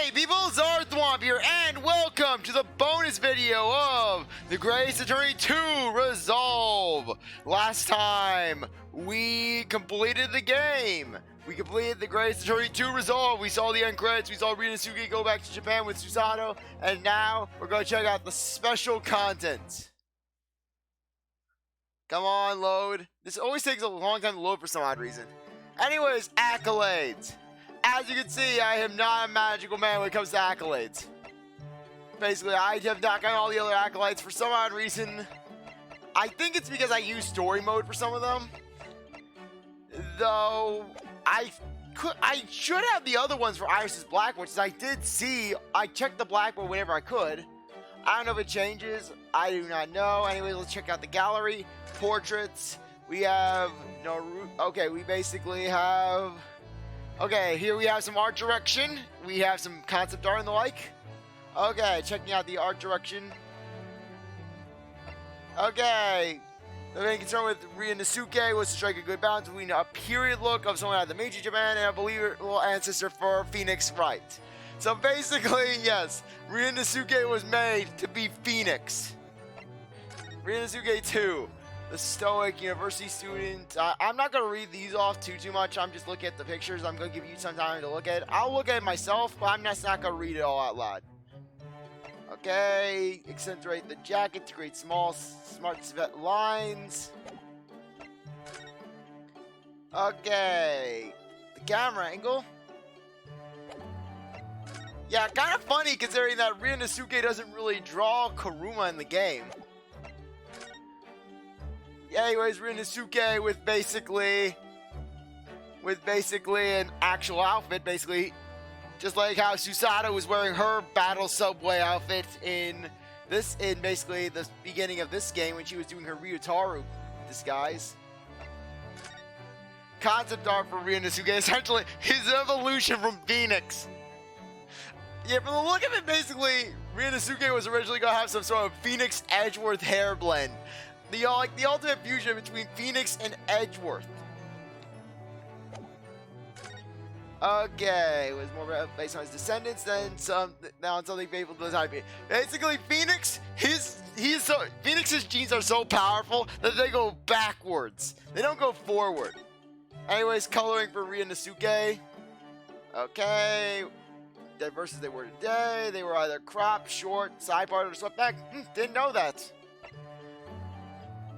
Hey people, CzarThwomp here, and welcome to the bonus video of The Greatest Attorney 2 Resolve. Last time, we completed the game. We completed The Greatest Attorney 2 Resolve. We saw the end credits, we saw Rinnosuke go back to Japan with Susato, and now we're going to check out the special content. Come on, load. This always takes a long time to load for some odd reason. Anyways, accolades. As you can see, I am not a magical man when it comes to accolades. Basically, I have not gotten all the other accolades for some odd reason. I think it's because I use story mode for some of them. Though, I should have the other ones for Iris's Blackboard, since I did see, I checked the Blackboard whenever I could. I don't know if it changes. I do not know. Anyway, let's check out the gallery. Portraits. We have, okay, we basically have... Okay, here we have some art direction. We have some concept art and the like. Okay, checking out the art direction. Okay. The main concern with Rinnosuke was to strike a good balance between a period look of someone out of the Meiji Japan and a believable ancestor for Phoenix Wright. So basically, yes, Rinnosuke was made to be Phoenix. Rinnosuke 2. The stoic university student. I'm not going to read these off too much. I'm just looking at the pictures. I'm going to give you some time to look at it. I'll look at it myself, but I'm just not going to read it all out loud. Okay. Accentuate the jacket to create small, smart lines. Okay. The camera angle. Yeah, kind of funny considering that Rinnosuke doesn't really draw Kuruma in the game. Yeah, anyways, Rinnosuke with basically an actual outfit, basically, just like how Susato was wearing her battle subway outfit in basically the beginning of this game when she was doing her Ryutaru disguise. Concept art for Rinnosuke, essentially his evolution from Phoenix. Yeah, from the look of it, basically, Rinnosuke was originally gonna have some sort of Phoenix Edgeworth hair blend. The ultimate fusion between Phoenix and Edgeworth. Okay, it was more based on his descendants than something faithful to the time period. Basically, Phoenix's genes are so powerful that they go backwards. They don't go forward. Anyways, coloring for Rinnosuke. Okay. Diverse as they were today, they were either cropped, short, side parted, or swept back. Didn't know that.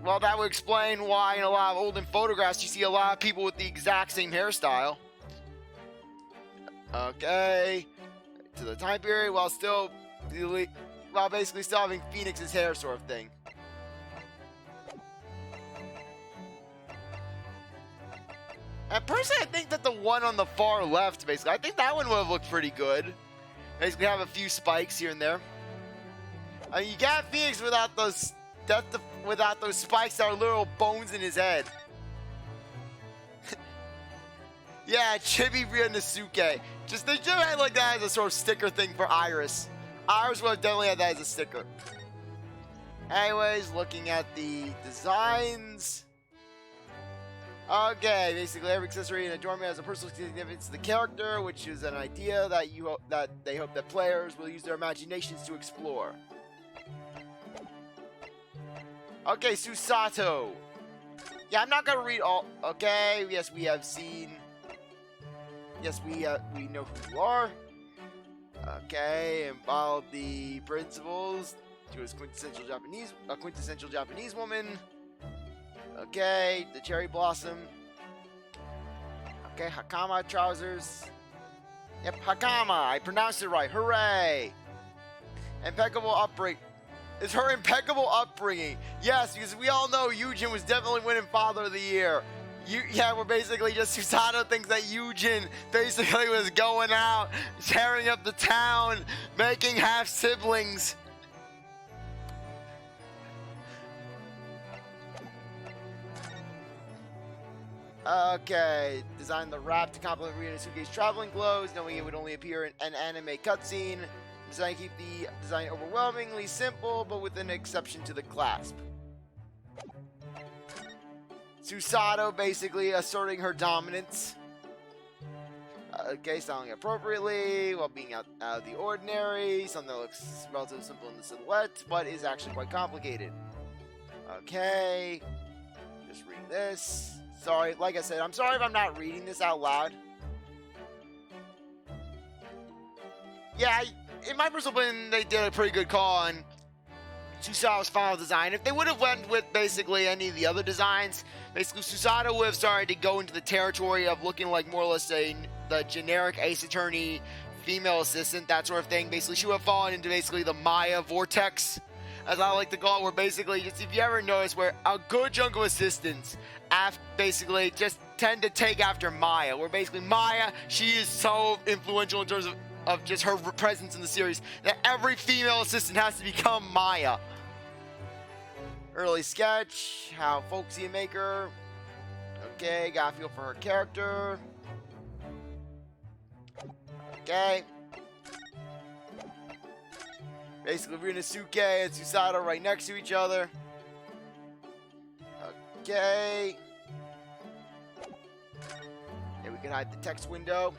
Well, that would explain why in a lot of olden photographs you see a lot of people with the exact same hairstyle. Okay. To the time period while basically still having Phoenix's hair sort of thing. And personally, I think that the one on the far left, basically, I think that one would have looked pretty good. Basically have a few spikes here and there. I mean, you got Phoenix without those... without those spikes that are little bones in his head. Yeah, Chibi Rinnosuke. They should have had like that as a sort of sticker thing for Iris. Iris would have definitely had that as a sticker. Anyways, looking at the designs. Okay, basically every accessory and adornment has a personal significance to the character, which is an idea that they hope that players will use their imaginations to explore. Okay, Susato. Yeah, I'm not gonna read all. Okay, yes, we have seen. Yes, we know who you are. Okay, and followed the principles. She was a quintessential Japanese woman. Okay, the cherry blossom. Okay, Hakama trousers. Yep, Hakama. I pronounced it right. Hooray! Impeccable upbringing. It's her impeccable upbringing. Yes, because we all know Yujin was definitely winning Father of the Year. Yeah, we're basically just... Susato thinks that Yujin basically was going out, tearing up the town, making half-siblings. Okay, design the wrap to complement Rinnosuke's traveling clothes, knowing it would only appear in an anime cutscene. Design keep the design overwhelmingly simple, but with an exception to the clasp. Susato basically asserting her dominance. Okay, styling appropriately while being out of the ordinary. Something that looks relatively simple in the silhouette, but is actually quite complicated. Okay, just reading this. Sorry, like I said, I'm sorry if I'm not reading this out loud. Yeah, in my personal opinion, they did a pretty good call on Susato's final design. If they would have went with basically any of the other designs, basically Susato would have started to go into the territory of looking like more or less the generic Ace Attorney female assistant, that sort of thing. Basically, she would have fallen into basically the Maya vortex, as I like to call it, where basically, just if you ever notice, where a good chunk of assistants basically just tend to take after Maya, where basically Maya, she is so influential in terms of just her presence in the series that every female assistant has to become Maya. Early sketch, how folksy a maker. Okay, got a feel for her character. Okay. Basically, Ryunosuke and Susato right next to each other. Okay. Yeah, we can hide the text window.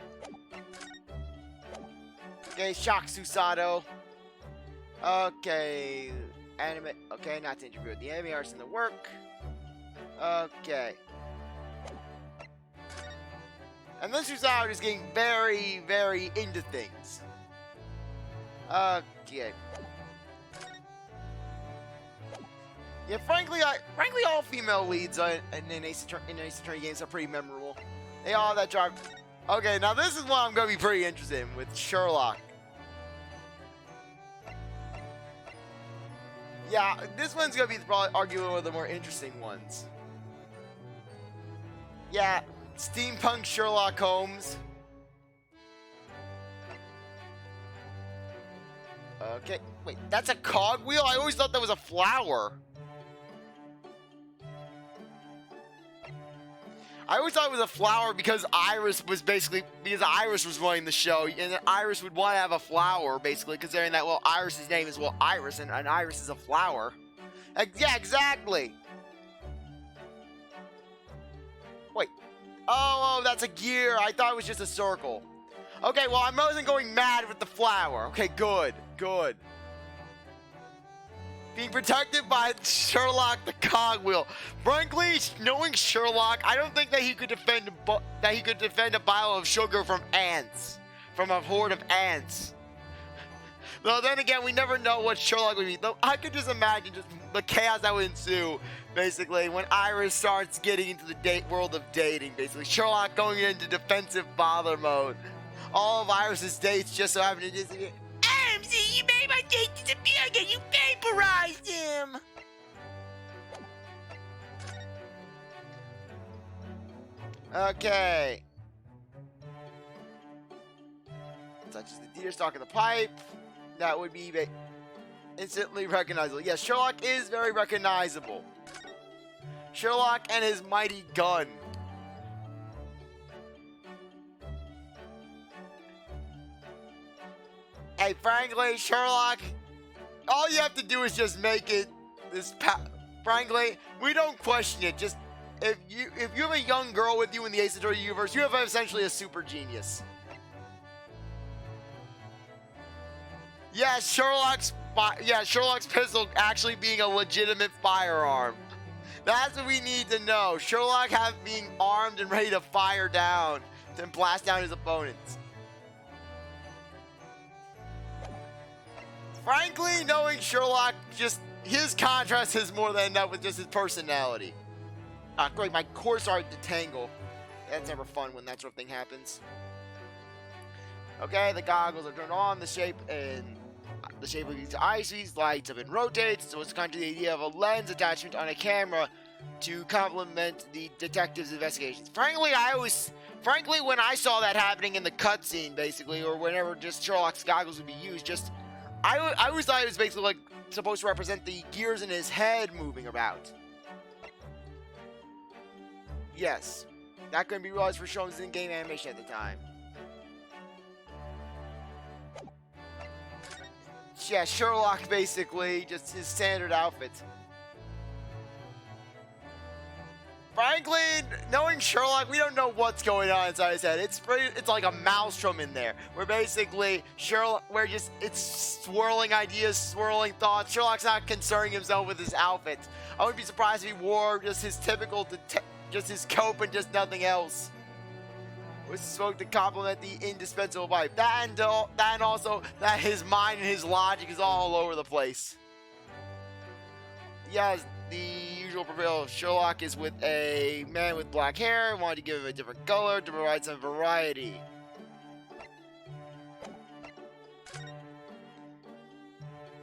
Okay, shock Susato. Okay. Anime. Okay, not to interfere with the anime artists in the work. Okay. And then Susato is getting very, very into things. Okay. Yeah, frankly, all female leads in Ace Attorney games are pretty memorable. They all have that drive. Okay, now this is one I'm going to be pretty interested in with Sherlock. Yeah, this one's going to be probably arguably one of the more interesting ones. Yeah, steampunk Sherlock Holmes. Okay, wait, that's a cogwheel? I always thought that was a flower. I always thought it was a flower because Iris was running the show, and Iris would want to have a flower, basically, considering that, well, Iris's name is, well, Iris, and Iris is a flower. Yeah, exactly. Wait. Oh, that's a gear. I thought it was just a circle. Okay, well, I wasn't going mad with the flower. Okay, good. Being protected by Sherlock the cogwheel. Frankly, knowing Sherlock, I don't think that he could defend a bottle of sugar from ants, from a horde of ants. Though then again, we never know what Sherlock would be. Though I could just imagine just the chaos that would ensue, basically, when Iris starts getting into the world of dating. Basically, Sherlock going into defensive bother mode. All of Iris's dates just so happen to disappear. See, you made my date disappear again. You vaporized him. Okay. Such as the deer stalking the pipe. That would be instantly recognizable. Yes, Sherlock is very recognizable. Sherlock and his mighty gun. Hey, frankly, Sherlock, all you have to do is just make it frankly, we don't question it. Just if you have a young girl with you in the Ace Attorney universe, you have essentially a super genius. Yeah, Sherlock's pistol actually being a legitimate firearm. That's what we need to know. Sherlock being armed and ready to fire down to blast down his opponents. Frankly, knowing Sherlock, just his contrast is more than enough with just his personality. Great, my core started to tangle. That's never fun when that sort of thing happens. Okay, the goggles are turned on. The shape of these ICs lights up and rotates, so it's kind of the idea of a lens attachment on a camera to complement the detective's investigations. Frankly, when I saw that happening in the cutscene, basically, or whenever just Sherlock's goggles would be used, I always thought it was basically like supposed to represent the gears in his head moving about. Yes, that couldn't be realized for Shone's in-game animation at the time. Yeah, Sherlock basically just his standard outfit. Frankly, knowing Sherlock, we don't know what's going on inside his head. It's like a maelstrom in there, where basically Sherlock, it's swirling ideas, swirling thoughts. Sherlock's not concerning himself with his outfit. I wouldn't be surprised if he wore just his typical, just his coat and just nothing else. Was supposed to complement the indispensable wife. That and also that his mind and his logic is all over the place. Yes, the usual prevail. Sherlock is with a man with black hair. Wanted to give him a different color to provide some variety.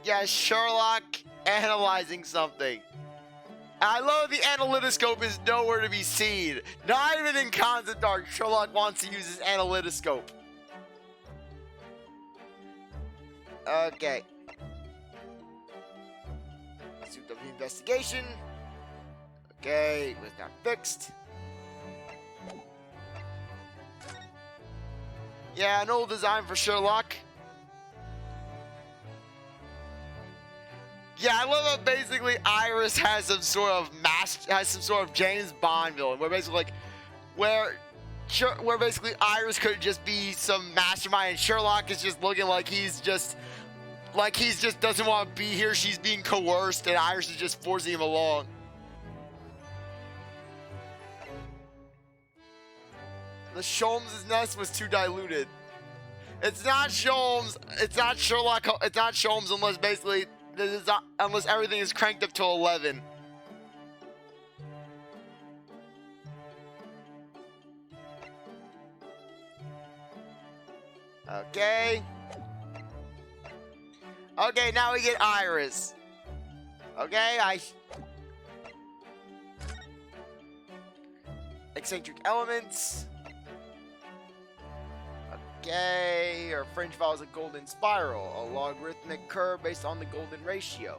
Yeah, Sherlock analyzing something. I love the analytoscope is nowhere to be seen. Not even in Concept Art, Sherlock wants to use his analytoscope. Okay. Souped up the investigation. Okay, was not fixed. Yeah, an old design for Sherlock. Yeah, I love how basically Iris has some sort of James Bond villain, where basically where basically Iris could just be some mastermind, and Sherlock is just looking like he's just doesn't want to be here. She's being coerced, and Iris is just forcing him along. The Sholmes' nest was too diluted. It's not Sholmes. It's not Sherlock. It's not Sholmes unless basically. Unless everything is cranked up to 11. Okay. Okay, now we get Iris. Okay, eccentric elements. Okay, her fringe follows a golden spiral, a logarithmic curve based on the golden ratio.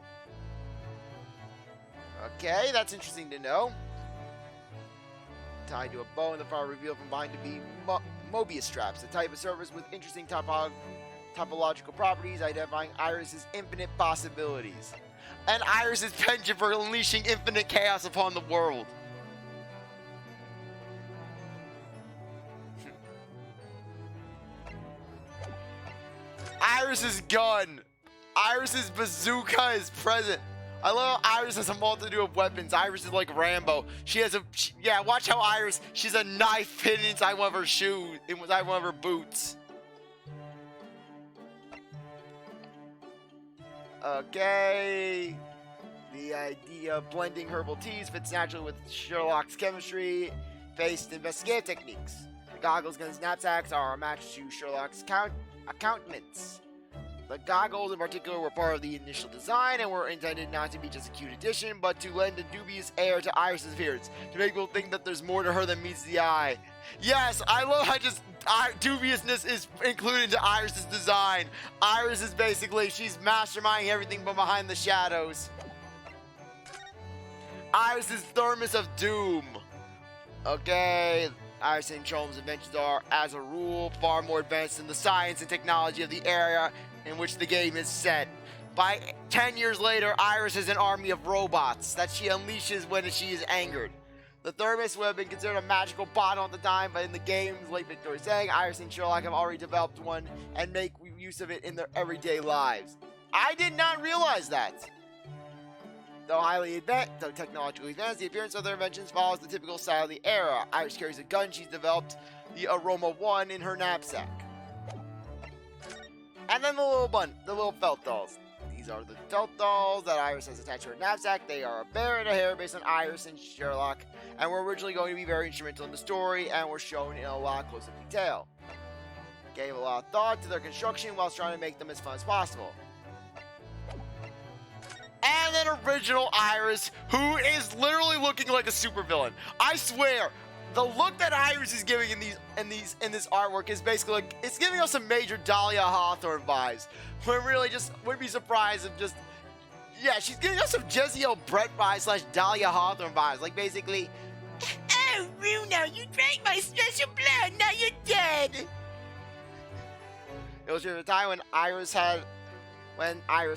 Okay, that's interesting to know. Tied to a bow, and the fire revealed from behind to be Mobius straps, a type of surface with interesting topological properties, identifying Iris's infinite possibilities. And Iris's penchant for unleashing infinite chaos upon the world. Iris's gun. Iris's bazooka is present. I love how Iris has a multitude of weapons. Iris is like Rambo. She has yeah, watch how Iris, she's a knife hidden inside one of her shoes, inside one of her boots. Okay. The idea of blending herbal teas fits naturally with Sherlock's chemistry based investigative techniques. The goggles, guns, knapsacks are a match to Sherlock's accoutrements. The goggles in particular were part of the initial design and were intended not to be just a cute addition, but to lend a dubious air to Iris' appearance, to make people think that there's more to her than meets the eye. Yes, I love how dubiousness is included into Iris' design. Iris is basically, she's masterminding everything but behind the shadows. Iris' thermos of doom. Okay, Iris and Sholmes' inventions are, as a rule, far more advanced than the science and technology of the area in which the game is set. By 10 years later, Iris is an army of robots that she unleashes when she is angered. The thermos would have been considered a magical bottle at the time, but in the game's late victory saying, Iris and Sherlock have already developed one and make use of it in their everyday lives. I did not realize that. Though technologically advanced, the appearance of their inventions follows the typical style of the era. Iris carries a gun she's developed, the Aroma 1, in her knapsack. And then the little felt dolls. These are the felt dolls that Iris has attached to her knapsack. They are a bear and a hare based on Iris and Sherlock, and were originally going to be very instrumental in the story and were shown in a lot closer detail. Gave a lot of thought to their construction whilst trying to make them as fun as possible. And an original Iris who is literally looking like a supervillain. I swear, the look that Iris is giving in this artwork is basically like, it's giving us some major Dahlia Hawthorne vibes. We're really just wouldn't be surprised if just, yeah, she's giving us some Jezziel Brett vibes / Dahlia Hawthorne vibes. Like basically, oh Bruno, you drank my special blood, now you're dead. It was during the time when Iris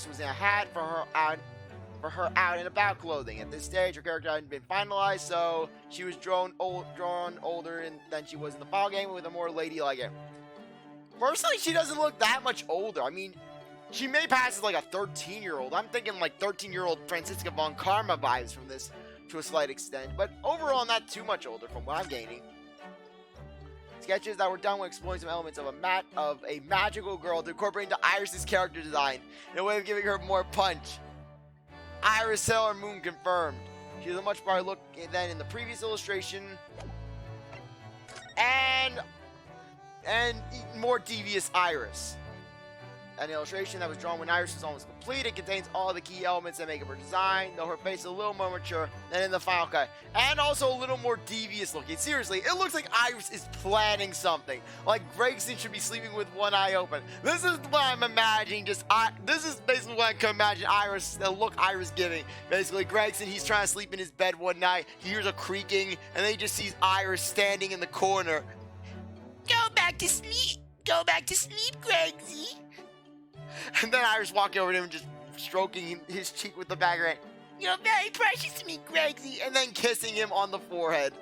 was in a hat for for her out and about clothing. At this stage, her character hadn't been finalized, so she was drawn older than she was in the final game with a more ladylike air. Personally, she doesn't look that much older. I mean, she may pass as like a 13-year-old. I'm thinking like 13-year-old Franziska von Karma vibes from this to a slight extent, but overall not too much older from what I'm gaining. Sketches that were done with exploring some elements of a magical girl to incorporate into Iris's character design in a way of giving her more punch. Iris Sailor Moon confirmed. She has a much brighter look than in the previous illustration, and more devious Iris. An illustration that was drawn when Iris was almost complete. It contains all the key elements that make up her design, though her face is a little more mature than in the final cut. And also a little more devious looking. Seriously, it looks like Iris is planning something. Like Gregson should be sleeping with one eye open. This is what I'm imagining. This is basically what I can imagine Iris, the look Iris giving. Basically, Gregson, he's trying to sleep in his bed one night. He hears a creaking, and then he just sees Iris standing in the corner. Go back to sleep. Go back to sleep, Gregsy. And then Iris walking over to him, just stroking his cheek with the back of her hand. You're very precious to me, Gregsy. And then kissing him on the forehead.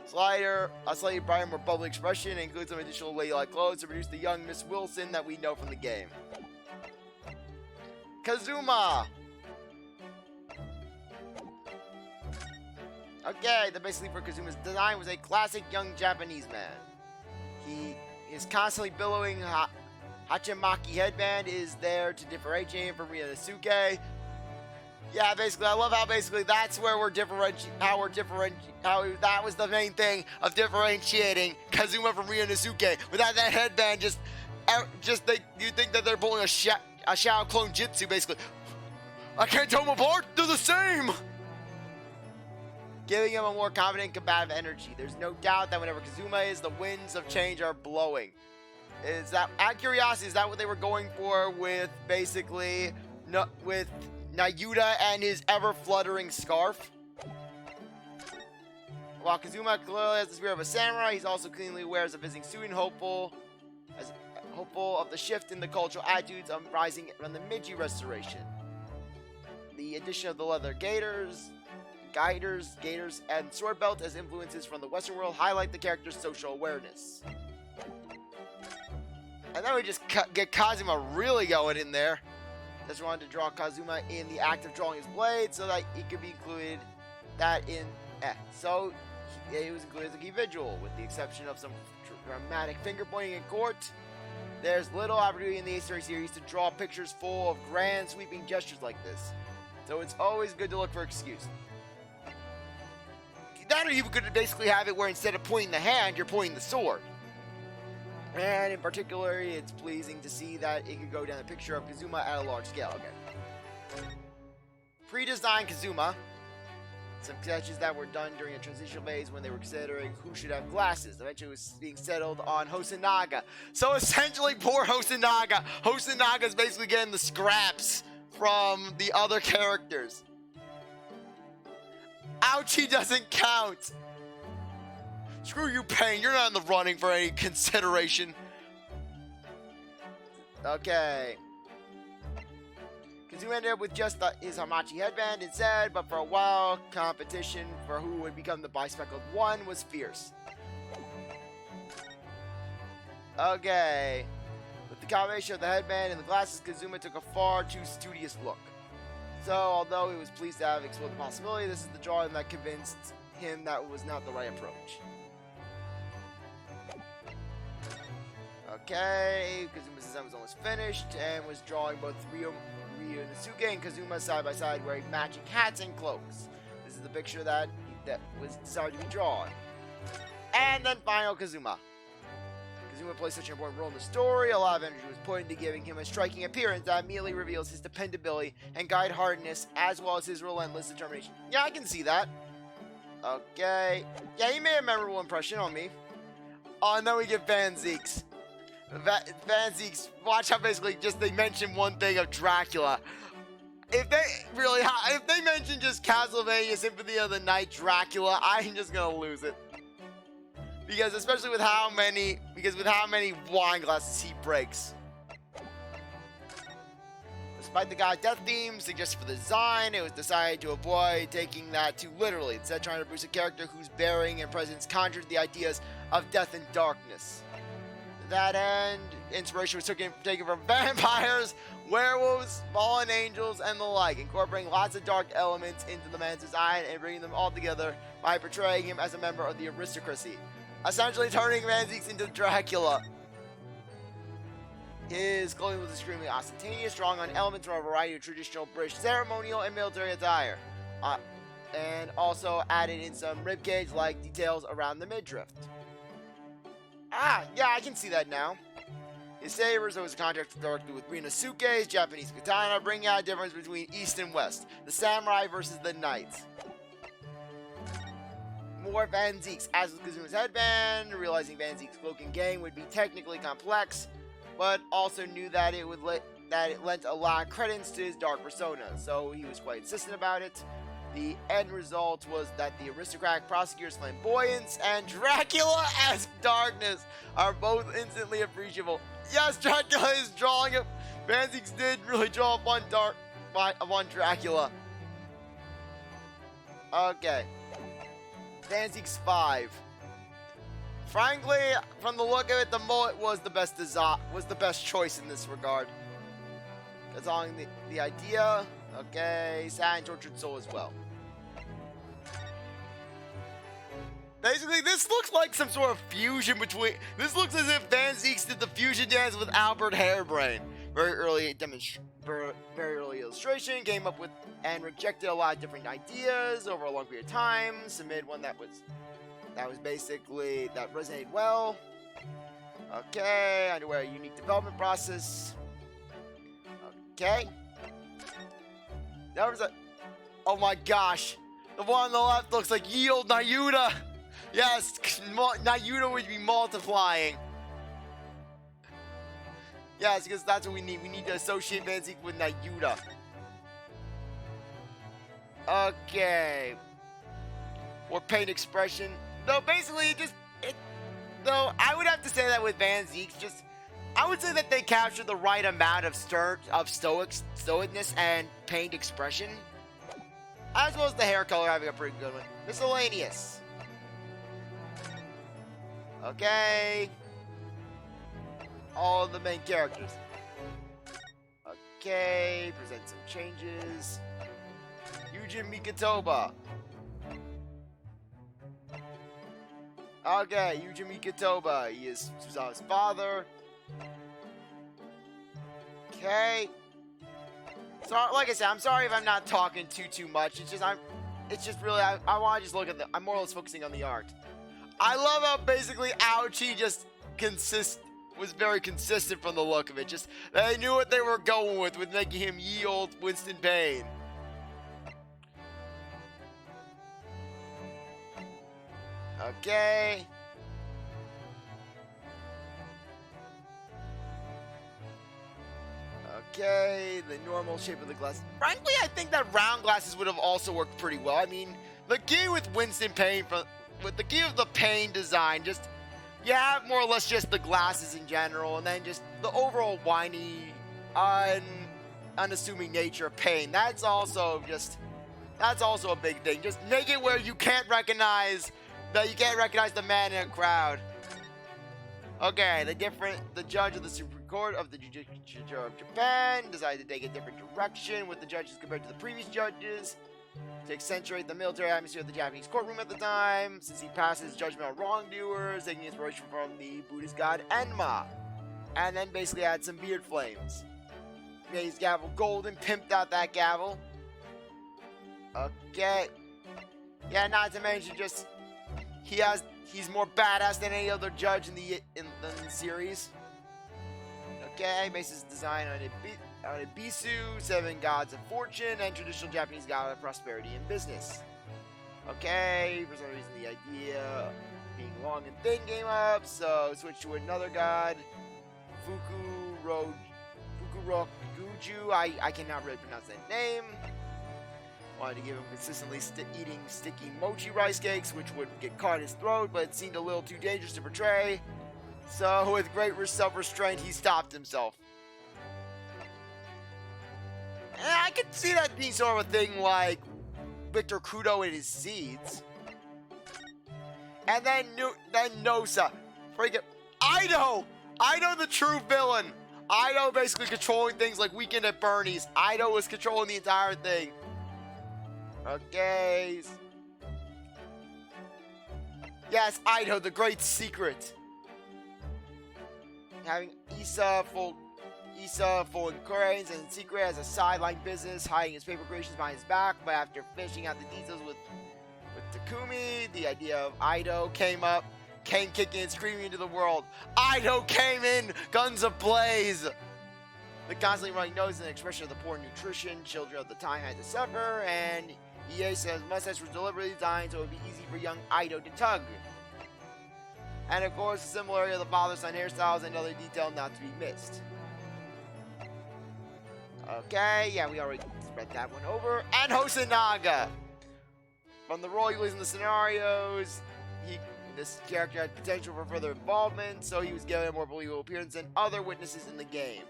A slightly brighter, more bubbly expression includes some additional ladylike clothes to produce the young Miss Wilson that we know from the game. Kazuma. Okay, the basically for Kazuma's design was a classic young Japanese man. He is constantly billowing. Hachimaki headband is there to differentiate him from Ryunosuke. Yeah, basically, I love how basically that's where that was the main thing of differentiating Kazuma from Ryunosuke. Without that headband, you think that they're pulling a Shao clone jutsu, basically. I can't tell them apart, they're the same! Giving him a more confident, combative energy. There's no doubt that whenever Kazuma is, the winds of change are blowing. Is that, out of curiosity, is that what they were going for with basically with Nayuta and his ever-fluttering scarf? While Kazuma clearly has the spirit of a samurai, he's also cleanly aware as a visiting student, hopeful of the shift in the cultural attitudes arising from the Meiji Restoration. The addition of the leather gaiters, and sword belt as influences from the Western world highlight the character's social awareness. And then we just get Kazuma really going in there. Just wanted to draw Kazuma in the act of drawing his blade so that he could be included So he was included as a key visual, with the exception of some dramatic finger pointing in court. There's little opportunity in the A-Story series to draw pictures full of grand sweeping gestures like this. So it's always good to look for excuse. That or you could basically have it where instead of pointing the hand, you're pointing the sword. And in particular, it's pleasing to see that it could go down a picture of Kazuma at a large scale. Okay. Pre-designed Kazuma. Some sketches that were done during a transitional phase when they were considering who should have glasses. Eventually it was being settled on Hosonaga. So essentially, poor Hosonaga. Hosanaga's basically getting the scraps from the other characters. Ouchie doesn't count. Screw you, Pain. You're not in the running for any consideration. Okay. Kazuma ended up with just his Hamachi headband instead, but for a while, competition for who would become the bispeckled one was fierce. Okay. With the combination of the headband and the glasses, Kazuma took a far too studious look. So, although he was pleased to have explored the possibility, this is the drawing that convinced him that was not the right approach. Okay, Kazuma's design was almost finished and was drawing both Ryunosuke and Kazuma side by side wearing matching hats and cloaks. This is the picture that was desired to be drawn. And then final Kazuma. Kazuma plays such an important role in the story, a lot of energy was put into giving him a striking appearance that immediately reveals his dependability and guide-hardness, as well as his relentless determination. Yeah, I can see that. Okay. Yeah, he made a memorable impression on me. Oh, and then we get Van Zeeks. Van Zeeks, watch how basically just they mention one thing of Dracula. If they mention just Castlevania Symphony of the Night Dracula, I'm just gonna lose it. Because especially with how many wine glasses he breaks. Despite the God Death theme suggested for the design, it was decided to avoid taking that too literally, instead trying to produce a character whose bearing and presence conjured the ideas of death and darkness. To that end, inspiration was taken from vampires, werewolves, fallen angels, and the like, incorporating lots of dark elements into the man's design and bringing them all together by portraying him as a member of the aristocracy, essentially turning Van Zieks into Dracula. His clothing was extremely ostentatious, drawing on elements from a variety of traditional British ceremonial and military attire, and also added in some ribcage-like details around the midriff. Yeah, I can see that now. His sabers was a contrast directly with Rinosuke's Japanese katana, bringing out a difference between East and West, the samurai versus the knights. More Van Zieks, as with Kazuma's headband, realizing Van Zieks' cloak and gang would be technically complex, but also knew that it lent a lot of credence to his dark persona, so he was quite insistent about it. The end result was that the aristocratic prosecutor's flamboyance and Dracula-esque darkness are both instantly appreciable. Yes, Dracula is drawing up. Van Zieks did really draw up one Dracula. Okay. Van Zieks 5. Frankly, from the look of it, the mullet was the best choice in this regard. That's on the idea. Okay, sad and tortured soul as well. Basically, this looks like some sort of fusion between... This looks as if Van Zieks did the fusion dance with Albert Hairbrain. Very early illustration, came up with and rejected a lot of different ideas over a long period of time. Submitted one that resonated well. Okay, underway a unique development process. Okay. That was oh my gosh. The one on the left looks like Yield Nayuda. Yes, Nayuda would be multiplying. Yes, because that's what we need. We need to associate Van Zieks with Nayuda. Okay. More paint expression. No, basically, though, I would have to say that with Van Zieks, I would say that they captured the right amount of stoicness and paint expression, as well as the hair color having a pretty good one. Miscellaneous. Okay. All of the main characters. Okay, present some changes. Yujin Mikotoba. Okay, Yujin Mikotoba. He is Suzawa's father. Okay. So, like I said, I'm sorry if I'm not talking too much. It's just really, I want to just look at I'm more or less focusing on the art. I love how basically Aochi was very consistent from the look of it. Just, they knew what they were going with making him ye old Winston Payne. Okay. Okay, the normal shape of the glass. Frankly, I think that round glasses would have also worked pretty well. I mean, the key with Winston Payne, with the key of the Payne design, you have more or less just the glasses in general, and then just the overall whiny, unassuming nature of Payne. That's also a big thing. Just make it where you can't recognize the man in a crowd. Okay, the judge of the Supreme Court of the Judiciary of Japan decided to take a different direction with the judges compared to the previous judges to accentuate the military atmosphere of the Japanese courtroom at the time, since he passes judgment on wrongdoers, taking inspiration from the Buddhist god Enma, and then basically add some beard flames. Made his gavel golden, pimped out that gavel. Okay. Yeah, not to mention he's more badass than any other judge in the series. Okay, bases design on Ibisu, 7 gods of fortune, and traditional Japanese god of prosperity and business. Okay, for some reason the idea of being long and thin came up, so switch to another god, Fukuroguju. I cannot really pronounce that name. Wanted to give him consistently eating sticky mochi rice cakes, which would get caught in his throat, but it seemed a little too dangerous to portray. So, with great self-restraint, he stopped himself. I could see that being sort of a thing like Victor Crudo and his seeds. And then Nosa. Freaking Ido the true villain. Ido basically controlling things like Weekend at Bernie's. Ido was controlling the entire thing. Okay. Yes, Ido, the great secret. Having Issa full in cranes and secret as a sideline business, hiding his paper creations behind his back. But after finishing out the details with Takumi, the idea of Ido came kicking and screaming into the world. Ido came in, guns ablaze. The constantly running nose is an expression of the poor nutrition children of the time had to suffer, and EA says mustache was deliberately designed so it would be easy for young Ido to tug. And of course, the similarity of the father-son hairstyles and another detail not to be missed. Okay, yeah, we already read that one over. And Hosonaga! From the role he plays in the scenarios, this character had potential for further involvement, so he was given a more believable appearance than other witnesses in the game.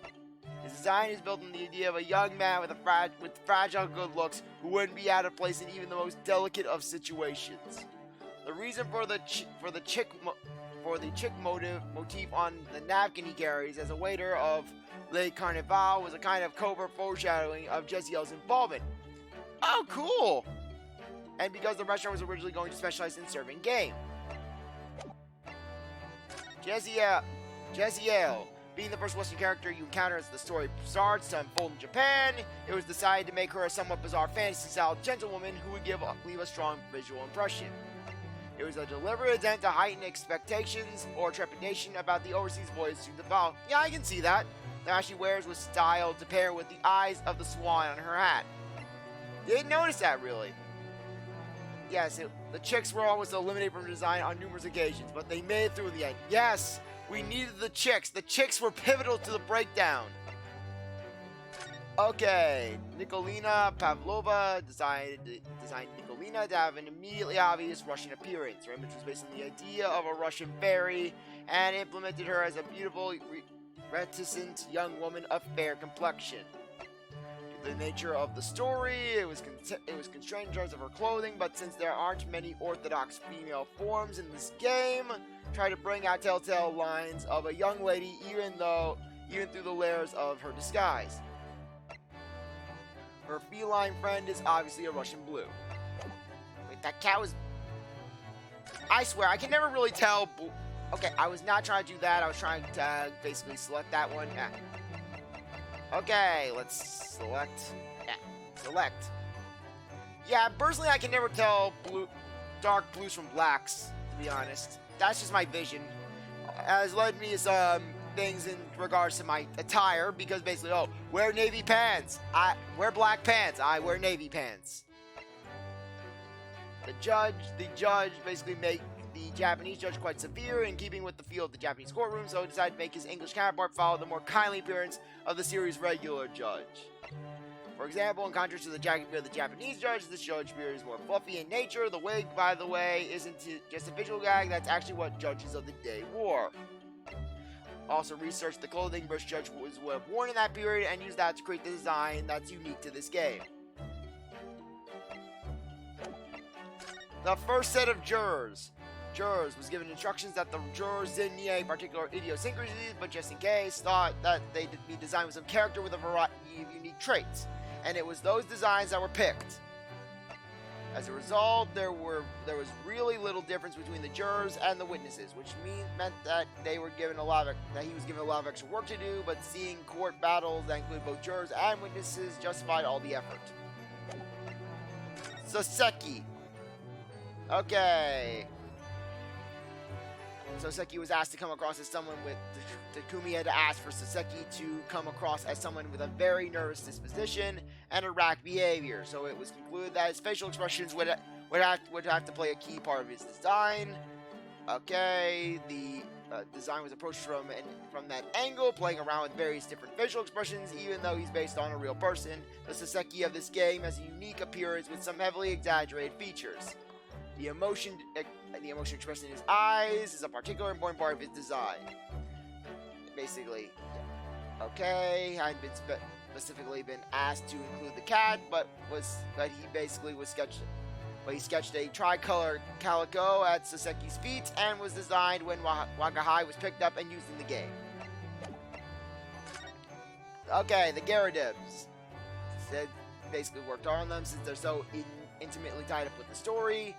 His design is built on the idea of a young man with fragile good looks who wouldn't be out of place in even the most delicate of situations. The reason for the chick motif on the napkin he carries as a waiter of Le Carnival was a kind of covert foreshadowing of Jezziel's involvement. Oh, cool! And because the restaurant was originally going to specialize in serving game. Jezziel, being the first Western character you encounter as the story starts to unfold in Japan, it was decided to make her a somewhat bizarre fantasy-style gentlewoman who would leave a strong visual impression. It was a deliberate attempt to heighten expectations or trepidation about the overseas voyage to the Val. Yeah, I can see that. The hat she wears was styled to pair with the eyes of the swan on her hat. Didn't notice that, really. Yes, the chicks were almost eliminated from design on numerous occasions, but they made it through in the end. Yes, we needed the chicks. The chicks were pivotal to the breakdown. Okay, Nikolina Pavlova designed Nikolina to have an immediately obvious Russian appearance. Her image was based on the idea of a Russian fairy, and implemented her as a beautiful, reticent young woman of fair complexion. The nature of the story, it was constrained in terms of her clothing, but since there aren't many orthodox female forms in this game, try to bring out telltale lines of a young lady even through the layers of her disguise. Her feline friend is obviously a Russian blue. Wait, that cow is... I swear, I can never really tell... Okay, I was not trying to do that. I was trying to basically select that one. Yeah. Okay, let's select. Yeah, select. Yeah, personally, I can never tell dark blues from blacks, to be honest. That's just my vision. Has led me to some things in regards to my attire, because basically, wear navy pants. I wear black pants. I wear navy pants. The judge basically made the Japanese judge quite severe in keeping with the feel of the Japanese courtroom, so he decided to make his English counterpart follow the more kindly appearance of the series' regular judge. For example, in contrast to the jagged beard of the Japanese judge, this judge beard is more fluffy in nature. The wig, by the way, isn't just a visual gag, that's actually what judges of the day wore. Also researched the clothing British judge would have worn in that period and used that to create the design that's unique to this game. The first set of jurors was given instructions that the jurors didn't need any particular idiosyncrasies, but just in case, thought that they'd be designed with some character with a variety of unique traits. And it was those designs that were picked. As a result, there was really little difference between the jurors and the witnesses, which meant that he was given a lot of extra work to do, but seeing court battles that include both jurors and witnesses justified all the effort. Soseki. Okay. Soseki was asked to come across as someone with... Takumi had asked for Soseki to come across as someone with a very nervous disposition and erratic behavior, so it was concluded that his facial expressions would have to play a key part of his design. Okay, the design was approached from that angle, playing around with various different facial expressions, even though he's based on a real person. The Soseki of this game has a unique appearance with some heavily exaggerated features. The emotion expressed in his eyes is a particularly important part of his design. Basically. Okay, hadn't been specifically been asked to include the cat, but he basically was sketched. But he sketched a tricolor calico at Soseki's feet and was designed when Wakahai was picked up and used in the game. Okay, the Gyarados. Said basically worked on them since they're so intimately tied up with the story.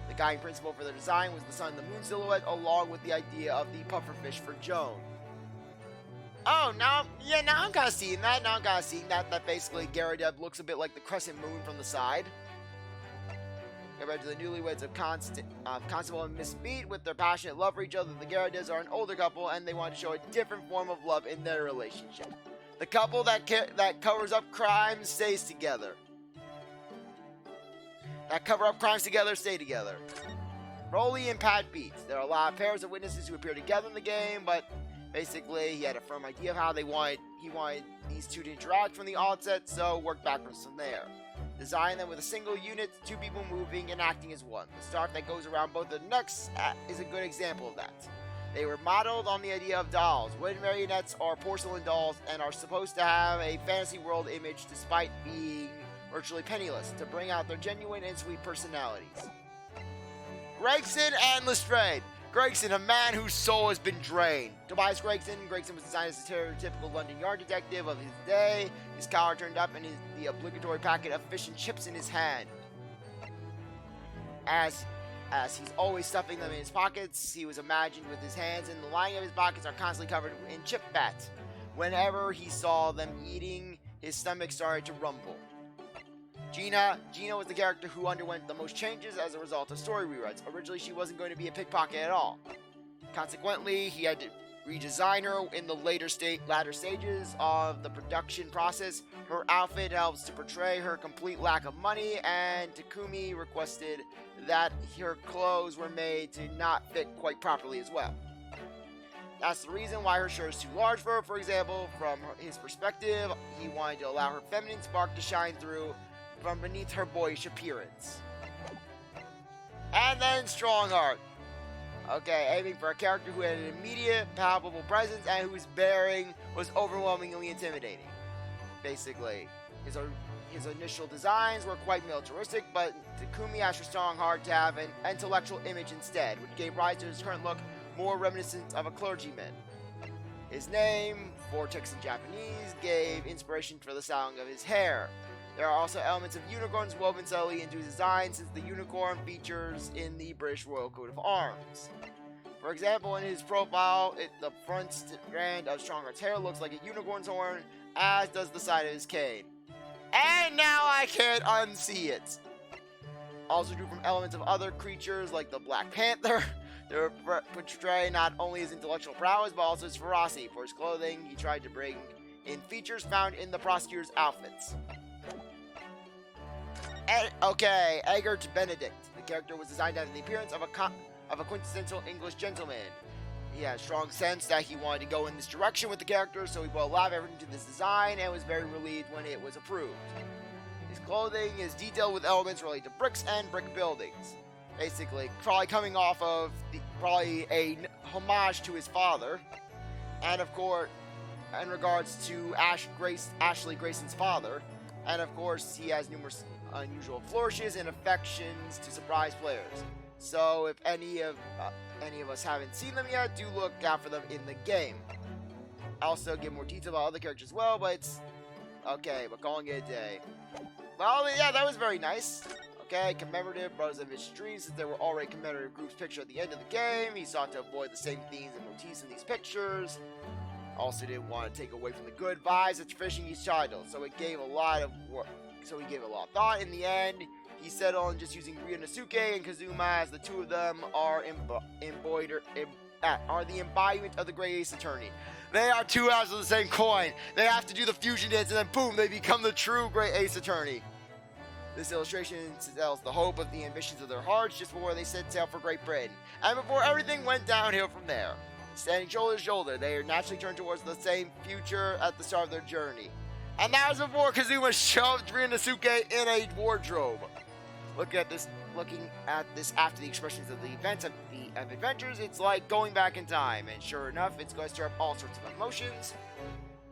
The guiding principle for their design was the sun and the moon silhouette, along with the idea of the pufferfish for Joan. Oh, now I'm kind of seeing that. That basically Gyarados looks a bit like the crescent moon from the side. Compared to the newlyweds of Constable and Miss Beat, with their passionate love for each other, the Gyarados are an older couple, and they want to show a different form of love in their relationship. The couple that covers up crimes stays together. That cover up crimes together stay together. Broly and Pat Beats. There are a lot of pairs of witnesses who appear together in the game, but basically he had a firm idea of how he wanted these two to interact from the onset, so worked backwards from there. Design them with a single unit, two people moving and acting as one. The scarf that goes around both of the necks is a good example of that. They were modeled on the idea of dolls. Wooden marionettes are porcelain dolls and are supposed to have a fantasy world image despite being virtually penniless, to bring out their genuine and sweet personalities. Gregson and Lestrade. Gregson, a man whose soul has been drained. Tobias Gregson. Gregson was designed as a stereotypical London Yard detective of his day. His collar turned up and the obligatory packet of fish and chips in his hand. As he's always stuffing them in his pockets, he was imagined with his hands, and the lining of his pockets are constantly covered in chip fat. Whenever he saw them eating, his stomach started to rumble. Gina was the character who underwent the most changes as a result of story rewrites. Originally, she wasn't going to be a pickpocket at all. Consequently, he had to redesign her in the latter stages of the production process. Her outfit helps to portray her complete lack of money, and Takumi requested that her clothes were made to not fit quite properly as well. That's the reason why her shirt is too large for her, for example. From his perspective, he wanted to allow her feminine spark to shine through from beneath her boyish appearance. And then Strongheart. Okay, aiming for a character who had an immediate, palpable presence and whose bearing was overwhelmingly intimidating. Basically, his initial designs were quite militaristic, but Takumi asked for Strongheart to have an intellectual image instead, which gave rise to his current look, more reminiscent of a clergyman. His name, Vortex in Japanese, gave inspiration for the styling of his hair. There are also elements of unicorns woven subtly into his design, since the unicorn features in the British Royal Coat of Arms. For example, in his profile, the front strand of Strongheart's hair looks like a unicorn's horn, as does the side of his cane. And now I can't unsee it! Also drew from elements of other creatures like the Black Panther. They portray not only his intellectual prowess, but also his ferocity. For his clothing, he tried to bring in features found in the prosecutor's outfits. Okay, Egbert Benedict. The character was designed to have the appearance of a quintessential English gentleman. He had a strong sense that he wanted to go in this direction with the character, so he put a lot of effort into this design and was very relieved when it was approved. His clothing is detailed with elements related to bricks and brick buildings. Basically, probably coming off of probably a homage to his father, and of course, in regards to Ashley Grayson's father, and of course, he has numerous unusual flourishes and affections to surprise players. So if any of us haven't seen them yet, do look out for them in the game. I also give more detail about other characters as well, but it's okay, we're calling it a day. Well, yeah, that was very nice. Okay, commemorative Brothers of His Dreams, since there were already commemorative groups pictured at the end of the game. He sought to avoid the same themes and motifs in these pictures. Also didn't want to take away from the good vibes of finishing each title, so it gave a lot of work. So he gave it a lot of thought. In the end, he settled on just using Ryunosuke and Kazuma, as the two of them are the embodiment of the Great Ace Attorney. They are two halves of the same coin. They have to do the fusion dance, and then boom, they become the true Great Ace Attorney. This illustration tells the hope of the ambitions of their hearts just before they set sail for Great Britain, and before everything went downhill from there. Standing shoulder to shoulder, they are naturally turned towards the same future at the start of their journey. And that was before Kazuma shoved Ryunosuke in a wardrobe. Looking at this after the expressions of the events of the adventures, it's like going back in time, and sure enough, it's going to stir up all sorts of emotions.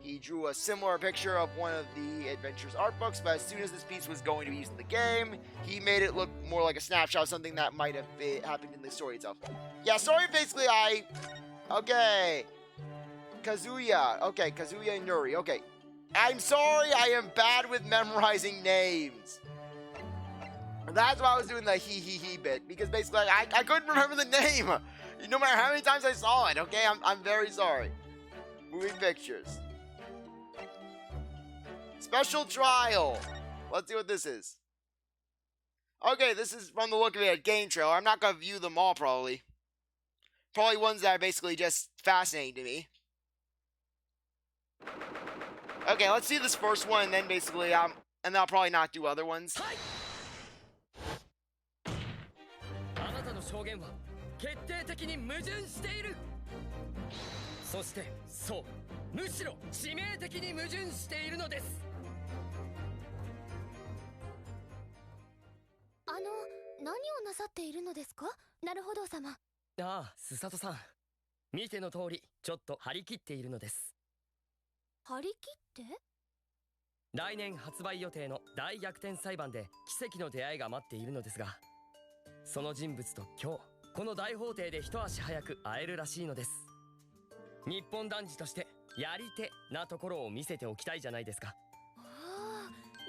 He drew a similar picture of one of the Adventures art books, but as soon as this piece was going to be used in the game, he made it look more like a snapshot of something that might have happened in the story itself. Yeah, story basically okay. Kazuya. Okay, Kazuya and Yuri. Okay. I'm sorry, I am bad with memorizing names. That's why I was doing the he bit, because basically I couldn't remember the name, no matter how many times I saw it. Okay, I'm very sorry. Moving pictures. Special trial. Let's see what this is. Okay, this is from the look of it a game trailer. I'm not gonna view them all probably. Probably ones that are basically just fascinating to me. Okay, let's see this first one, and then basically and then I'll probably not do other ones. 証言は決定的に矛盾している。そしてそう、むしろ致命的に矛盾しているのです。何をなさっているのですか、なるほど様。ああ、スサトさん、見ての通りちょっと張り切っているのです。張り切って？来年発売予定の大逆転裁判で奇跡の出会いが待っているのですが、その人物と今日この大法廷で一足早く会えるらしいのです。日本男児としてやり手なところを見せておきたいじゃないですか。おお、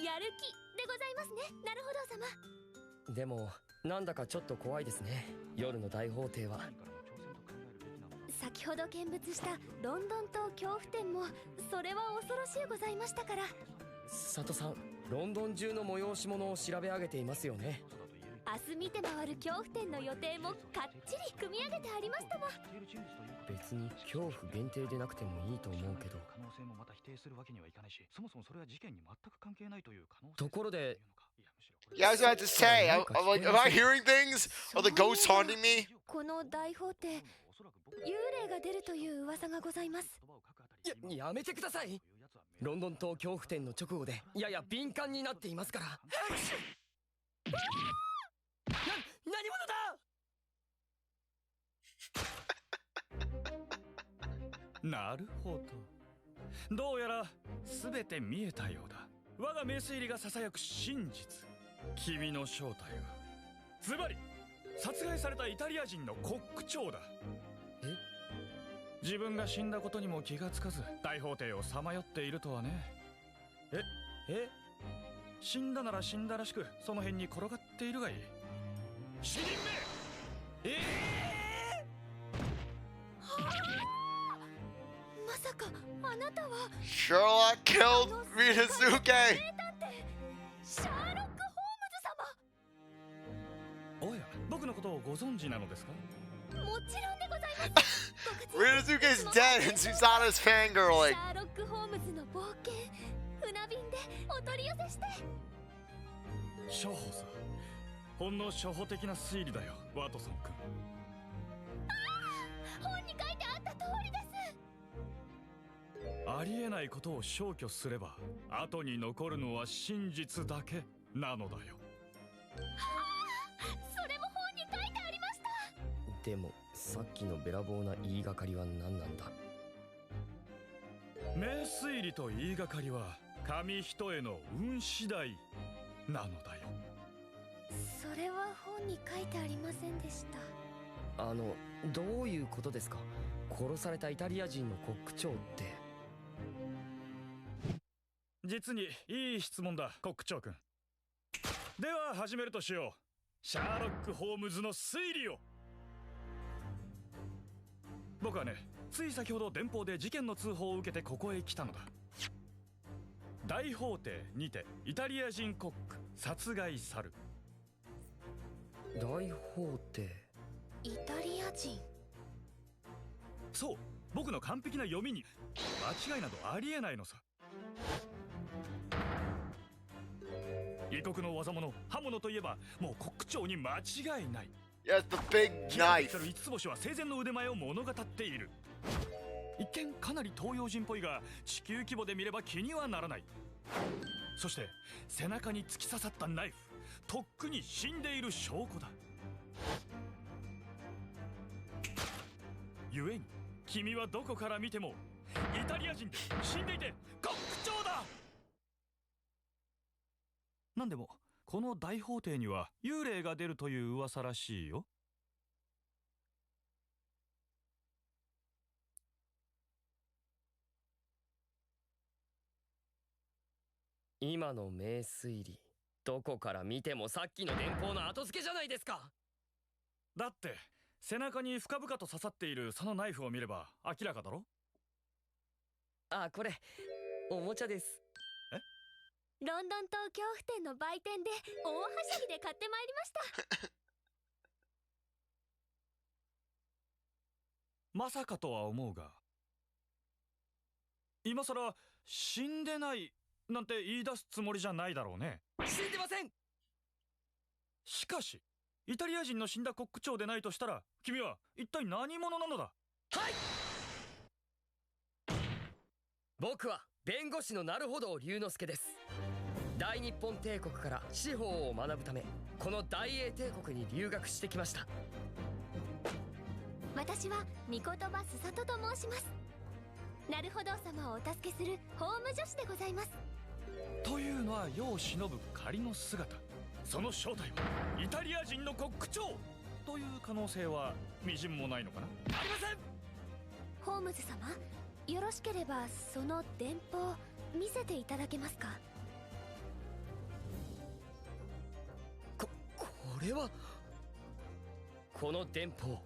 やる気でございますね、なるほど様。でもなんだかちょっと怖いですね、夜の大法廷は。先ほど見物したロンドン島恐怖展もそれは恐ろしゅうございましたから。佐藤さん、ロンドン中の催し物を調べ上げていますよね。明日見て回る恐怖展の予定もかっちり組み上げてありますとも。別に恐怖限定でなくてもいいと思うけど。ところで、Yeah, I was about to say, am I hearing things? Are the ghosts haunting me? この大法廷、幽霊が出るという噂がございます。やめてください。ロンドン島恐怖展の直後でやや敏感になっていますから。何者だ。なるほど。どうやら全て見えたようだ。我が名推理がささやく真実。君の正体はズバリ殺害されたイタリア人のコック長だ。え？自分が死んだことにも気がつかず大法廷をさまよっているとはね。え？死んだなら死んだらしくその辺に転がっているがいい。死人め！まさかあなたは Sherlock killed Minazuke! シャーロック・ホームズ様。おや、僕のことをご存知なのですか？様。もちろんでございます。Minazuke's dead and Susanna's fangirling. シャーロック・ホームズの冒険、船便でお取り寄せして。処方さ。ほんの初歩的な推理だよ、ワトソン君。本に書いてあった通りです。ありえないことを消去すれば後に残るのは真実だけなのだよ。それも本に書いてありました。でもさっきのべらぼうな言いがかりは何なんだ。名推理と言いがかりは紙一重の運次第なのだよ。それは本に書いてありませんでした。どういうことですか？殺されたイタリア人のコック長って。実にいい質問だ、コック長君。では始めるとしよう。シャーロック・ホームズの推理を。僕はね、つい先ほど電報で事件の通報を受けてここへ来たのだ。大法廷にてイタリア人コック殺害さる。大法廷、イタリア人。そう、僕の完璧な読みに間違いなどありえないのさ。異国の技物、刃物といえばもうコック長に間違いない。Yeah, the big knife. 五つ星は生前の腕前を物語っている。一見かなり東洋人っぽいが地球規模で見れば気にはならない。そして背中に突き刺さったナイフ、とっくに死んでいる証拠だ。故に君はどこから見てもイタリア人で死んでいて極長だ。なんでもこの大法廷には幽霊が出るという噂らしいよ。今の名推理、どこから見てもさっきの電報の後付けじゃないですか。だって背中に深々と刺さっているそのナイフを見れば明らかだろ。あ、これおもちゃです。ロンドン島恐怖展の売店で大はしゃぎで買ってまいりました。まさかとは思うが、今さら死んでないなんて言い出すつもりじゃないだろうね。死んでません。しかしイタリア人の死んだコック長でないとしたら、君は一体何者なのだ。はい、僕は弁護士のなるほど龍之介です。大日本帝国から司法を学ぶため、この大英帝国に留学してきました。私は御言葉すさとと申します。なるほど様をお助けする法務助手でございます。というのは世を忍ぶ仮の姿、その正体はイタリア人のコック長という可能性はみじんもないのかな。ありません。ホームズ様、よろしければその電報見せていただけますか。これは、この電報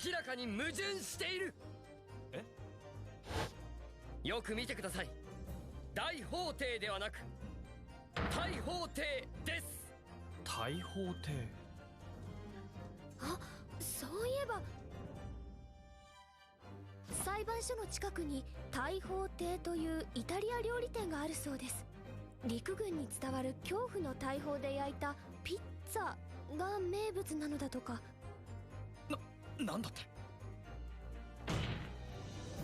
明らかに矛盾している。え？よく見てください。大法廷ではなく大法廷です。大法廷。あ、そういえば裁判所の近くに大法廷というイタリア料理店があるそうです。陸軍に伝わる恐怖の大砲で焼いたピッツァが名物なのだとか。なんだって。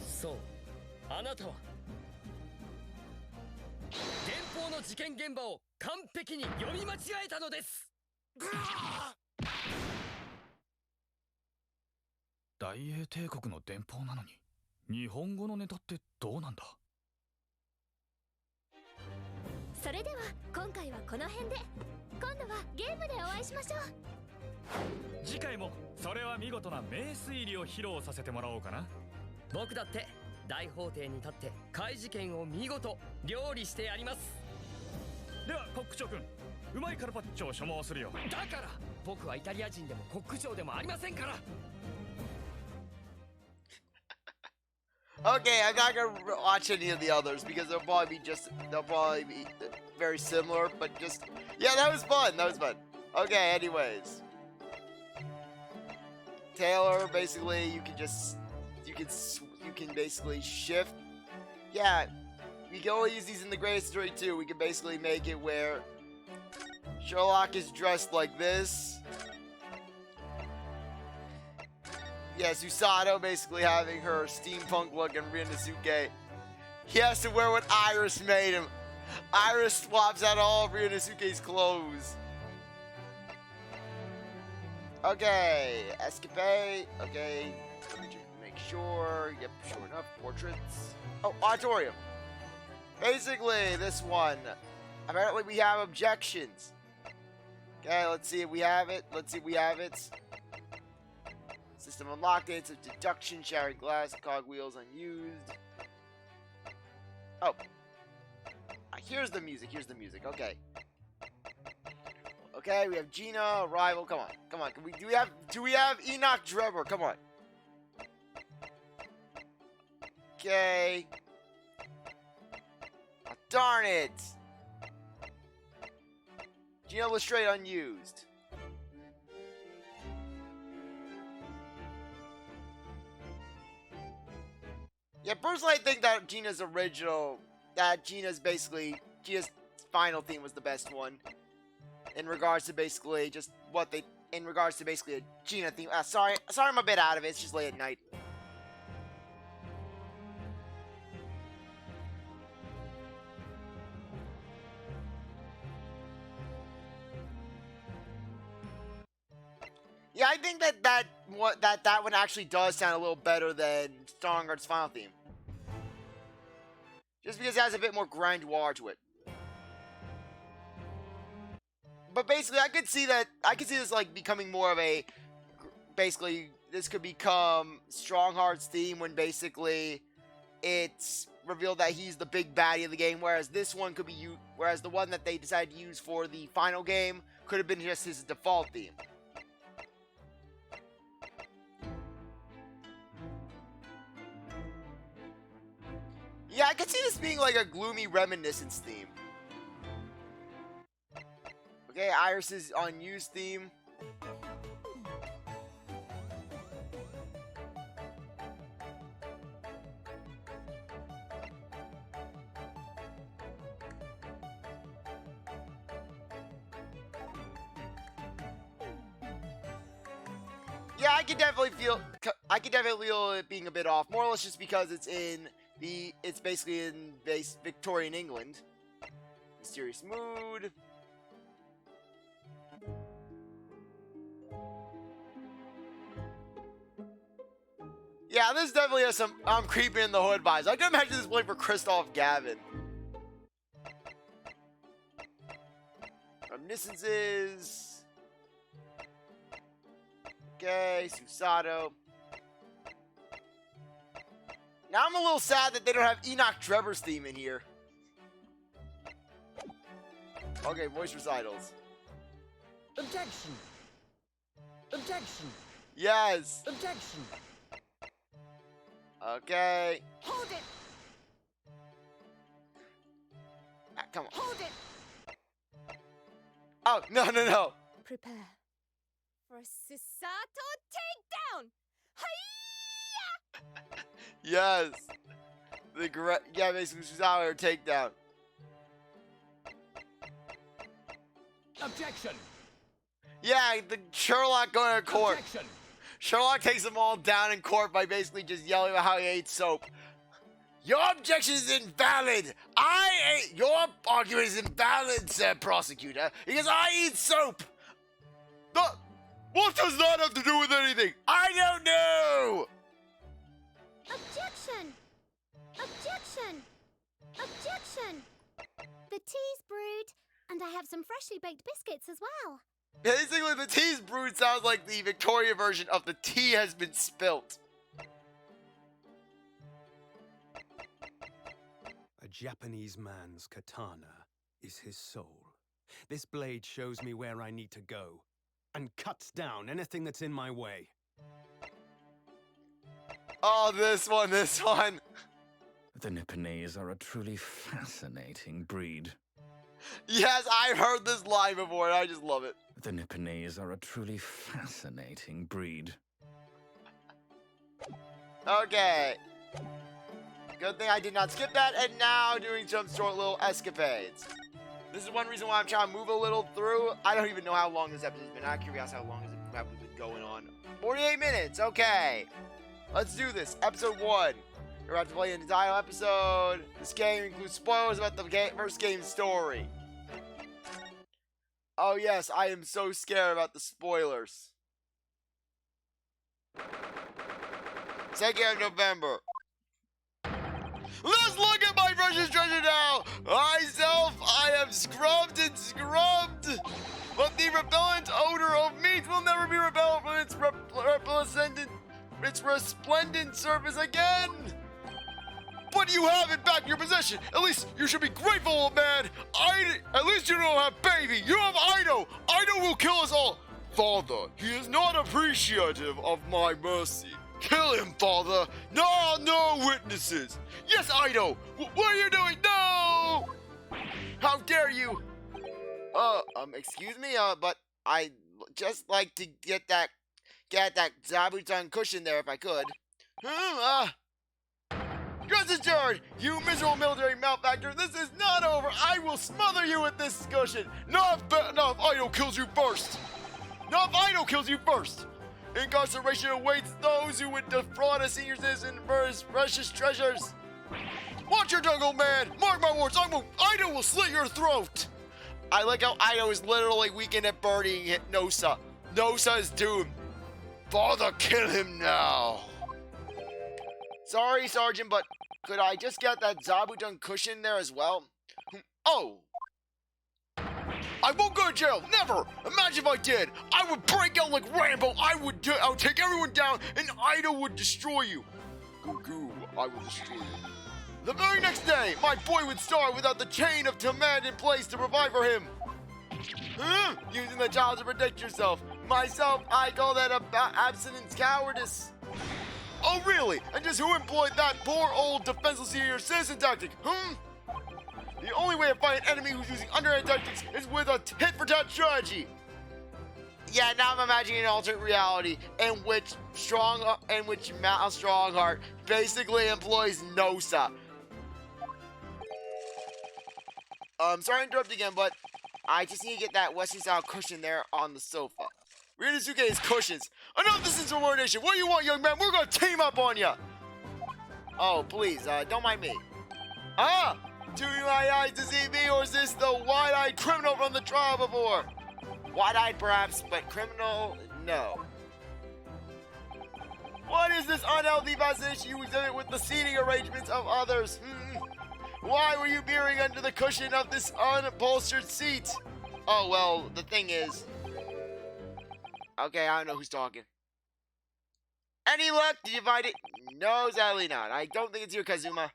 そう、あなたは電報の事件現場を完璧に読み間違えたのです。大英帝国の電報なのに日本語のネタってどうなんだ。それでは今回はこの辺で、今度はゲームでお会いしましょう。次回もそれは見事な名推理を披露させてもらおうかな。僕だって大法廷に立って怪事件を見事料理してやります。ではコック長君、うまいカルパッチョを所望するよ。だから僕はイタリア人でもコック長でもありませんから。Okay, I'm not gonna watch any of the others because they'll probably be very similar, but just, yeah, that was fun. Okay, anyways. Taylor, basically, you can basically shift. Yeah, we can only use these in the greatest story too. We can basically make it where Sherlock is dressed like this. Yeah, Susato basically having her steampunk look, and Ryunosuke, he has to wear what Iris made him. Iris swaps out all of Ryunosuke's clothes. Okay, escapade. Okay, let me just make sure. Yep, sure enough. Portraits. Oh, auditorium. Basically, this one. Apparently, we have objections. Okay, let's see if we have it. System unlocked. It's a deduction. Shattered glass. Cogwheels unused. Oh. Here's the music. Okay. Okay, we have Gina, Arrival. Come on. Do we have Enoch Drebber? Come on. Okay. Oh, darn it. Gina Lestrade unused. Yeah, personally I think that Gina's final theme was the best one. In regards to basically a Gina theme. Sorry I'm a bit out of it. It's just late at night. Yeah, I think that one actually does sound a little better than Stargard's final theme. Just because it has a bit more grandeur to it. But basically, I could see this like becoming more of a, basically, this could become Strongheart's theme when basically it's revealed that he's the big baddie of the game, whereas this one could be whereas the one that they decided to use for the final game could have been just his default theme. Yeah, I could see this being like a gloomy reminiscence theme. Okay, Iris is on use theme. Yeah, I can definitely feel it being a bit off. More or less just because it's basically in Victorian England. Mysterious mood. Yeah, this definitely has some creeping in the hood vibes. I can imagine this playing for Christoph Gavin. Reminiscences. Okay, Susato. Now I'm a little sad that they don't have Enoch Trevor's theme in here. Okay, voice recitals. Objection. Objection. Yes. Objection. Okay. Hold it! Ah, come on. Hold it! Oh, no, no, no. Prepare for a Susato takedown! Hiya! Yes. Yeah, basically, Susato takedown. Objection. Yeah, the Sherlock going to court. Objection. Sherlock takes them all down in court by basically just yelling about how he ate soap. Your objection is invalid. Your argument is invalid, sir prosecutor, because I eat soap. What does that have to do with anything? I don't know. Objection! Objection! Objection! The tea's brewed, and I have some freshly baked biscuits as well. Basically, the tea's brewed sounds like the Victoria version of the tea has been spilt. A Japanese man's katana is his soul. This blade shows me where I need to go and cuts down anything that's in my way. Oh, this one. The Nipponese are a truly fascinating breed. Yes, I've heard this line before, and I just love it. The Nipponese are a truly fascinating breed. Okay. Good thing I did not skip that, and now doing some short little escapades. This is one reason why I'm trying to move a little through. I don't even know how long this episode's been. I'm curious how long has it probably been going on. 48 minutes, okay. Let's do this. Episode 1. We're about to play an entire episode. This game includes spoilers about the first game's story. Oh yes, I am so scared about the spoilers. 2nd of November. Let's look at my precious treasure now! I am scrubbed and scrubbed! But the repellent odor of meat will never be repelled from its resplendent surface again! But you have it back in your possession! At least you should be grateful, old man! At least you don't have baby! You have Ido! Ido will kill us all! Father, he is not appreciative of my mercy. Kill him, father! No witnesses! Yes, Ido! What are you doing? No! How dare you! Excuse me, but I'd just like to get that Zabuton cushion there if I could. Just adjourned! You miserable military malefactor, this is not over! I will smother you with this cushion! Not if Ido kills you first! Not if Ido kills you first! Incarceration awaits those who would defraud a senior citizen for his precious treasures! Watch your tongue, old man! Mark my words, Ido will slit your throat! I like how Ido is literally weakened at birdieing Nosa. Nosa is doomed. Father, kill him now! Sorry, Sergeant, but Could I just get that Zabuton cushion there as well? Oh! I won't go to jail! Never! Imagine if I did! I would break out like Rambo! I would take everyone down, and Ida would destroy you! Goo, I will destroy you. The very next day, my boy would starve without the chain of command in place to provide for him. Using the child to protect yourself. Myself, I call that abstinence cowardice. Oh, really? And just who employed that poor old defenseless senior citizen tactic? The only way to fight an enemy who's using underhand tactics is with a tit-for-tat strategy. Yeah, now I'm imagining an alternate reality in which Mal Strongheart basically employs Nosa. Sorry to interrupt again, but I just need to get that Western-style cushion there on the sofa. Ryunosuke is cushions. Enough of this insubordination. What do you want, young man? We're gonna team up on ya. Oh, please, don't mind me. Do you my eyes to see me, or is this the wide-eyed criminal from the trial before? Wide-eyed, perhaps, but criminal, no. What is this unhealthy fascination you exhibit with the seating arrangements of others? Why were you peering under the cushion of this unupholstered seat? Oh, well, the thing is... Okay, I don't know who's talking. Any luck? Did you find it? No, sadly not. I don't think it's you, Kazuma.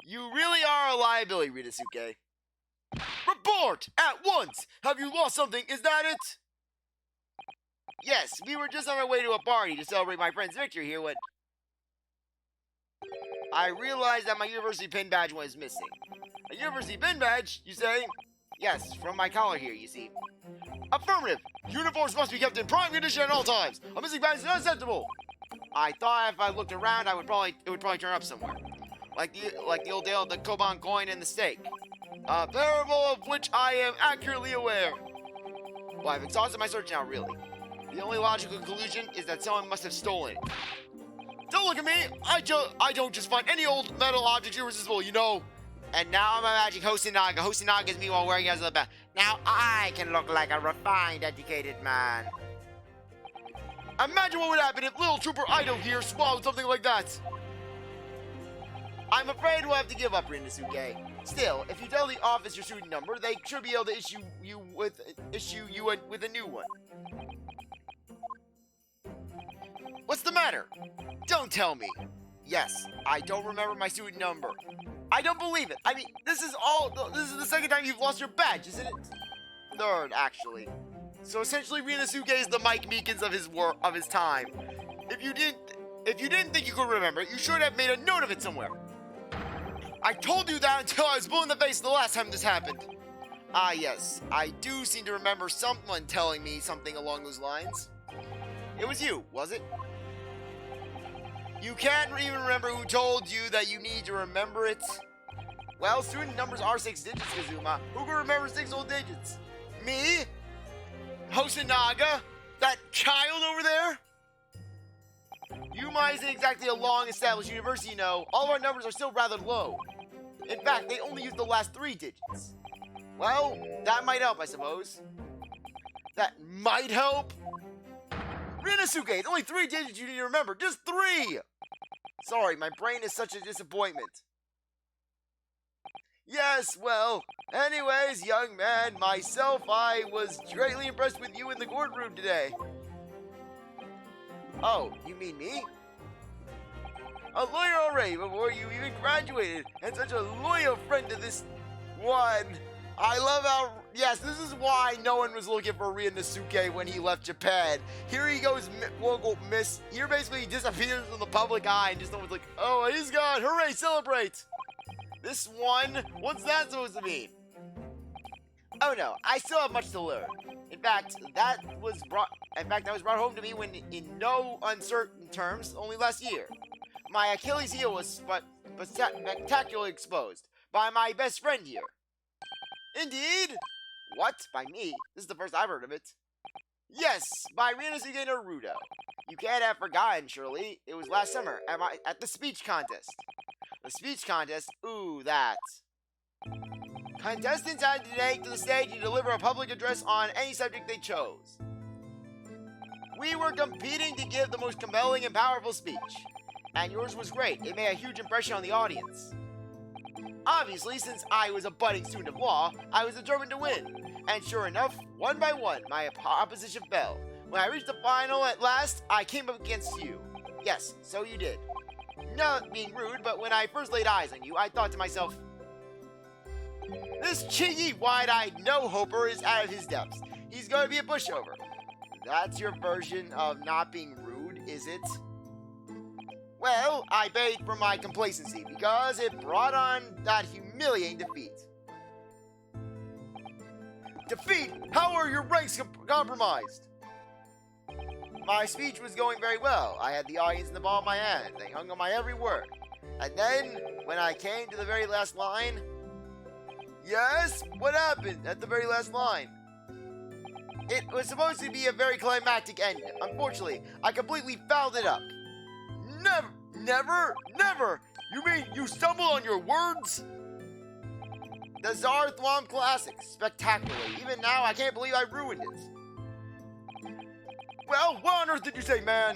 You really are a liability, Ryunosuke. Report! At once! Have you lost something? Is that it? Yes, we were just on our way to a party to celebrate my friend's victory here when... I realized that my university pin badge was missing. A university pin badge, you say? Yes, from my collar here, you see. Affirmative! Uniforms must be kept in prime condition at all times. A missing badge is unacceptable. I thought if I looked around, it would probably turn up somewhere. Like the old tale of the Koban coin and the steak. A parable of which I am accurately aware. Well, I've exhausted my search now, really. The only logical conclusion is that someone must have stolen it. Don't look at me! I don't just find any old metal object irresistible, you know. And now I'm imagining Hosinaga. Hosinaga is meanwhile wearing as a back. Now I can look like a refined, educated man. Imagine what would happen if little Trooper Ido here swallowed something like that. I'm afraid we'll have to give up, Ryunosuke. Still, if you tell the office your student number, they should be able to issue you with a new one. What's the matter? Don't tell me. Yes, I don't remember my student number. I don't believe it. I mean, this is the second time you've lost your badge, isn't it? Third, actually. So essentially, Ryunosuke is the Mike Meekins of his time. If you didn't think you could remember it, you should have made a note of it somewhere. I told you that until I was blue in the face the last time this happened. Ah, yes. I do seem to remember someone telling me something along those lines. It was you, was it? You can't even remember who told you that you need to remember it? Well, student numbers are 6 digits, Kazuma. Who can remember 6 whole digits? Me? Hosinaga? That child over there? Yuma isn't exactly a long-established university, you know. All of our numbers are still rather low. In fact, they only use the last 3 digits. Well, that might help, I suppose. That might help? Ryunosuke, it's only 3 digits you need to remember. Just 3! Sorry, my brain is such a disappointment. Yes, well, anyways, young man, myself, I was greatly impressed with you in the courtroom today. Oh, you mean me? A lawyer already before you even graduated, and such a loyal friend to this one. I love how, yes, this is why no one was looking for Ryunosuke when he left Japan. Here he goes, here basically he disappears from the public eye, and just no one's like, oh, he's gone, hooray, celebrate. This one, what's that supposed to mean? Oh no, I still have much to learn. In fact, that was brought home to me when, in no uncertain terms, only last year. My Achilles heel was spectacularly exposed by my best friend here. Indeed? What? By me? This is the first I've heard of it. Yes, by Ryunosuke Naruto. You can't have forgotten, surely. It was last summer at the speech contest. The speech contest? Ooh, that. Contestants had to take to the stage and deliver a public address on any subject they chose. We were competing to give the most compelling and powerful speech. And yours was great. It made a huge impression on the audience. Obviously, since I was a budding student of law, I was determined to win. And sure enough, one by one, my opposition fell. When I reached the final at last, I came up against you. Yes, so you did. Not being rude, but when I first laid eyes on you, I thought to myself, this cheeky, wide-eyed no-hoper is out of his depths. He's going to be a pushover. That's your version of not being rude, is it? Well, I paid for my complacency because it brought on that humiliating defeat. Defeat? How are your ranks compromised? My speech was going very well. I had the audience in the palm of my hand. They hung on my every word. And then, when I came to the very last line... Yes? What happened at the very last line? It was supposed to be a very climactic ending. Unfortunately, I completely fouled it up. Never! You mean you stumble on your words? The CzarThwomp Classic. Spectacularly. Even now, I can't believe I ruined it. Well, what on earth did you say, man?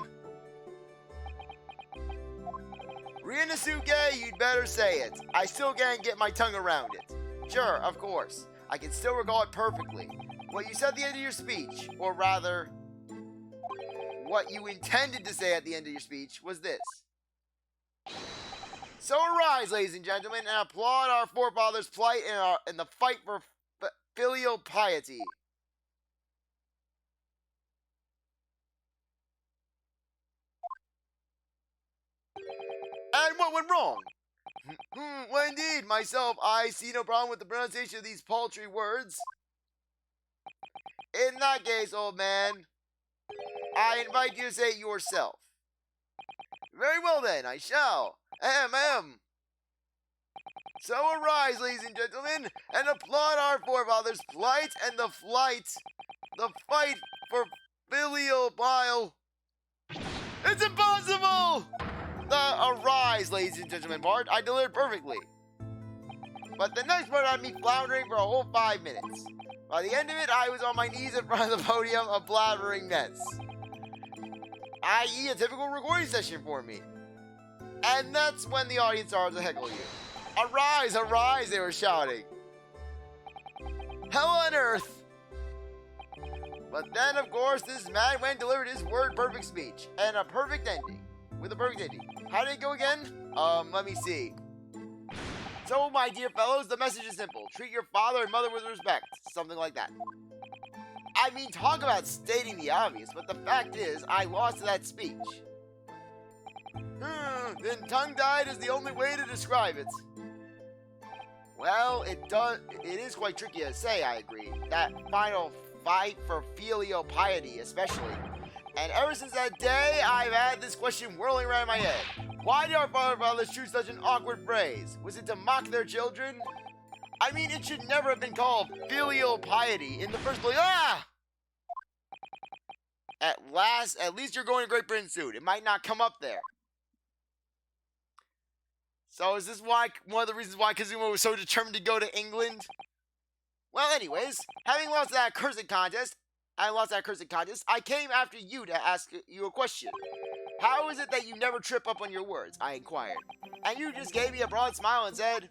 Ryunosuke, you'd better say it. I still can't get my tongue around it. Sure, of course. I can still recall it perfectly. What you said at the end of your speech, or rather, what you intended to say at the end of your speech, was this. So arise, ladies and gentlemen, and applaud our forefathers' plight in the fight for filial piety. And what went wrong? Well, indeed, myself, I see no problem with the pronunciation of these paltry words. In that case, old man, I invite you to say it yourself. Very well then, I shall. So arise, ladies and gentlemen, and applaud our forefathers' plight and the fight for filial bile. It's impossible! The arise, ladies and gentlemen part, I delivered perfectly. But the next part had me floundering for a whole 5 minutes. By the end of it, I was on my knees in front of the podium, a blabbering mess. I.e. a typical recording session for me. And that's when the audience started to heckle you. Arise, arise, they were shouting. Hell on earth! But then, of course, this man went and delivered his word-perfect speech. And a perfect ending. With a perfect ending. How did it go again? Let me see. So, my dear fellows, the message is simple. Treat your father and mother with respect. Something like that. I mean, talk about stating the obvious, but the fact is, I lost that speech. Then tongue-tied is the only way to describe it. Well, it is quite tricky to say, I agree. That final fight for filial piety, especially. And ever since that day, I've had this question whirling around my head. Why did our forefathers choose such an awkward phrase? Was it to mock their children? I mean, it should never have been called filial piety in the first place. Ah! At least you're going to Great Britain soon. It might not come up there. So is this one of the reasons why Kazuma was so determined to go to England? Well, anyways, having lost that cursed contest, I came after you to ask you a question. How is it that you never trip up on your words? I inquired. And you just gave me a broad smile and said,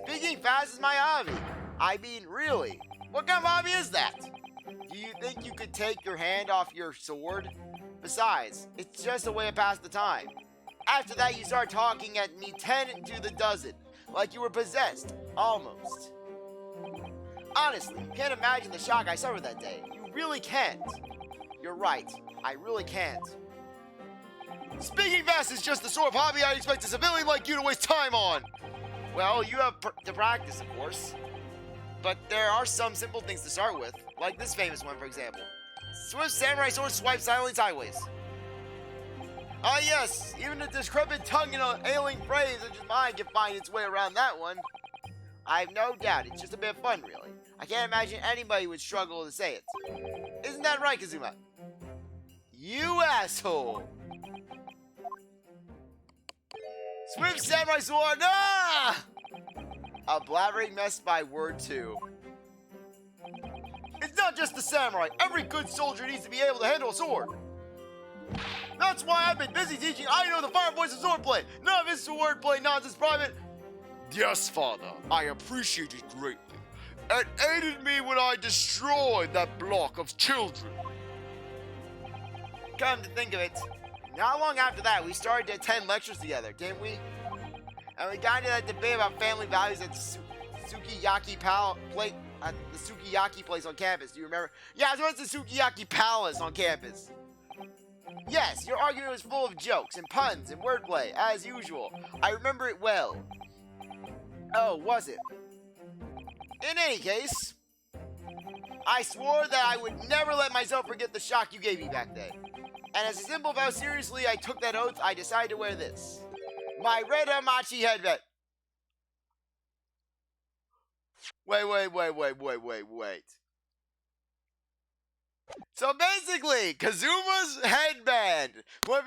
speaking fast is my hobby. I mean, really? What kind of hobby is that? Do you think you could take your hand off your sword? Besides, it's just a way to pass the time. After that, you start talking at me 10 to the dozen, like you were possessed, almost. Honestly, you can't imagine the shock I suffered that day. You really can't. You're right, I really can't. Speaking fast is just the sort of hobby I'd expect a civilian like you to waste time on. Well, you have to practice, of course. But there are some simple things to start with, like this famous one, for example. Swift samurai sword swipe silently sideways. Ah yes, even a decrepit tongue in an ailing phrase such as mine can find its way around that one. I have no doubt it's just a bit of fun, really. I can't imagine anybody would struggle to say it. Isn't that right, Kazuma? You asshole! Swift samurai sword, ah! A blabbering mess by word 2. It's not just the samurai. Every good soldier needs to be able to handle a sword. That's why I've been busy teaching I know the fire voice of swordplay. None of this wordplay nonsense private. Yes, Father, I appreciate it greatly. It aided me when I destroyed that block of children. Come to think of it, not long after that, we started to attend lectures together, didn't we? And we got into that debate about family values at Sukiyaki place, at the Sukiyaki place on campus. Do you remember? Yeah, it was the Sukiyaki Palace on campus. Yes, your argument was full of jokes and puns and wordplay, as usual. I remember it well. Oh, was it? In any case, I swore that I would never let myself forget the shock you gave me back then. And as a symbol of how seriously I took that oath, I decided to wear this. My red Hamachi headband. Wait. So basically, Kazuma's headband, one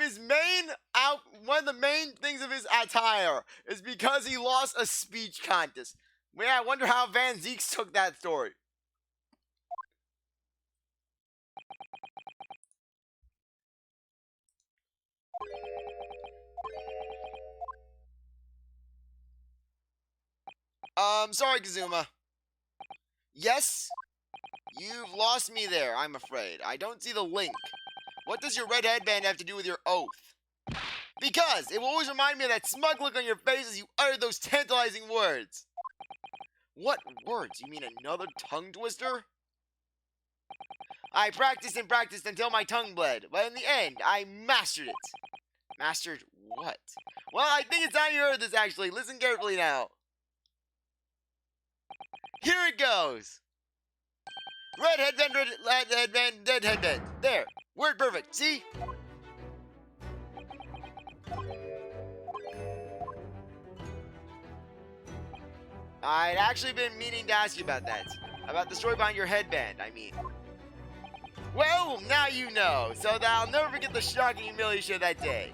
of the main things of his attire is because he lost a speech contest. Yeah, I wonder how Van Zeeks took that story. Sorry, Kazuma. Yes? You've lost me there, I'm afraid. I don't see the link. What does your red headband have to do with your oath? Because it will always remind me of that smug look on your face as you uttered those tantalizing words. What words? You mean another tongue twister? I practiced and practiced until my tongue bled, but in the end, I mastered it. Mastered what? Well, I think it's time you heard this, actually. Listen carefully now. Here it goes. Red headband, red headband, dead headband. There. Word perfect. See? I'd actually been meaning to ask you about that. About the story behind your headband, I mean. Well, now you know, so that I'll never forget the shocking humiliation of that day.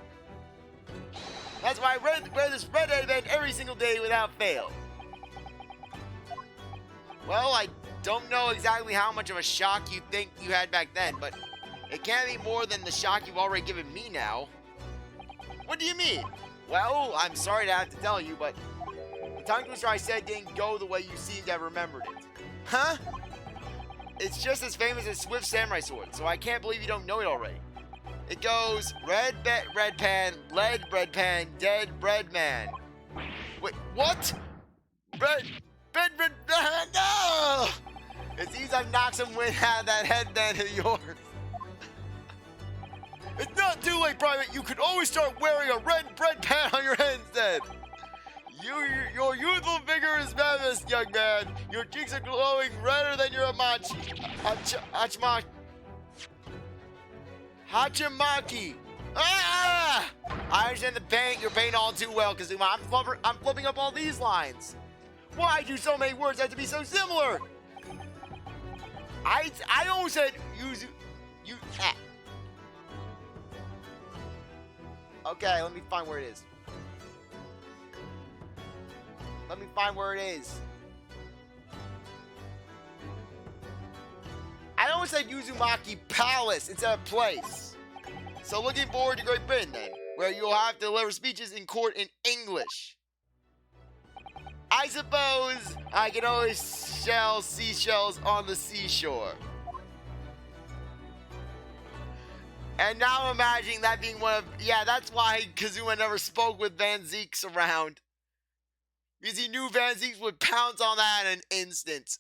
That's why I wear this red headband every single day without fail. Well, I don't know exactly how much of a shock you think you had back then, but it can't be more than the shock you've already given me now. What do you mean? Well, I'm sorry to have to tell you, but the tongue twister I said didn't go the way you seem to have remembered it. Huh? It's just as famous as Swift Samurai Sword, so I can't believe you don't know it already. It goes, red pan, lead bread pan, dead bread man. Wait, what? Bread, no! It seems I've knocked some wind out of that headband of yours. It's not too late, Private. You could always start wearing a red bread pan on your head instead. Your youthful vigor is madness, young man. Your cheeks are glowing redder than your Hachimaki. Ah! I understand the pain, your pain all too well, Kazuma. I'm flipping up all these lines. Why do so many words have to be so similar? I always said you. Okay, let me find where it is. I always said Uzumaki Palace instead of place. So looking forward to Great Britain then, where you'll have to deliver speeches in court in English. I suppose I can always shell seashells on the seashore. And now I'm imagining that being one of... Yeah, that's why Kazuma never spoke with Van Zeeks around. Because he knew Van Zeeks would pounce on that in an instant.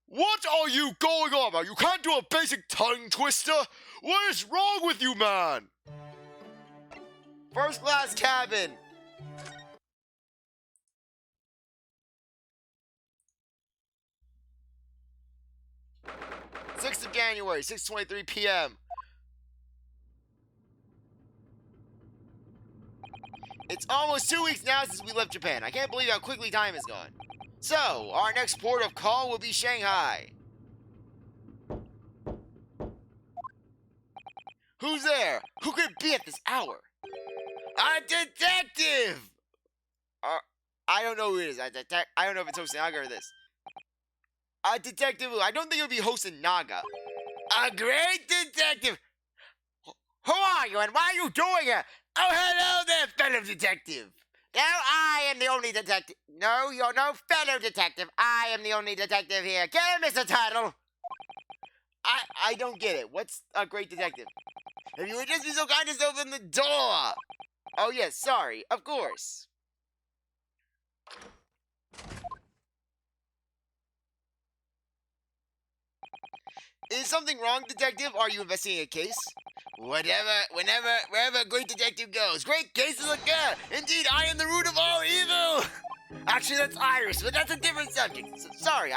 What are you going on about? You can't do a basic tongue twister? What is wrong with you, man? First class cabin. January, 6:23 p.m. It's almost 2 weeks now since we left Japan. I can't believe how quickly time has gone. So, our next port of call will be Shanghai. Who's there? Who could it be at this hour? A detective! I don't know who it is. I don't know if it's hosting Naga or this. A detective. I don't think it would be hosting Naga. A great detective. Who are you and why are you doing it? Oh, hello there, fellow detective. No, I am the only detective. No, you're no fellow detective. I am the only detective here. Get him, Mr. Title. I don't get it. What's a great detective? If you would just be so kind as to open the door. Oh, yes, sorry. Of course. Is something wrong, detective? Are you investigating a case? Wherever great detective goes, great cases occur. Indeed, I am the root of all evil. Actually, that's Iris, but that's a different subject. So, sorry,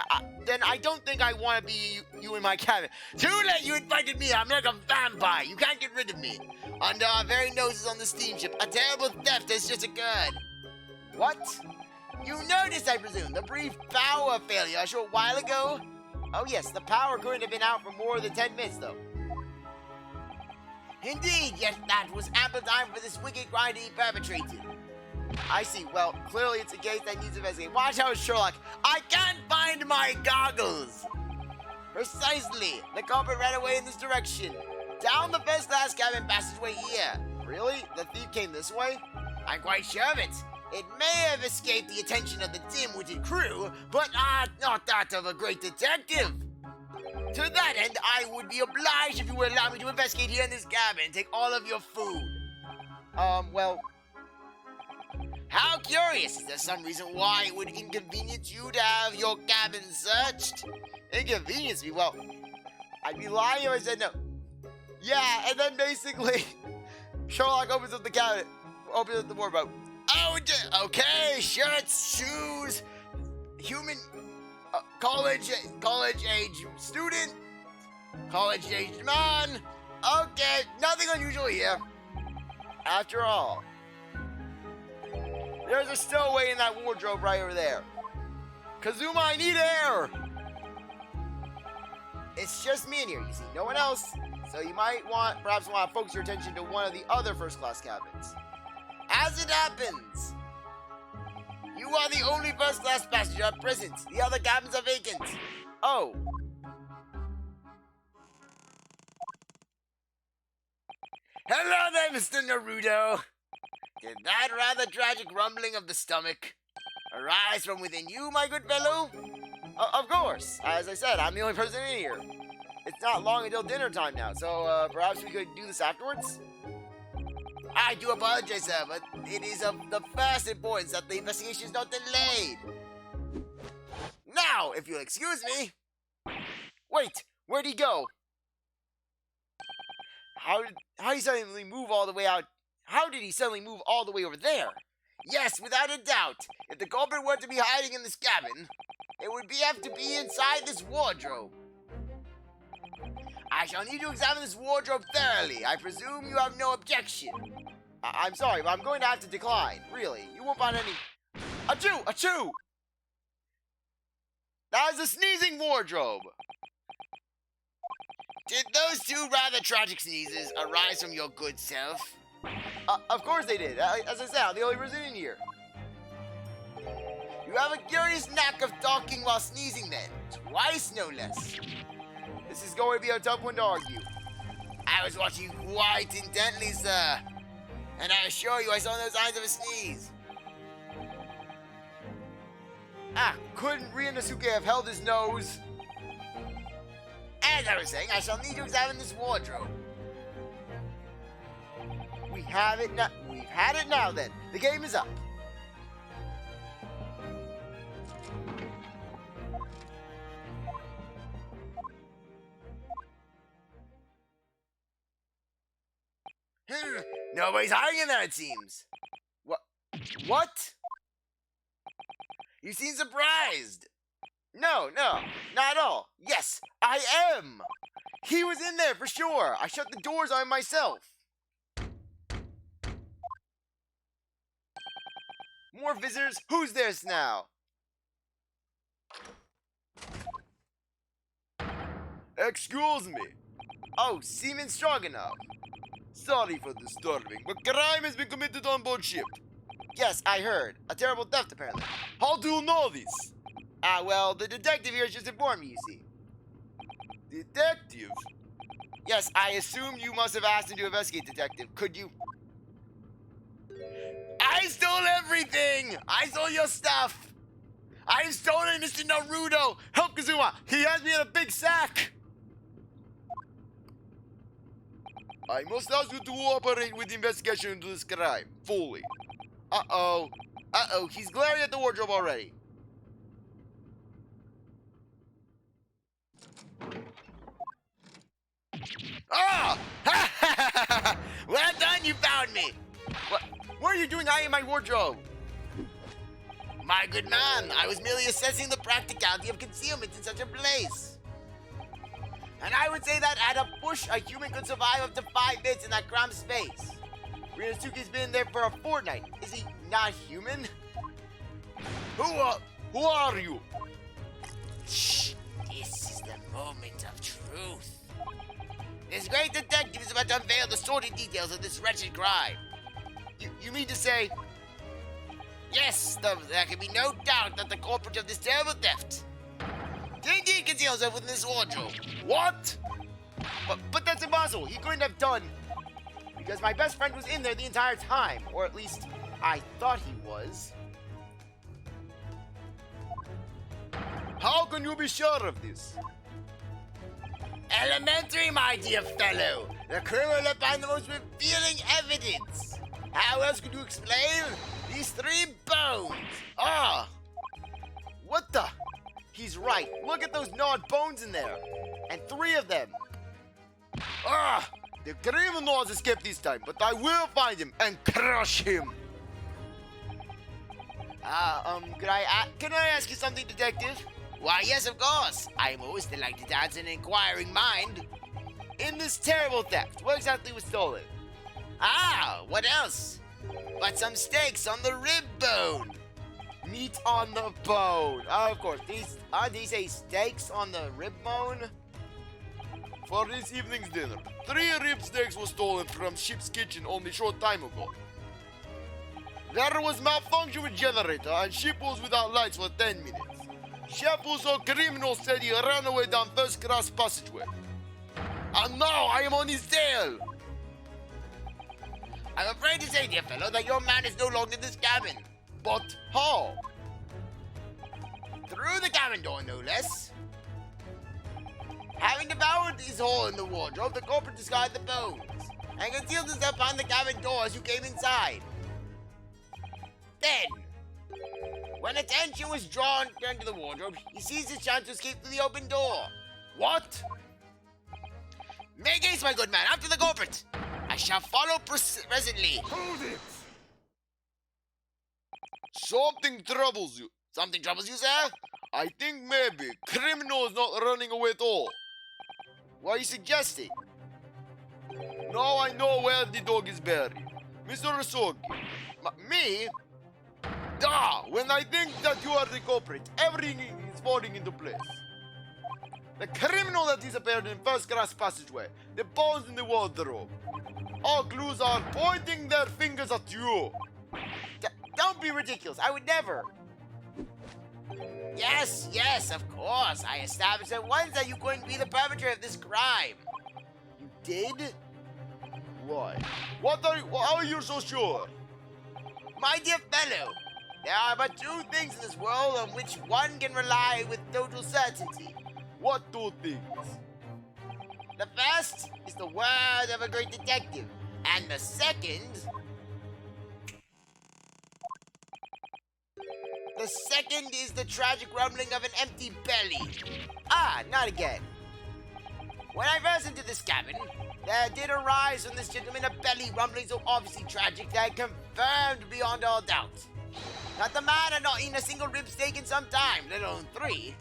then I don't think I want to be you in my cabin. Too late, you invited me. I'm like a vampire. You can't get rid of me. Under our very noses on the steamship, a terrible theft has just occurred. What? You noticed, I presume, the brief power failure a short while ago? Oh yes, the power couldn't have been out for more than 10 minutes, though. Indeed, yes, that was ample time for this wicked crime to be perpetrated. I see. Well, clearly it's a case that needs investigating. Watch out, Sherlock. I can't find my goggles. Precisely. The culprit ran away in this direction. Down the first-class cabin passageway here. Really? The thief came this way? I'm quite sure of it. It may have escaped the attention of the dim-witted crew, but not that of a great detective. To that end, I would be obliged if you would allow me to investigate here in this cabin and take all of your food. Well... How curious. Is there some reason why it would inconvenience you to have your cabin searched? Inconvenience me? Well, I'd be lying if I said no. Yeah, and then basically, Sherlock opens up the cabinet, opens up the wardrobe. Oh, okay, shirts, shoes, human, college-age student, college-aged man. Okay, nothing unusual here. After all, there's a stowaway in that wardrobe right over there. Kazuma, I need air! It's just me in here, you see, no one else. So you might perhaps want to focus your attention to one of the other first-class cabins. As it happens, you are the only first-class passenger at present. The other cabins are vacant. Oh. Hello there, Mr. Naruto. Did that rather tragic rumbling of the stomach arise from within you, my good fellow? Of course. As I said, I'm the only person in here. It's not long until dinner time now, so perhaps we could do this afterwards? I do apologize, sir, but it is of the first importance that the investigation is not delayed. Now, if you'll excuse me. Wait, where'd he go? How did he suddenly move all the way out? How did he suddenly move all the way over there? Yes, without a doubt. If the culprit were to be hiding in this cabin, it would have to be inside this wardrobe. I shall need to examine this wardrobe thoroughly. I presume you have no objection. I'm sorry, but I'm going to have to decline. Really, you won't find any... Achoo! Achoo! That is a sneezing wardrobe. Did those two rather tragic sneezes arise from your good self? Of course they did. As I said, I'm the only person in here. You have a curious knack of talking while sneezing then. Twice, no less. This is going to be a tough one to argue. I was watching you quite intently, sir. And I assure you I saw no signs of a sneeze. Couldn't Ryunosuke have held his nose? As I was saying, I shall need to examine this wardrobe. We have it now. We've had it now then. The game is up. Nobody's hiding in there, it seems. What? You seem surprised. No, not at all. Yes, I am. He was in there for sure. I shut the doors on him myself. More visitors? Who's this now? Excuse me. Oh, Seaman Stroganoff. Sorry for disturbing, but crime has been committed on board ship. Yes, I heard. A terrible theft, apparently. How do you know this? Well, the detective here just informed me, you see. Detective? Yes, I assume you must have asked him to investigate, Detective. Could you... I stole everything! I stole your stuff! I've stolen Mr. Naruto! Help Kazuma! He has me in a big sack! I must ask you to cooperate with the investigation into this crime, fully. Uh-oh. Uh-oh, he's glaring at the wardrobe already. Oh! Well done, you found me! What are you doing eyeing my wardrobe? My good man, I was merely assessing the practicality of concealment in such a place. And I would say that at a push, a human could survive up to 5 minutes in that cramped space. Ryunosuke's been there for a fortnight. Is he not human? Who are you? Shh, this is the moment of truth. This great detective is about to unveil the sordid details of this wretched crime. You mean to say... Yes, there can be no doubt that the culprit of this terrible theft did indeed conceal himself within this wardrobe. What? But that's impossible. He couldn't have done... Because my best friend was in there the entire time. Or at least, I thought he was. How can you be sure of this? Elementary, my dear fellow. The criminal left behind the most revealing evidence. How else could you explain these 3 bones? Ah! What the? He's right. Look at those gnawed bones in there. And 3 of them. Ah! The criminal has escaped this time, but I will find him and crush him. Can I ask you something, Detective? Why, yes, of course. I'm always delighted to answer an inquiring mind. In this terrible theft, what exactly was stolen? Ah, what else? But some steaks on the rib bone. Meat on the bone. Oh, of course. Did he say steaks on the rib bone? For this evening's dinner, 3 rib steaks were stolen from ship's kitchen only a short time ago. There was malfunction with generator and ship was without lights for 10 minutes. Chef also criminal said he ran away down first class passageway. And now I am on his tail. I'm afraid to say, dear fellow, that your man is no longer in this cabin. But how? Through the cabin door, no less. Having devoured his hole in the wardrobe, the culprit discarded the bones and concealed himself behind the cabin door as you came inside. Then, when attention was drawn to the wardrobe, he seized his chance to escape through the open door. What? Make haste, my good man, after the culprit. I shall follow presently. Hold it! Something troubles you. Something troubles you, sir? I think maybe criminal is not running away at all. What are you suggesting? Now I know where the dog is buried. Mr. Soseki. Me? When I think that you are the culprit, everything is falling into place. The criminal that disappeared in first class passageway, the bones in the wardrobe. All clues are pointing their fingers at you. Don't be ridiculous. I would never. Yes, of course. I established at once that you couldn't be the perpetrator of this crime. You did? Why? How are you so sure? My dear fellow, there are but 2 things in this world on which one can rely with total certainty. What 2 things? The first is the word of a great detective, and the second... The second is the tragic rumbling of an empty belly. Not again. When I first entered this cabin, there did arise from this gentleman a belly rumbling so obviously tragic that it confirmed beyond all doubt that the man had not eaten a single rib steak in some time, let alone 3.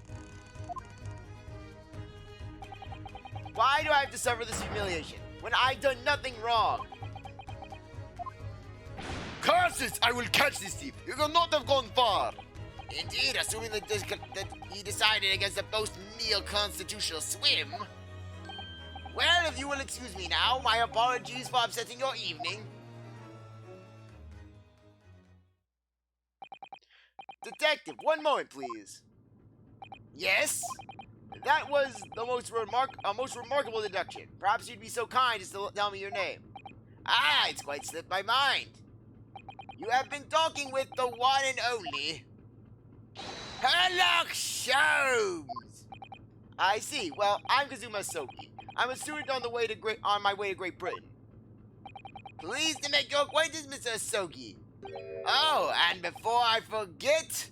Why do I have to suffer this humiliation when I've done nothing wrong? Curses! I will catch this thief. You could not have gone far. Indeed, assuming that he decided against the post-meal constitutional swim. Well, if you will excuse me now, my apologies for upsetting your evening. Detective, one moment, please. Yes? That was the most remarkable deduction. Perhaps you'd be so kind as to tell me your name. Ah, it's quite slipped my mind. You have been talking with the one and only Sherlock Holmes. I see. Well, I'm Kazuma Soki. I'm a student on my way to Great Britain. Pleased to make your acquaintance, Mr. Soki. Oh, and before I forget,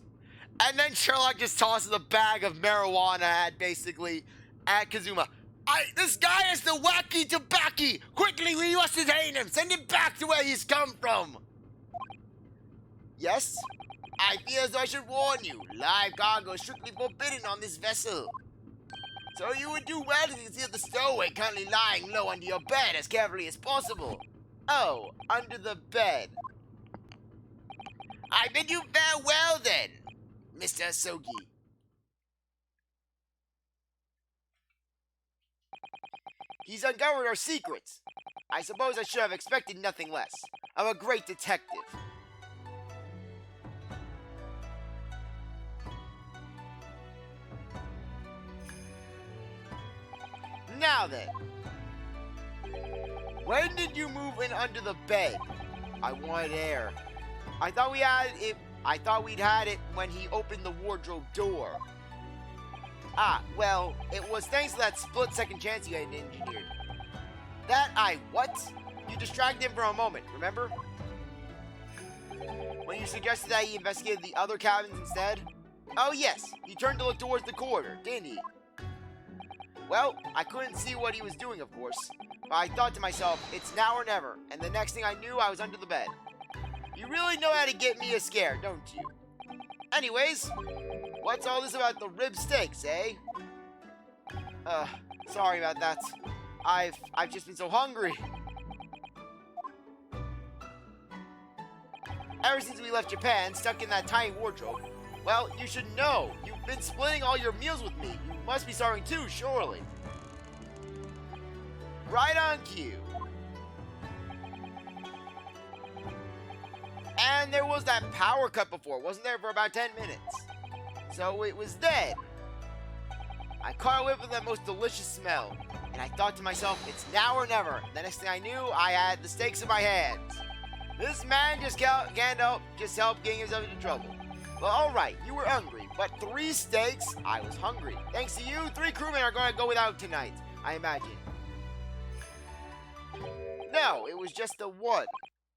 and then Sherlock just tosses a bag of marijuana at Kazuma. This guy is the wacky tobacco! Quickly, we must detain him! Send him back to where he's come from! Yes? I feel as though I should warn you. Live cargo is strictly forbidden on this vessel. So you would do well to conceal the stowaway currently lying low under your bed as carefully as possible. Oh, under the bed. I bid you farewell then, Mr. Sogi. He's uncovered our secrets. I suppose I should have expected nothing less. I'm a great detective. Now then. When did you move in under the bed? I wanted air. I thought we'd had it when he opened the wardrobe door. Ah, well, it was thanks to that split-second chance you had engineered. What? You distracted him for a moment, remember? When you suggested that he investigated the other cabins instead? Oh yes, he turned to look towards the corridor, didn't he? Well, I couldn't see what he was doing, of course. But I thought to myself, it's now or never, and the next thing I knew, I was under the bed. You really know how to get me a scare, don't you? Anyways, what's all this about the rib steaks, eh? Sorry about that. I've just been so hungry. Ever since we left Japan, stuck in that tiny wardrobe, well, you should know. You've been splitting all your meals with me. You must be starving too, surely. Right on cue. And there was that power cut before, wasn't there, for about 10 minutes? So it was dead. I caught a whiff of that most delicious smell, and I thought to myself, it's now or never. The next thing I knew, I had the steaks in my hands. This man just can't help getting himself into trouble. Well, alright, you were hungry, but 3 steaks? I was hungry. Thanks to you, 3 crewmen are going to go without tonight, I imagine. No, it was just the one.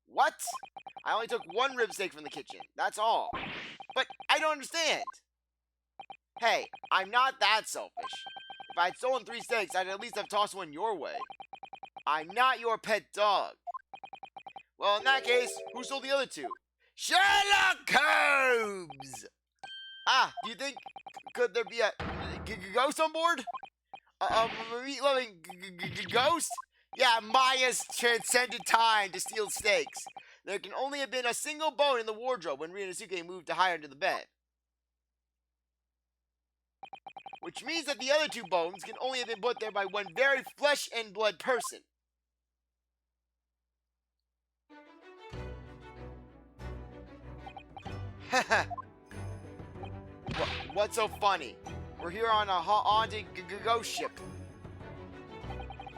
What? I only took 1 rib steak from the kitchen, that's all. But I don't understand. Hey, I'm not that selfish. If I'd stolen 3 steaks, I'd at least have tossed one your way. I'm not your pet dog. Well, in that case, who stole the other 2? Sherlock Holmes! Ah, do you think, could there be a ghost on board? A meat-loving ghost? Yeah, Maya's transcended time to steal steaks. There can only have been a single bone in the wardrobe when Ryunosuke moved to hide under the bed. Which means that the other 2 bones can only have been put there by one very flesh and blood person. What's so funny? We're here on a haunted ghost ship.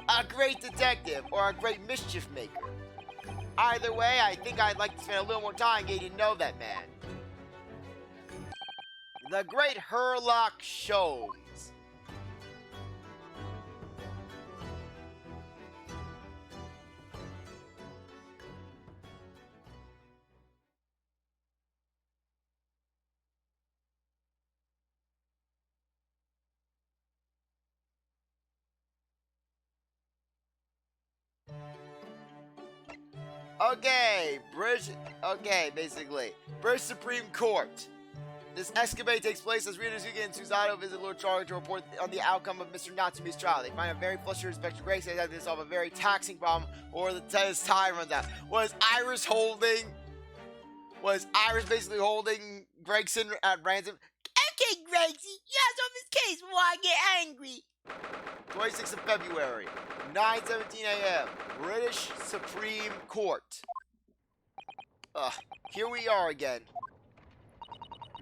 A great detective or a great mischief maker. Either way, I think I'd like to spend a little more time getting to know that man. The great Sherlock Holmes. Basically. British Supreme Court. This escapade takes place as Ryunosuke and Susato visit Lord Charlie to report on the outcome of Mr. Natsume's trial. They find a very flustered Inspector Grace that has to solve a very taxing problem or his time runs out. Was Iris basically holding Gregson at ransom? Okay, Gregson, you have solved this case before I get angry. 26th of February, 9:17 a.m. British Supreme Court. Here we are again.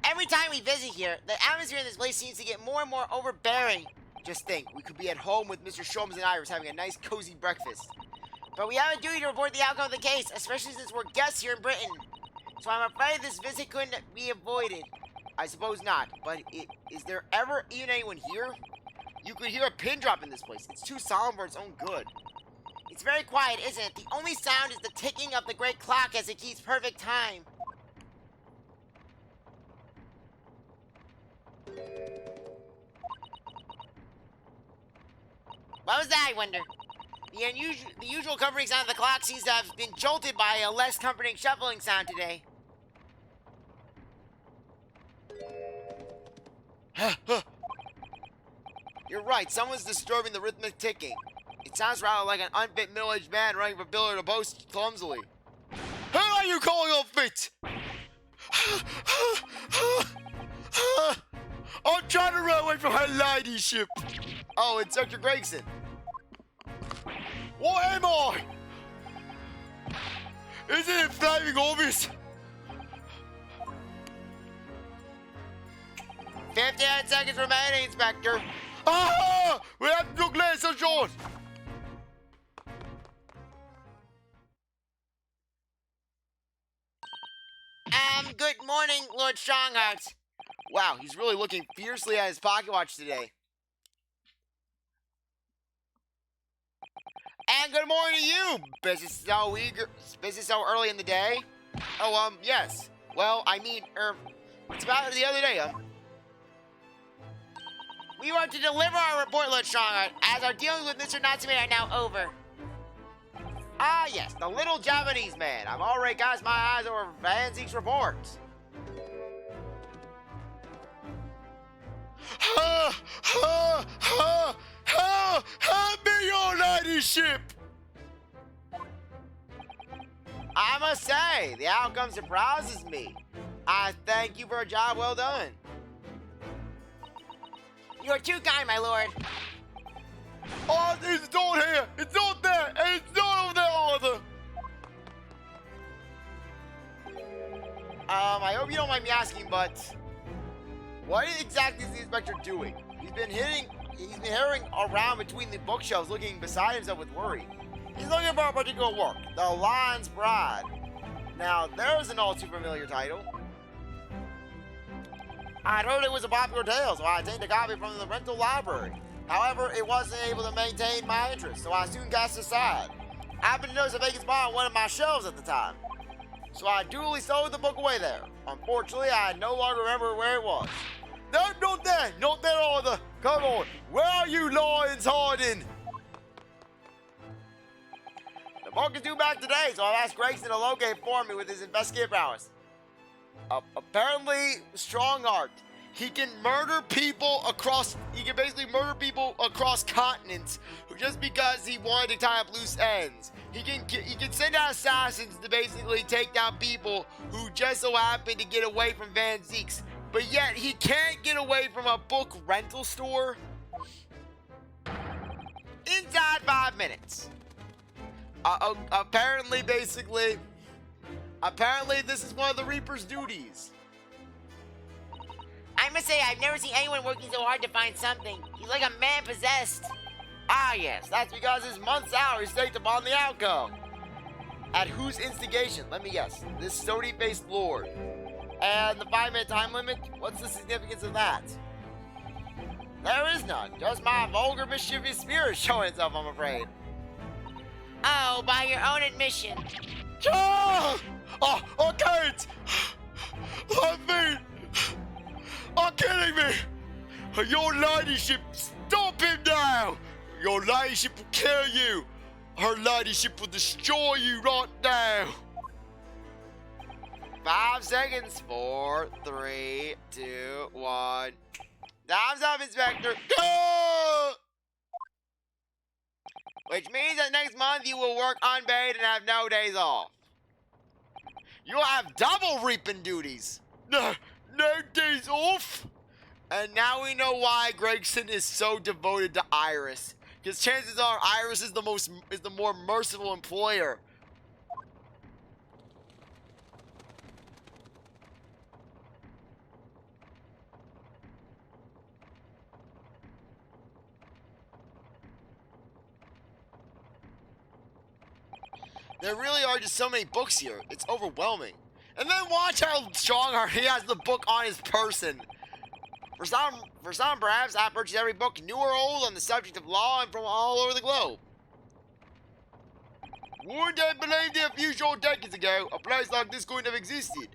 Every time we visit here, the atmosphere in this place seems to get more and more overbearing. Just think, we could be at home with Mr. Sholmes and Iris having a nice cozy breakfast. But we have a duty to report the outcome of the case, especially since we're guests here in Britain. So I'm afraid this visit couldn't be avoided. I suppose not, but is there ever even anyone here? You could hear a pin drop in this place. It's too solemn for its own good. It's very quiet, isn't it? The only sound is the ticking of the great clock as it keeps perfect time. What was that, I wonder? The usual comforting sound of the clock seems to have been jolted by a less comforting shuffling sound today. You're right, someone's disturbing the rhythmic ticking. It sounds rather like an unfit middle-aged man running from pillar to post clumsily. How are you calling unfit? I'm trying to run away from her ladyship. Oh, it's Dr. Gregson. What am I? Isn't it flaming obvious? 58 seconds remaining, Inspector. Ah! We have to look less so short. Good morning, Lord Strongheart. Wow, he's really looking fiercely at his pocket watch today. And good morning to you, busy so early in the day. Oh, yes. Well, I mean, it's about the other day, We were to deliver our report, Lord Strongheart, as our dealings with Mr. Natsume are now over. Ah, yes, the little Japanese man. I've already got my eyes over Van Zeke's reports. Help me, your ladyship! I must say, the outcome surprises me. I thank you for a job well done. You are too kind, my lord. Oh, it's not here! It's not there! And it's not over there either! I hope you don't mind me asking, but what exactly is the inspector doing? He's been hurrying around between the bookshelves looking beside himself with worry. He's looking for a particular work, The Lion's Bride. Now, there's an all too familiar title. I'd heard it was a popular tale, so I obtained a copy from the rental library. However, it wasn't able to maintain my interest, so I soon cast it aside. I happened to notice a vacant spot on one of my shelves at the time, so I duly stowed the book away there. Unfortunately, I no longer remember where it was. No, not there either. Come on, where are you lions hiding? The book is due back today, so I've asked Gregson to locate for me with his investigative prowess. Apparently, Strongheart. He can basically murder people across continents just because he wanted to tie up loose ends. He can send out assassins to basically take down people who just so happen to get away from Van Zeke's, but yet he can't get away from a book rental store inside 5 minutes. Apparently this is one of the Reaper's duties. I must say, I've never seen anyone working so hard to find something. He's like a man possessed. Ah, yes, that's because his month's salary is staked upon the outcome. At whose instigation? Let me guess. This stony-faced lord. And the 5-minute time limit? What's the significance of that? There is none. Just my vulgar, mischievous spirit showing itself, I'm afraid. Oh, by your own admission. Ah! Oh, I can't! I mean... Are you kidding me? Your ladyship, stop him now! Your ladyship will kill you! Her ladyship will destroy you right now! 5 seconds. 4, 3, 2, 1. Time's up, Inspector. Go! Which means that next month you will work unpaid and have no days off. You'll have double reaping duties. No days off? And now we know why Gregson is so devoted to Iris. Because chances are Iris is the more merciful employer. There really are just so many books here. It's overwhelming. And then watch how strong he has the book on his person. For some, perhaps, I purchase every book, new or old, on the subject of law and from all over the globe. Would they believe that a few short decades ago, a place like this couldn't have existed?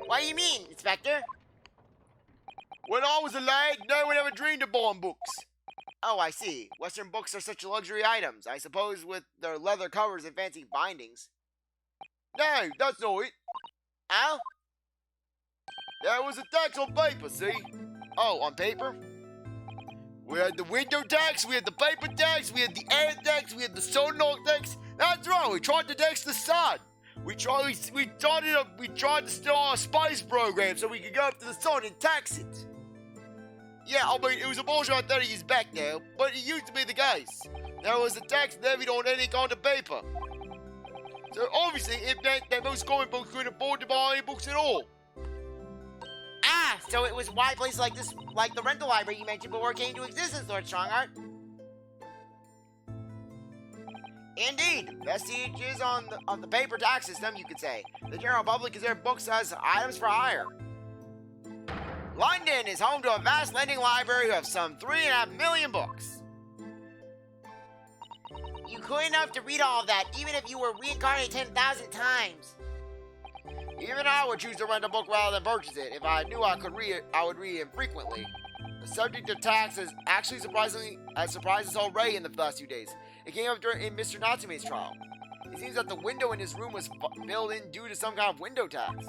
What do you mean, Inspector? When I was a lad, no one ever dreamed of buying books. Oh, I see. Western books are such luxury items, I suppose, with their leather covers and fancy bindings. No, that's not it. Oh? There was a tax on paper, see? Oh, on paper? We had the window tax, we had the paper tax, we had the air tax, we had the sunlight tax. That's right, we tried to tax the sun. We tried to start a space program so we could go up to the sun and tax it. Yeah, I mean, it was a bullshit 30 years back now, but it used to be the case. There was a tax levied on any kind of paper. So obviously, it meant that most comic books couldn't afford to buy any books at all. Ah, so it was why places like this, like the rental library you mentioned before, came into existence, Lord Strongheart. Indeed, vestiges on the paper tax system, you could say. The general public consider books as items for hire. London is home to a vast lending library of some 3.5 million books. You couldn't enough to read all of that, even if you were reincarnated 10,000 times. Even I would choose to rent a book rather than purchase it. If I knew I could read it, I would read it infrequently. The subject of tax has actually surprised us all Ray in the last few days. It came up in Mr. Natsume's trial. It seems that the window in his room was filled in due to some kind of window tax.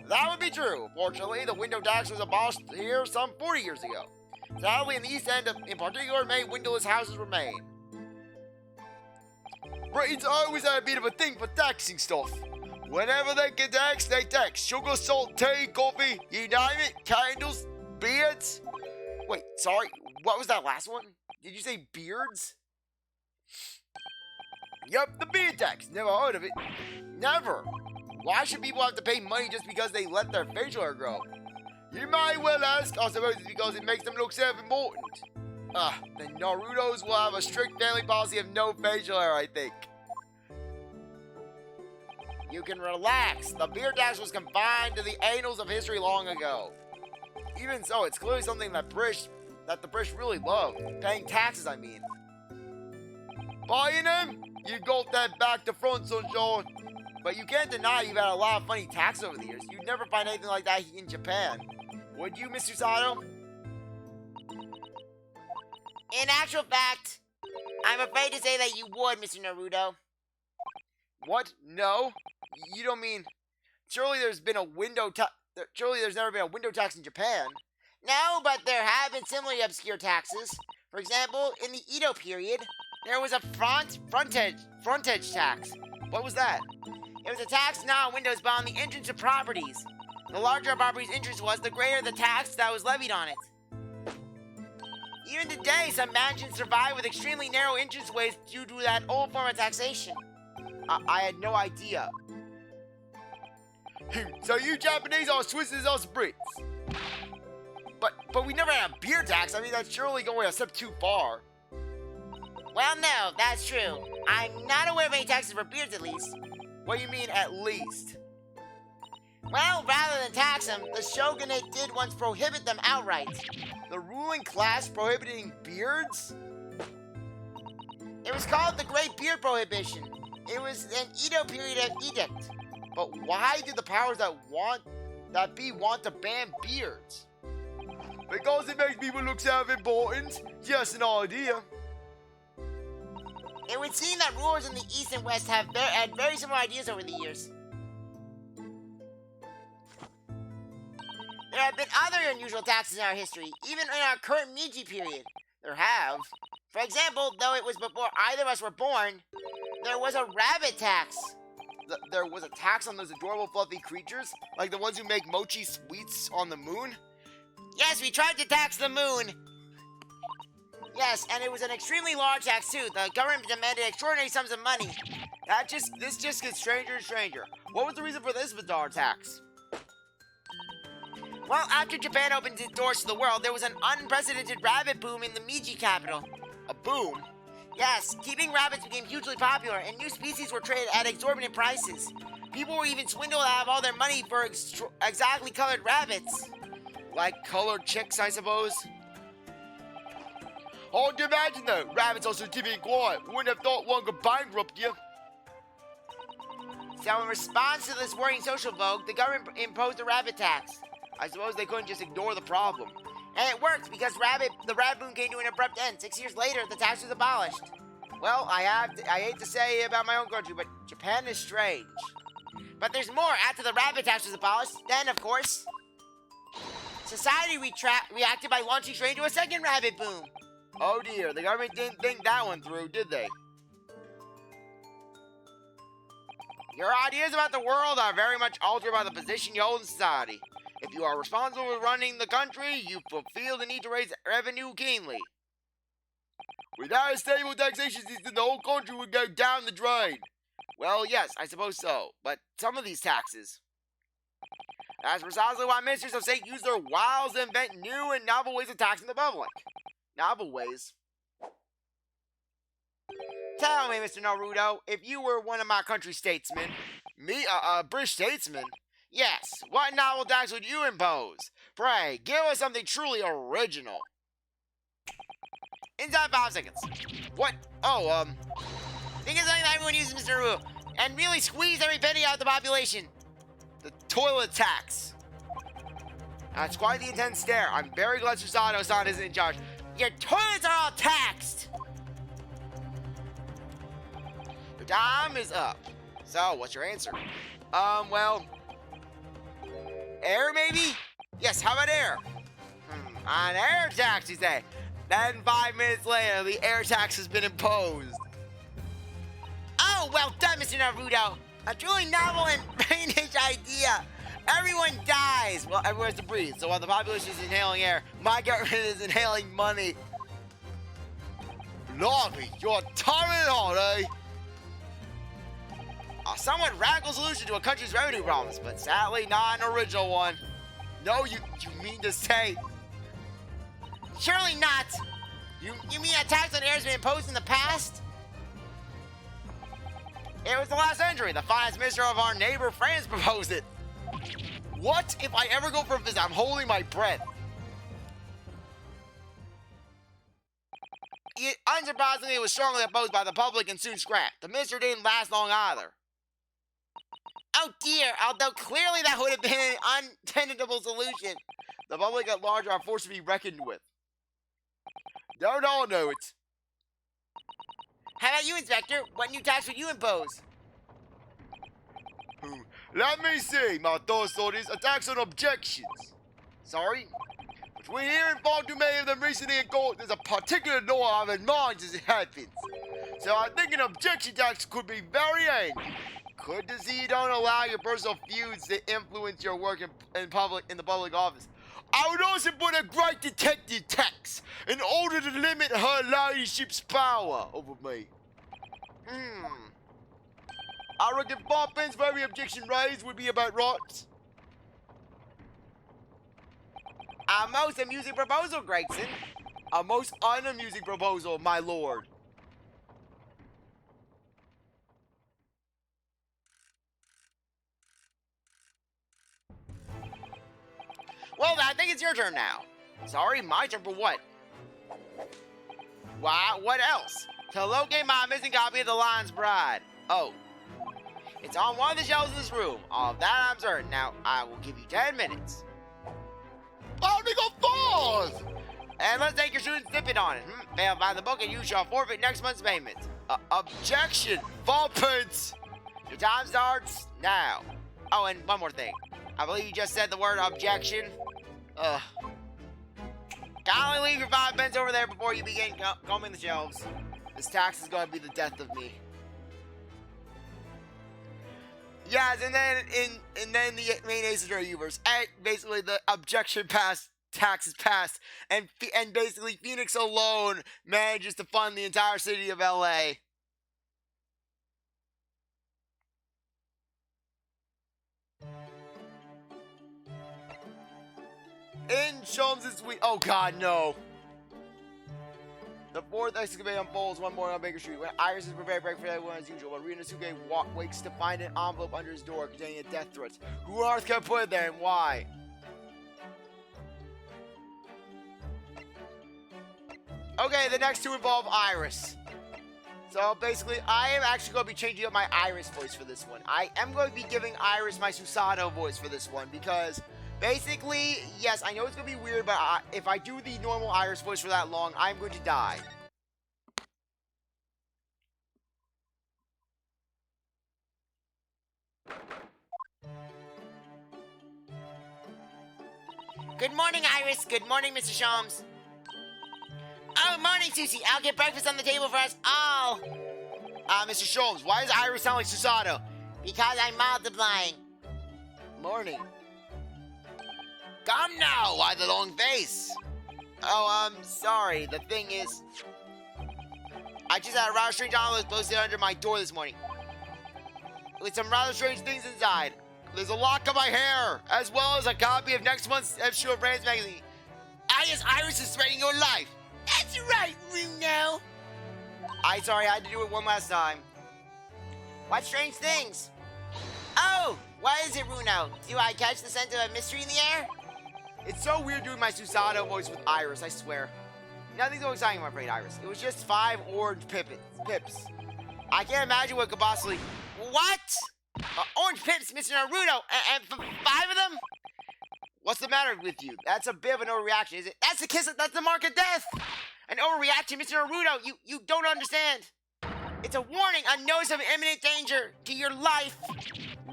That would be true. Fortunately, the window tax was abolished here some 40 years ago. Sadly, in the East End in particular, many windowless houses remain. Britain's always had a bit of a thing for taxing stuff. Whenever they get taxed, they tax sugar, salt, tea, coffee, you name it, candles, beards. Wait, sorry, what was that last one? Did you say beards? Yup, the beard tax. Never heard of it. Never. Why should people have to pay money just because they let their facial hair grow? You may well ask. I suppose it's because it makes them look self-important. The Narutos will have a strict family policy of no facial hair, I think. You can relax. The beard tax was confined to the annals of history long ago. Even so, it's clearly something that the British really love. Paying taxes, I mean. Buying them? You got that back to front, sunshine. But you can't deny you've had a lot of funny taxes over the years. You'd never find anything like that in Japan. Would you, Mr. Sato? In actual fact, I'm afraid to say that you would, Mr. Naruto. What? No? You don't mean... Surely there's never been a window tax in Japan. No, but there have been similarly obscure taxes. For example, in the Edo period, there was a frontage tax. What was that? It was a tax not on windows but on the entrance of properties. The larger a property's entrance was, the greater the tax that was levied on it. Even today, some mansions survive with extremely narrow entranceways due to that old form of taxation. I had no idea. So you Japanese are Swiss as us Brits. But we never had a beer tax. I mean, that's surely going a step too far. Well, no, that's true. I'm not aware of any taxes for beards, at least. What do you mean, at least? Well, rather than tax them, the shogunate did once prohibit them outright. The ruling class prohibiting beards? It was called the Great Beard Prohibition. It was an Edo period edict. But why did the powers that be want to ban beards? Because it makes people look self-important. Just an idea. It would seem that rulers in the East and West have had very similar ideas over the years. There have been other unusual taxes in our history, even in our current Meiji period. There have. For example, though it was before either of us were born, there was a rabbit tax. There was a tax on those adorable fluffy creatures? Like the ones who make mochi sweets on the moon? Yes, we tried to tax the moon. Yes, and it was an extremely large tax too. The government demanded extraordinary sums of money. This just gets stranger and stranger. What was the reason for this bizarre tax? Well, after Japan opened its doors to the world, there was an unprecedented rabbit boom in the Meiji capital. A boom? Yes, keeping rabbits became hugely popular, and new species were traded at exorbitant prices. People were even swindled out of all their money for exactly colored rabbits. Like colored chicks, I suppose. Hard to imagine though. Rabbits are so timid and quiet. Wouldn't have thought one could bankrupt you. So in response to this worrying social vogue, the government imposed a rabbit tax. I suppose they couldn't just ignore the problem. And it worked because the rabbit boom came to an abrupt end. 6 years later, the tax was abolished. Well, I hate to say about my own country, but Japan is strange. But there's more. After the rabbit tax was abolished, then, of course, society reacted by launching straight into a second rabbit boom. Oh dear, the government didn't think that one through, did they? Your ideas about the world are very much altered by the position you hold in society. If you are responsible for running the country, you fulfill the need to raise revenue keenly. Without a stable taxation system, the whole country would go down the drain. Well, yes, I suppose so, but some of these taxes. That's precisely why Mr. Soseki use their wiles to invent new and novel ways of taxing the public. Novel ways? Tell me, Mr. Naruto, if you were one of my country statesmen. Me, British statesman? Yes, what novel tax would you impose? Pray, give us something truly original. Inside 5 seconds. What? Oh, Think of something that everyone uses, Mr. Naruto, and really squeeze every penny out of the population. the toilet tax. That's quite the intense stare. I'm very glad Susanoo-san isn't in charge. Your toilets are all taxed. The time is up. So, what's your answer? Well, air maybe? Yes, how about air? An air tax, you say? Then 5 minutes later, the air tax has been imposed. Oh, well done, Mr. Naruto. A truly novel and brainish idea. Everyone dies. Well, everyone has to breathe, so while the population is inhaling air, my government is inhaling money. Blimey, you're tiring on, eh? A somewhat radical solution to a country's revenue problems, but sadly not an original one. No, you mean to say... Surely not. You mean a tax on air has been imposed in the past? It was the last century. The finance minister of our neighbor France proposed it. What? If I ever go for a visit, I'm holding my breath. Unsurprisingly, it was strongly opposed by the public and soon scrapped. The minister didn't last long either. Oh dear, although clearly that would have been an untenable solution. The public at large are forced to be reckoned with. Don't all know it. How about you, Inspector? What new tax would you impose? Let me see. My thoughts on this. A tax on objections. Sorry? Between here and far too many of them recently in court, there's a particular law I've in mind as it happens. So I think an objection tax could be very handy. Good to see you don't allow your personal feuds to influence your work in the public office. I would also put a great detective tax in order to limit her ladyship's power over me. I reckon 5 pence for every objection raised would be about right. A most amusing proposal, Gregson. A most unamusing proposal, my lord. Well, I think it's your turn now. Sorry, my turn for what? Wow, what else? To locate my missing copy of The Lion's Bride. Oh. It's on one of the shelves in this room. Of that I'm certain. Now, I will give you 10 minutes. I only got 4! And let's take your student snippet on it. Fail to find the book and you shall forfeit next month's payment. Objection! 4 pence! Your time starts now. Oh, and one more thing. I believe you just said the word objection. Kindly leave your 5 pence over there before you begin combing the shelves. This tax is going to be the death of me. Yes, and then the main Ace Attorney universe. Basically, the objection tax is passed, and basically Phoenix alone manages to fund the entire city of LA. In Sholmes' week. Oh God, no. The fourth escapade unfolds one morning on Baker Street when Iris is prepared for everyone as usual, but Ryunosuke wakes to find an envelope under his door containing a death threat. Who on earth can put it there and why? Okay, the next two involve Iris. So basically, I am actually going to be changing up my Iris voice for this one. I am going to be giving Iris my Susato voice for this one because basically, yes, I know it's going to be weird, but if I do the normal Iris voice for that long, I'm going to die. Good morning, Iris. Good morning, Mr. Sholmes. Oh, morning, Susie. I'll get breakfast on the table for us all. Mr. Sholmes, why does Iris sound like Susato? Because I'm multiplying. Morning. Come now, why the long face? Oh, sorry. The thing is, I just had a rather strange envelope posted under my door this morning, with some rather strange things inside. There's a lock of my hair, as well as a copy of next month's issue of Rand's magazine. Yes, Iris is threatening your life. That's right, Runo. Sorry, I had to do it one last time. What strange things? Oh, what is it, Runo? Do I catch the scent of a mystery in the air? It's so weird doing my Susato voice with Iris, I swear. Nothing's so exciting, I'm afraid, Iris. It was just 5 orange pips. I can't imagine what could possibly... What? Orange pips, Mr. Naruto, and 5 of them? What's the matter with you? That's a bit of an overreaction, is it? That's the mark of death! An overreaction, Mr. Naruto, you don't understand. It's a warning, a notice of imminent danger to your life.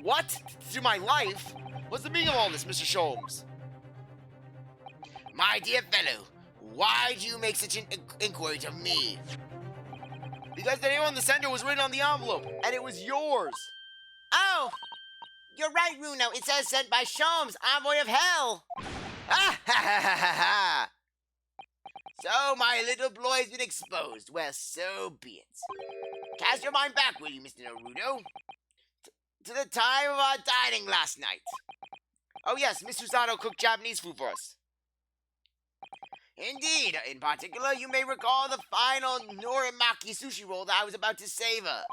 What? To my life? What's the meaning of all this, Mr. Sholmes? My dear fellow, why do you make such an inquiry to me? Because the name on the sender was written on the envelope, and it was yours. Oh, you're right, Runo. It says sent by Sholmes, envoy of hell. Ah, ha, ha, ha, ha, ha. So my little boy's been exposed. Well, so be it. Cast your mind back, will you, Mr. Naruto? To the time of our dining last night. Oh yes, Miss Susato cooked Japanese food for us. Indeed. In particular, you may recall the final norimaki sushi roll that I was about to savor.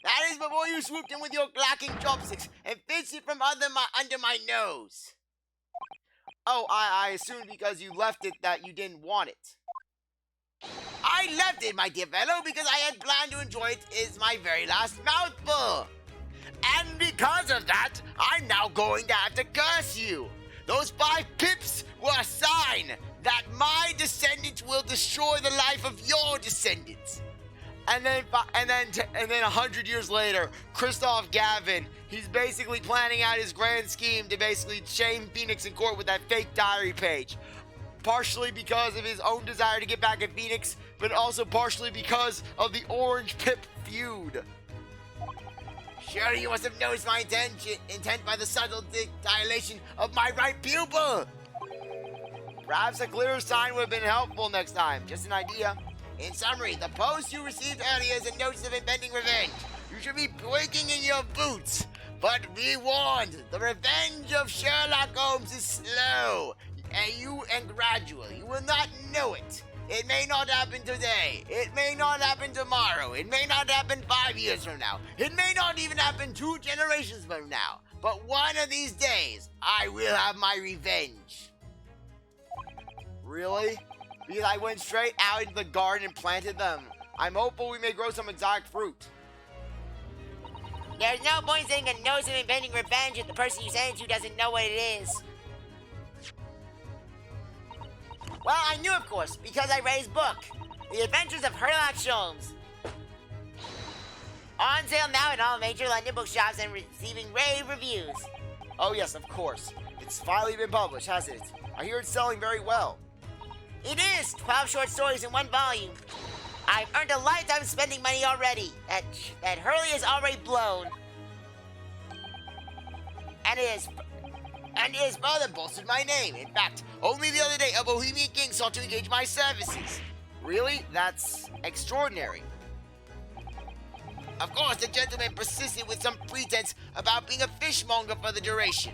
That is before you swooped in with your clacking chopsticks and fished it from under my nose. Oh, I assumed because you left it that you didn't want it. I left it, my dear fellow, because I had planned to enjoy it as my very last mouthful. And because of that, I'm now going to have to curse you. Those 5 pips were a sign that my descendants will destroy the life of your descendants. And then 100 years later, Christoph Gavin, he's basically planning out his grand scheme to basically shame Phoenix in court with that fake diary page. Partially because of his own desire to get back at Phoenix, but also partially because of the Orange Pip feud. Surely you must have noticed my intent by the subtle dilation of my right pupil. Perhaps a clearer sign would have been helpful next time. Just an idea. In summary, the post you received earlier is a notice of impending revenge. You should be quaking in your boots. But be warned, the revenge of Sherlock Holmes is slow and gradual. You will not know it. It may not happen today. It may not happen tomorrow. It may not happen 5 years from now. It may not even happen 2 generations from now. But one of these days, I will have my revenge. Really? Because I went straight out into the garden and planted them. I'm hopeful we may grow some exotic fruit. There's no point in saying a notice of impending revenge if the person you send it to doesn't know what it is. Well, I knew, of course, because I read his book, The Adventures of Sherlock Holmes. On sale now in all major London bookshops and receiving rave reviews. Oh yes, of course. It's finally been published, hasn't it? I hear it's selling very well. It is! 12 short stories in 1 volume. I've earned a lifetime of spending money already. That Hurley has already blown. And it has further bolstered my name. In fact, only the other day, a Bohemian king sought to engage my services. Really? That's extraordinary. Of course, the gentleman persisted with some pretense about being a fishmonger for the duration.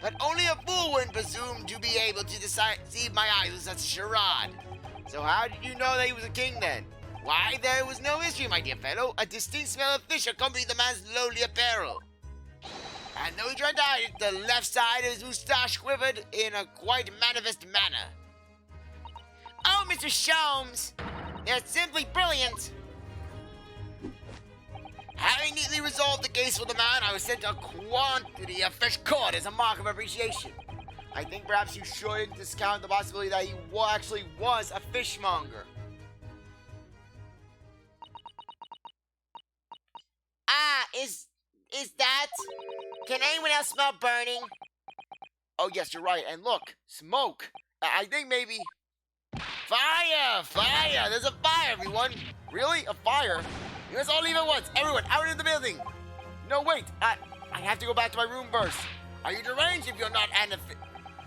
But only a fool would presume to be able to deceive my eyes with such a charade. So how did you know that he was a king then? Why, there was no mystery, my dear fellow. A distinct smell of fish accompanied the man's lowly apparel. And though he tried to hide it, the left side of his moustache quivered in a quite manifest manner. Oh, Mr. Sholmes! They're simply brilliant! Having neatly resolved the case for the man, I was sent a quantity of fresh cod as a mark of appreciation. I think perhaps you shouldn't discount the possibility that he actually was a fishmonger. Ah, is that? Can anyone else smell burning? Oh yes, you're right. And look, smoke. I think maybe... Fire! Fire! There's a fire, everyone! Really? A fire? You guys all leave at once! Everyone, out in the building! No, wait! I have to go back to my room first. Are you deranged? If you're not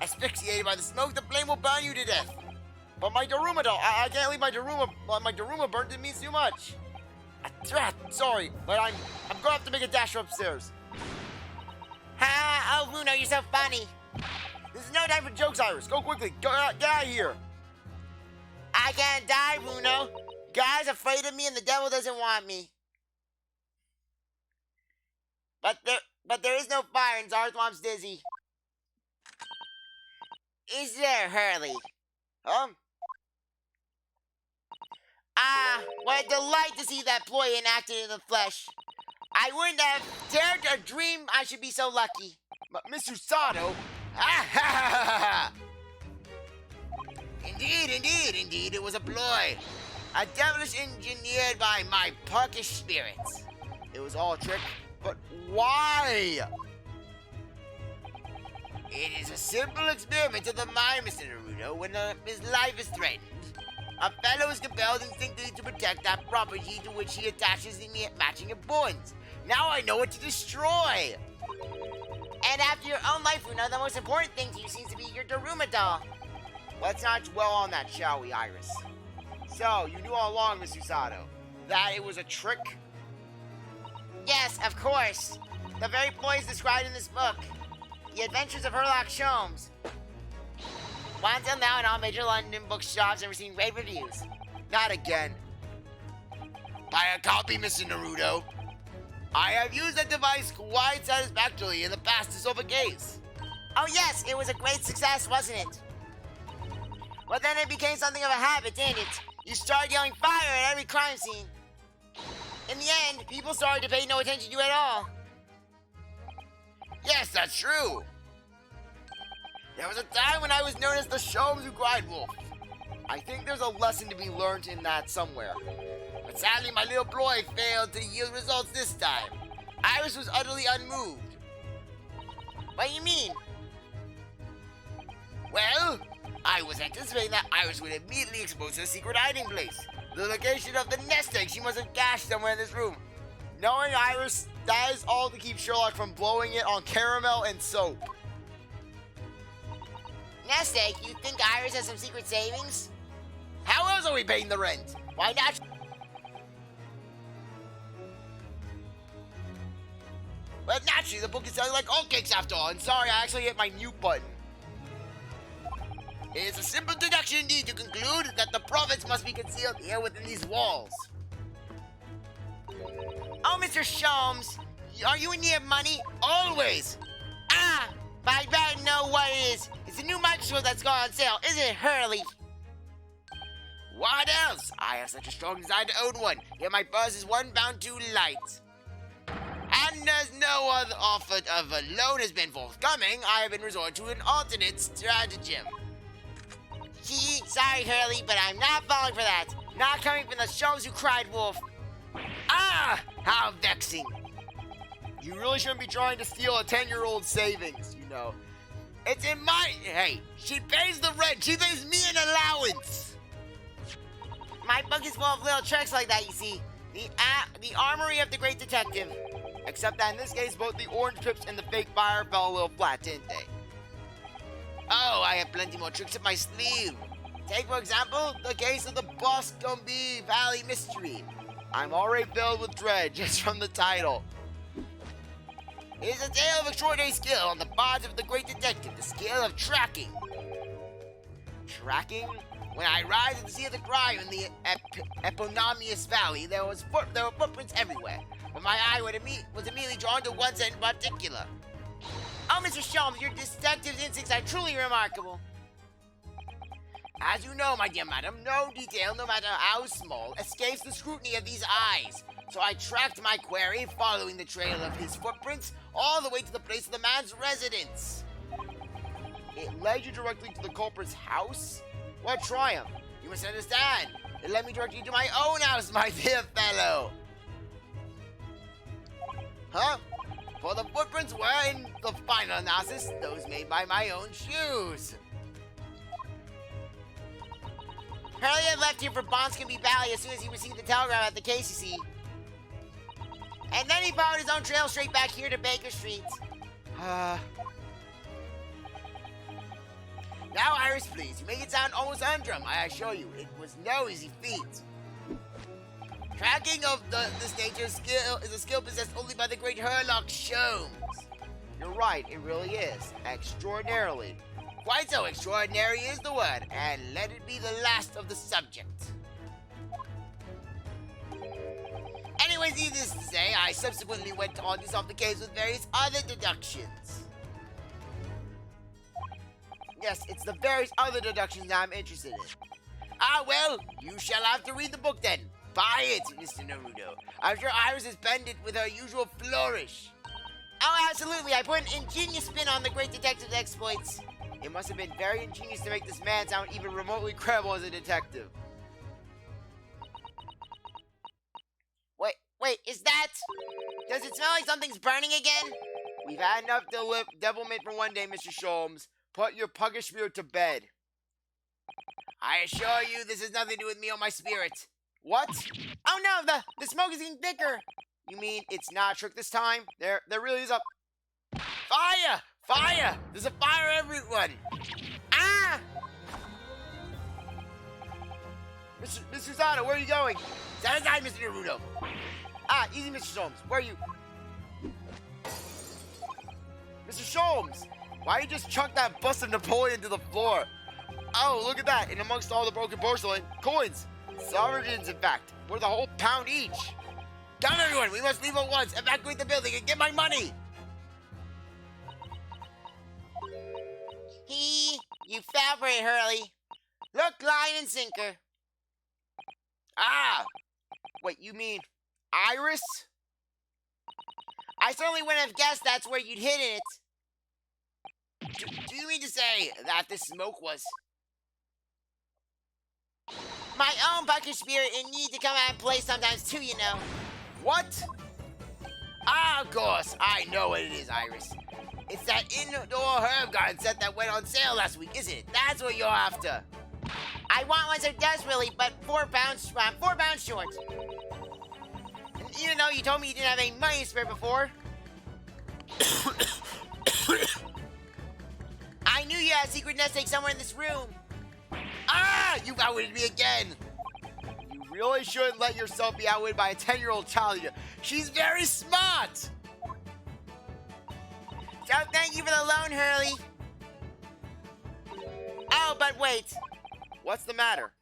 asphyxiated by the smoke, the flame will burn you to death. But my Daruma doll, I can't leave my Daruma. My Daruma burnt, it means too much. Sorry, but I'm going to have to make a dash upstairs. Ha! Oh, Bruno, you're so funny. This is no time for jokes, Iris. Go quickly. Get out of here. I can't die, Bruno. God's afraid of me and the devil doesn't want me. But there is no fire and CzarThwomp's dizzy. Is there, Hurley? Ah, what a delight to see that ploy enacted in the flesh. I wouldn't have dared to dream I should be so lucky. But Mr. Sato? Ah, ha, ha, ha, ha. Indeed, it was a ploy. A devilish engineered by my parkish spirits. It was all a trick, but why? It is a simple experiment of the mind, Mr. Naruto. When his life is threatened, a fellow is compelled instinctively to protect that property to which he attaches the matching importance. Now I know what to destroy. And after your own life, Bruno, the most important thing to you seems to be your Daruma doll. Let's not dwell on that, shall we, Iris? So, you knew all along, Mr. Sato, that it was a trick? Yes, of course. The very ploys described in this book. The Adventures of Sherlock Holmes. One until now in all major London bookshops and receiving rave reviews. Not again. Buy a copy, Mr. Naruto. I have used that device quite satisfactorily in the past to solve a case. Oh yes, it was a great success, wasn't it? Well, then it became something of a habit, didn't it? You started yelling fire at every crime scene. In the end, people started to pay no attention to you at all. Yes, that's true. There was a time when I was known as the Sholmes who cried wolf. I think there's a lesson to be learned in that somewhere. But sadly, my little ploy failed to yield results this time. Iris was utterly unmoved. What do you mean? Well, I was anticipating that Iris would immediately expose her secret hiding place. The location of the nest egg she must have cached somewhere in this room. Knowing Iris, that is all to keep Sherlock from blowing it on caramel and soap. Nest egg? You think Iris has some secret savings? How else are we paying the rent? Why not? But naturally, the book is selling like oatcakes after all. And sorry, I actually hit my mute button. It is a simple deduction indeed to conclude that the profits must be concealed here within these walls. Oh, Mr. Sholmes, are you in need of money? Always. Ah, but I better know what it is. It's a new microscope that's gone on sale, isn't it, Hurley? What else? I have such a strong desire to own one, yet my purse is one pound too light. And as no other offer of a loan has been forthcoming, I have been resorted to an alternate stratagem. Gee, sorry, Hurley, but I'm not falling for that. Not coming from the Sholmes who cried wolf. Ah, how vexing. You really shouldn't be trying to steal a 10-year-old's savings, you know. It's in my... Hey, she pays the rent. She pays me an allowance. My book is full of little tricks like that, you see. The armory of the great detective. Except that in this case, both the orange pips and the fake fire fell a little flat, didn't they? Oh, I have plenty more tricks up my sleeve. Take, for example, the case of the Boscombe Valley Mystery. I'm already filled with dread just from the title. It is a tale of extraordinary skill on the part of the great detective, the skill of tracking. Tracking? When I arrived at the scene of the crime in the eponymous valley, there were footprints everywhere, but my eye was immediately drawn to one set in particular. Oh, Mr. Sholmes, your detective's instincts are truly remarkable. As you know, my dear madam, no detail, no matter how small, escapes the scrutiny of these eyes. So I tracked my query, following the trail of his footprints, all the way to the place of the man's residence. It led you directly to the culprit's house? What triumph! You must understand. It led me directly to my own house, my dear fellow. Huh? For the footprints were, in the final analysis, those made by my own shoes. Hurley had left here for Bonscombe Valley as soon as he received the telegram at the case, you see. And then he followed his own trail straight back here to Baker Street. Now, Iris, please, you make it sound almost humdrum, I assure you. It was no easy feat. Tracking of this nature skill is a skill possessed only by the great Sherlock Holmes. You're right, it really is. Extraordinarily. Quite so extraordinary is the word, and let it be the last of the subject. Anyways, needless to say, I subsequently went on to solve the case with various other deductions. Yes, it's the various other deductions I'm interested in. Ah, well, you shall have to read the book then. Buy it, Mr. Naruto. I'm sure Iris has penned it with her usual flourish. Oh, absolutely. I put an ingenious spin on the great detective's exploits. It must have been very ingenious to make this man sound even remotely credible as a detective. Wait, is that... Does it smell like something's burning again? We've had enough devilment for one day, Mr. Sholmes. Put your puggish spirit to bed. I assure you, this has nothing to do with me or my spirit. What? Oh no, the smoke is getting thicker. You mean it's not a trick this time? There really is a... Fire! Fire! There's a fire, everyone! Ah! Mr. Zana, where are you going? Stand aside, Mr. Naruto. Ah, easy, Mr. Sholmes. Where are you? Mr. Sholmes! Why you just chuck that bust of Napoleon to the floor? Oh, look at that. And amongst all the broken porcelain, coins. Sovereigns, in fact. Worth a whole pound each. Down, everyone. We must leave at once. Evacuate the building and get my money. You fell for it, Hurley. Look, line and sinker. Ah! Wait, you mean Iris? I certainly wouldn't have guessed that's where you'd hidden it. Do you mean to say that this smoke was... My own bucket spirit in need to come out and play sometimes too, you know. What? Ah, of course. I know what it is, Iris. It's that indoor herb garden set that went on sale last week, isn't it? That's what you're after. I want one so desperately, but 4 pounds short. And even though you told me you didn't have any money to spare before... I knew you had a secret nest egg somewhere in this room. Ah! You've outwitted me again. You really shouldn't let yourself be outwitted by a 10-year-old child. She's very smart. So thank you for the loan, Hurley. Oh, but wait. What's the matter?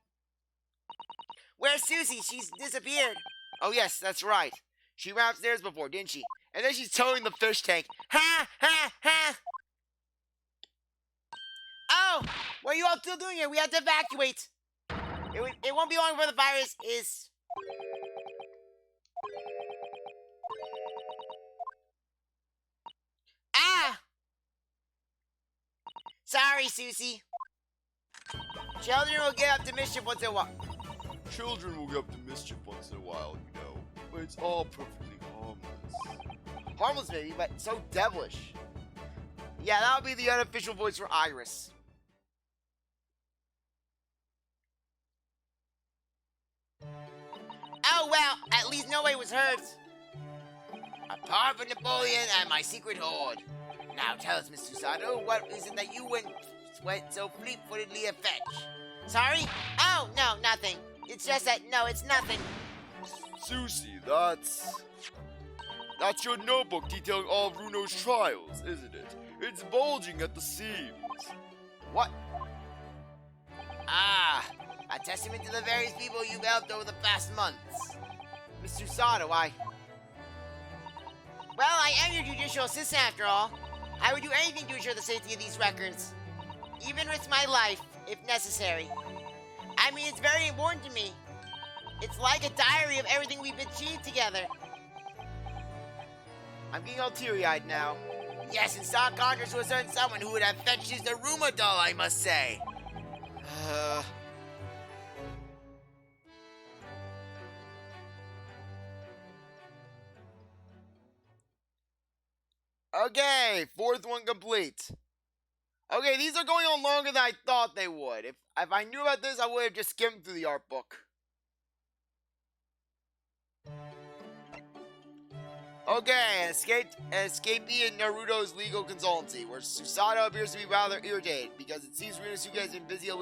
Where's Susie? She's disappeared. Oh, yes, that's right. She ran upstairs before, didn't she? And then she's towing the fish tank. Ha! Ha! Ha! Oh! What are you all still doing here? We have to evacuate. It won't be long before the virus is... Ah! Sorry, Susie. Children will get up to mischief once in a while. Children will get up to mischief once in a while, you know. But it's all perfectly harmless. Harmless, maybe, but so devilish. Yeah, that'll be the unofficial voice for Iris. Oh, well, at least nobody was hurt. Apart from Napoleon and my secret hoard. Now tell us, Miss Susato, what is it that you went so fleet-footedly a fetch? Sorry? Oh, no, nothing. It's just that, no, it's nothing. Susie, that's... That's your notebook detailing all of Runo's trials, isn't it? It's bulging at the seams. What? Ah, a testament to the various people you've helped over the past months. Mr. Sato, Well, I am your judicial assistant after all. I would do anything to ensure the safety of these records. Even risk my life, if necessary. I mean, it's very important to me. It's like a diary of everything we've achieved together. I'm getting all teary-eyed now. Yes, in stark contrast to a certain someone who would have fetched his Daruma doll, I must say. Okay, fourth one complete. Okay, these are going on longer than I thought they would. If I knew about this, I would have just skimmed through the art book. Okay, an escapee in Naruto's legal consultancy, where Susato appears to be rather irritated because it seems Ryunosuke has been busying a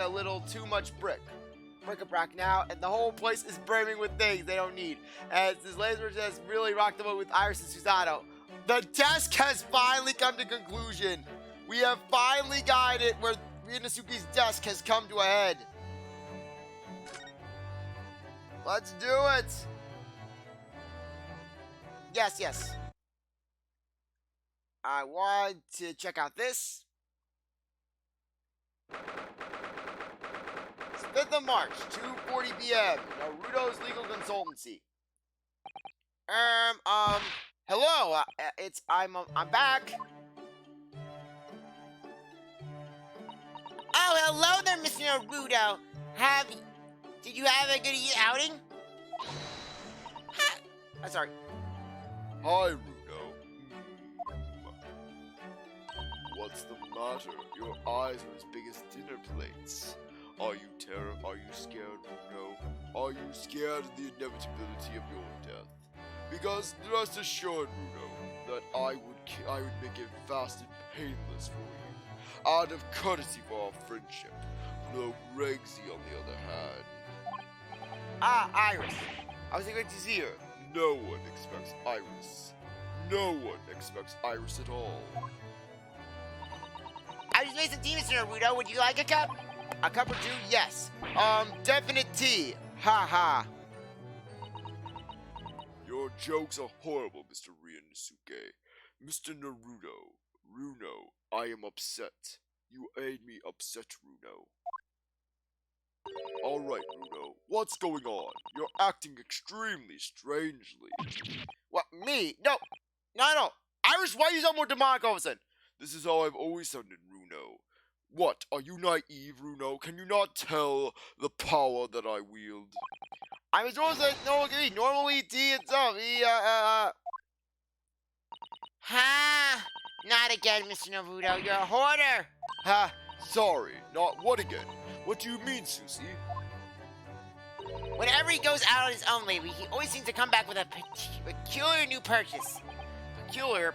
little too much bric-a-brac now, and the whole place is brimming with things they don't need. As this laser has really rocked the boat with Iris and Susato. The desk has finally come to conclusion. We have finally got it where Ryunosuke's desk has come to a head. Let's do it! Yes. I want to check out this. 5th of March, 2:40 p.m. Naruto's legal consultancy. Hello. I'm back. Oh, hello there, Mr. Naruto. Did you have a good outing? Sorry. Hi, Runo. What's the matter? Your eyes are as big as dinner plates. Are you scared, Runo? Are you scared of the inevitability of your death? Because rest assured, Runo, that I would make it fast and painless for you, out of courtesy for our friendship. No Gregzy, on the other hand. Iris. I was expecting to see her. No one expects Iris. No one expects Iris at all. I just made some tea, Mr. Naruto. Would you like a cup? A cup or two? Yes. Definite tea. Ha ha. Your jokes are horrible, Mr. Ryunosuke. Mr. Runo, I am upset. You made me upset, Runo. Alright, Runo, what's going on? You're acting extremely strangely. What, me? No. Iris, why you sound more demonic all of a sudden? This is how I've always sounded, Runo. What, are you naive, Runo? Can you not tell the power that I wield? I'm as normal as normal can be. Normally, tea itself. Ha! Not again, Mr. Naruto. You're a hoarder. Ha! Sorry, not what again? What do you mean, Susie? Whenever he goes out on his own lately, he always seems to come back with a peculiar new purchase. Peculiar?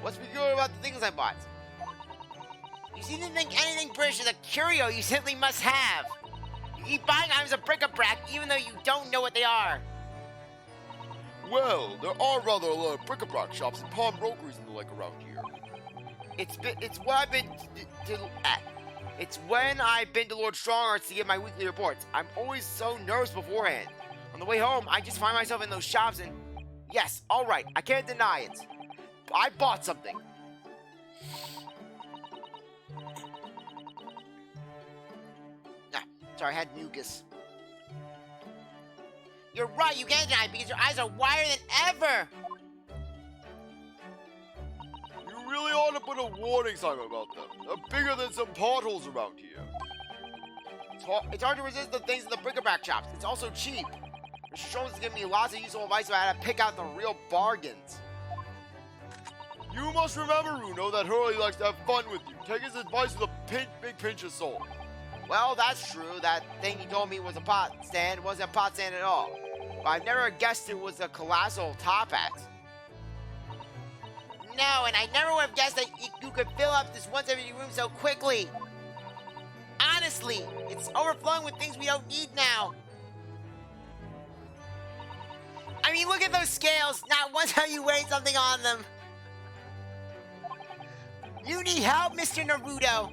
What's peculiar about the things I bought? You seem to think anything British is a curio you simply must have. You keep buying items of bric-a-brac even though you don't know what they are. Well, there are rather a lot of bric-a-brac shops and pawnbrokeries and the like around here. It's when I've been to Lord Strongart's to give my weekly reports. I'm always so nervous beforehand. On the way home, I just find myself in those shops and... Yes, alright, I can't deny it. I bought something. Sorry, I had mucus. You're right, you can't deny it because your eyes are wider than ever. You really ought to put a warning sign about them. They're bigger than some potholes around here. It's hard to resist the things in the bric-a-brac shops. It's also cheap. Mr. Jones is giving me lots of useful advice about how to pick out the real bargains. You must remember, Runo, that Hurley likes to have fun with you. Take his advice with a big pinch of salt. Well, that's true. That thing he told me was a pot stand wasn't a pot stand at all. But I've never guessed it was a colossal top hat. No, and I never would have guessed that you could fill up this once every room so quickly. Honestly, it's overflowing with things we don't need now. I mean, look at those scales. Not once are you wearing something on them. You need help, Mr. Naruto.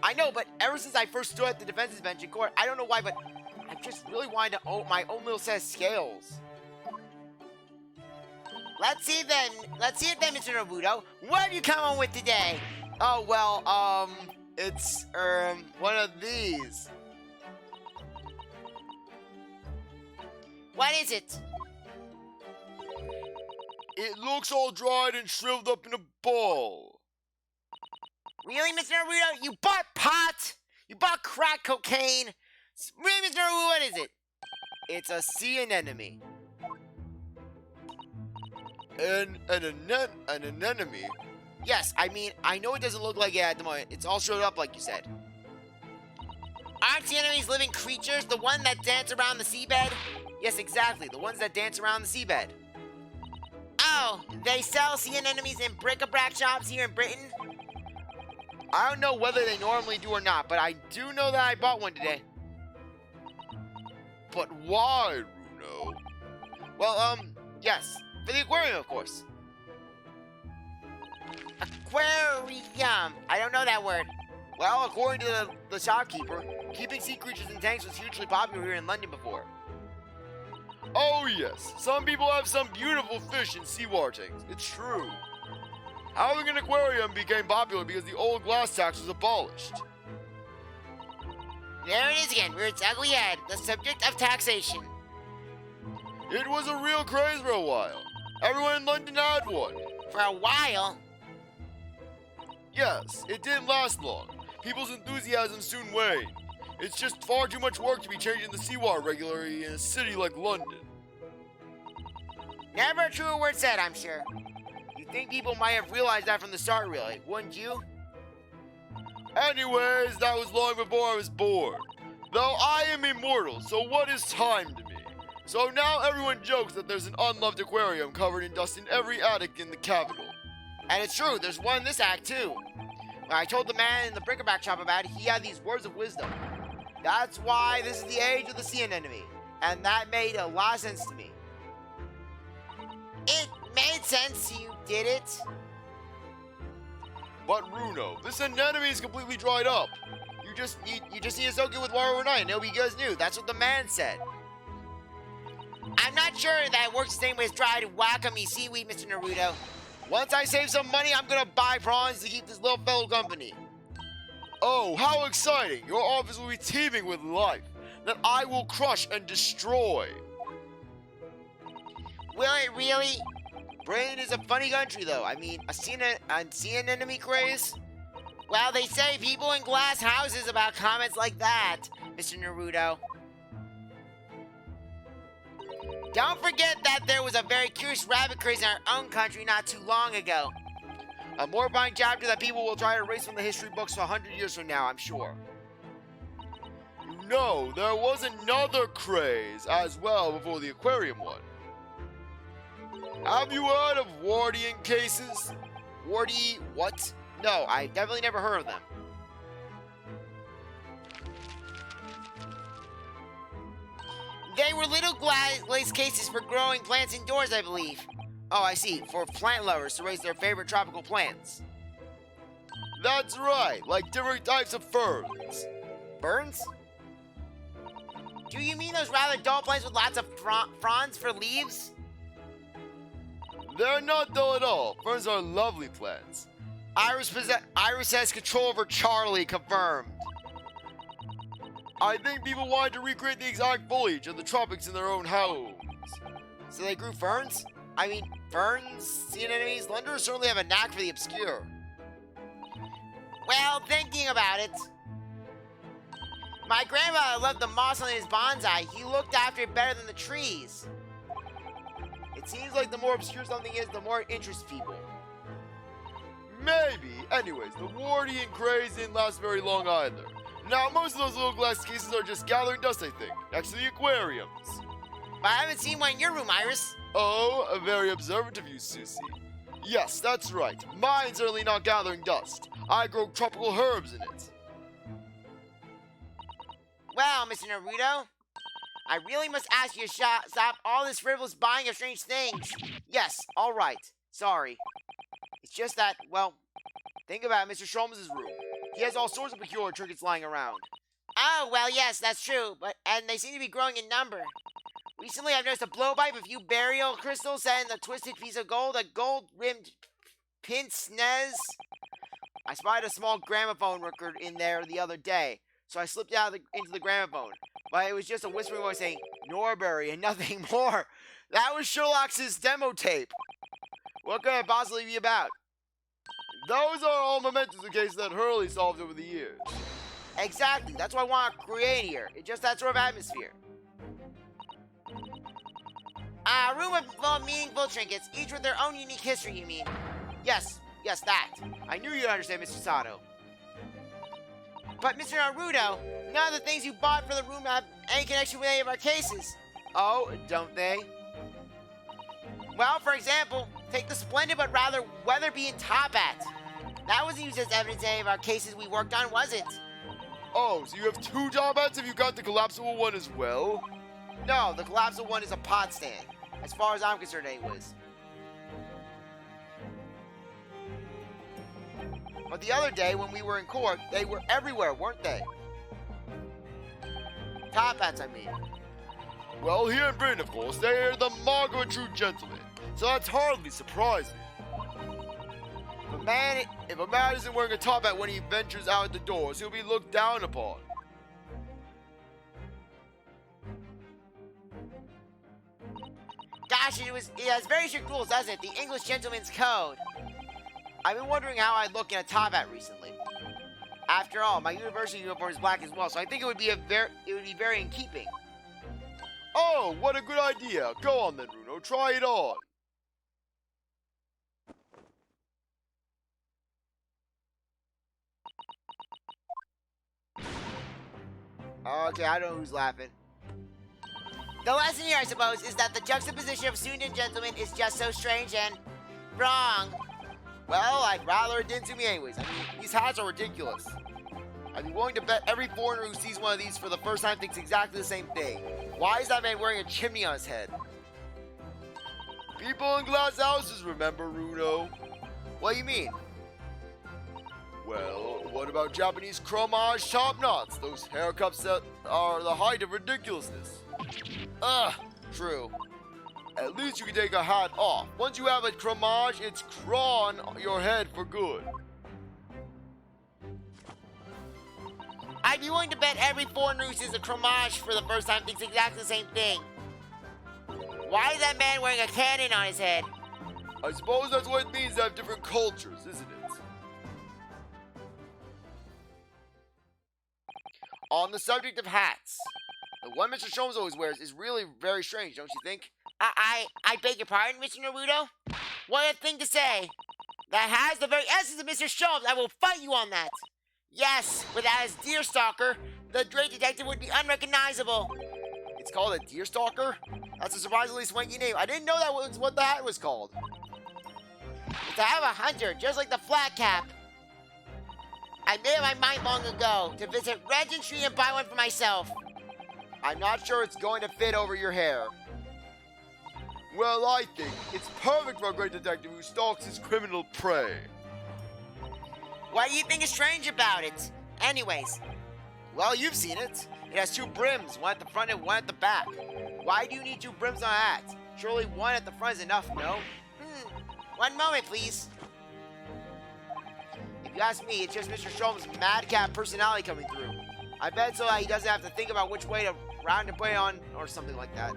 I know, but ever since I first stood at the defense's bench in court, I don't know why, but I just really wanted to own my own little set of scales. Let's see it then, Mr. Naruto. What have you come on with today? Oh, well, it's, one of these. What is it? It looks all dried and shriveled up in a ball. Really, Mr. Naruto? You bought pot? You bought crack cocaine? Really, Mr. Naruto, what is it? It's a sea anemone. An anemone? Yes, I mean, I know it doesn't look like it at the moment. It's all showed up like you said. Aren't sea anemones living creatures? The one that dance around the seabed? Yes, exactly. The ones that dance around the seabed. Oh, they sell sea anemones in bric-a-brac shops here in Britain? I don't know whether they normally do or not, but I do know that I bought one today. But why, Runo? Well, yes. For the aquarium, of course. Aquarium. I don't know that word. Well, according to the shopkeeper, keeping sea creatures in tanks was hugely popular here in London before. Oh yes, some people have some beautiful fish in seawater tanks. It's true. Having an aquarium became popular because the old glass tax was abolished. There it is again, rear its ugly head, the subject of taxation. It was a real craze for a while. Everyone in London had one. For a while? Yes, it didn't last long. People's enthusiasm soon waned. It's just far too much work to be changing the seawater regularly in a city like London. Never a truer word said, I'm sure. You'd think people might have realized that from the start, really, wouldn't you? Anyways, that was long before I was born. Though I am immortal, so what is time to me? So now everyone jokes that there's an unloved aquarium covered in dust in every attic in the capital. And it's true, there's one in this act too. When I told the man in the bric-a-brac shop about it, he had these words of wisdom. That's why this is the age of the sea anemone. And that made a lot of sense to me. It made sense you did it. But Runo, this anemone is completely dried up. You just need to soak it with water overnight and it'll be good as new. That's what the man said. I'm not sure that it works the same way as dried wakame seaweed, Mr. Naruto. Once I save some money, I'm gonna buy prawns to keep this little fellow company. Oh, how exciting! Your office will be teeming with life that I will crush and destroy. Will it really? Britain is a funny country, though. I mean, a sea anemone craze? Well, they say people in glass houses about comments like that, Mr. Naruto. Don't forget that there was a very curious rabbit craze in our own country not too long ago. A mortifying chapter that people will try to erase from the history books 100 years from now, I'm sure. You know, there was another craze as well before the aquarium one. Have you heard of Wardian cases? Wardy what? No, I definitely never heard of them. They were little glaze cases for growing plants indoors, I believe. Oh, I see. For plant lovers to raise their favorite tropical plants. That's right, like different types of ferns. Ferns? Do you mean those rather dull plants with lots of fronds for leaves? They're not dull at all. Ferns are lovely plants. Iris has control over Charlie, confirmed. I think people wanted to recreate the exact foliage of the tropics in their own homes. So they grew ferns? I mean, ferns, sea anemones, Londoners certainly have a knack for the obscure. Well, thinking about it, my grandfather loved the moss on his bonsai. He looked after it better than the trees. It seems like the more obscure something is, the more it interests people. Maybe. Anyways, the Wardian craze didn't last very long either. Now, most of those little glass cases are just gathering dust, I think, next to the aquariums. But I haven't seen one in your room, Iris. Oh, a very observant of you, Susie. Yes, that's right. Mine's certainly not gathering dust. I grow tropical herbs in it. Well, Mr. Naruto, I really must ask you to stop all this frivolous buying of strange things. Yes, all right. Sorry. It's just that, well, think about Mr. Sholmes' room. He has all sorts of peculiar trinkets lying around. Oh, well, yes, that's true, and they seem to be growing in number. Recently, I've noticed a blowpipe, a few burial crystals, and a twisted piece of gold, a gold-rimmed pince-nez. I spied a small gramophone record in there the other day, so I slipped out into the gramophone. But it was just a whispering voice saying, Norbury, and nothing more. That was Sherlock's demo tape. What could it possibly be about? Those are all mementos in case that Hurley solved over the years. Exactly, that's what I want to create here. It's just that sort of atmosphere. A room full of meaningful trinkets, each with their own unique history, you mean? Yes, that. I knew you'd understand, Mr. Sato. But, Mr. Naruto, none of the things you bought for the room have any connection with any of our cases. Oh, don't they? Well, for example, take the splendid but rather weather-beaten top hat. That wasn't used as evidence in any of our cases we worked on, was it? Oh, so you have 2 top hats? Have you got the collapsible one as well? No, the collapsible one is a pot stand. As far as I'm concerned, anyways. But the other day, when we were in court, they were everywhere, weren't they? Top hats, I mean. Well, here in Britain, of course, they are the mark of a true gentleman. So that's hardly surprising. If a man isn't wearing a top hat when he ventures out the doors, he'll be looked down upon. Gosh, it has very strict rules, doesn't it? The English Gentleman's Code. I've been wondering how I'd look in a top hat recently. After all, my university uniform is black as well, so I think it would be very in keeping. Oh, what a good idea. Go on then, Runo. Try it on. Okay, I don't know who's laughing. The lesson here, I suppose, is that the juxtaposition of student and gentleman is just so strange and wrong. Well, I'd rather it didn't to me anyways. I mean, these hats are ridiculous. I'd be willing to bet every foreigner who sees one of these for the first time thinks exactly the same thing. Why is that man wearing a chimney on his head? People in glass houses remember, Runo. What do you mean? Well, what about Japanese chromage top knots? Those haircuts that are the height of ridiculousness. Ugh, true. At least you can take a hat off. Once you have a chromage, it's crawn your head for good. I'd be willing to bet every foreigner who sees a chromage for the first time thinks exactly the same thing. Why is that man wearing a cannon on his head? I suppose that's what it means to have different cultures, isn't it? On the subject of hats, the one Mr. Sholmes always wears is really very strange, don't you think? I beg your pardon, Mr. Naruto? What a thing to say. That has the very essence of Mr. Sholmes. I will fight you on that. Yes, without his deerstalker, the great detective would be unrecognizable. It's called a deerstalker? That's a surprisingly swanky name. I didn't know that was what the hat was called. It's to have a hunter, just like the flat cap. I made up my mind long ago to visit Regent Street and buy one for myself. I'm not sure it's going to fit over your hair. Well, I think it's perfect for a great detective who stalks his criminal prey. What do you think is strange about it? Anyways. Well, you've seen it. It has 2 brims, one at the front and one at the back. Why do you need 2 brims on a hat? Surely one at the front is enough, no? One moment, please. If you ask me, it's just Mr. Sholmes' madcap personality coming through. I bet so that he doesn't have to think about which way to round and play on or something like that.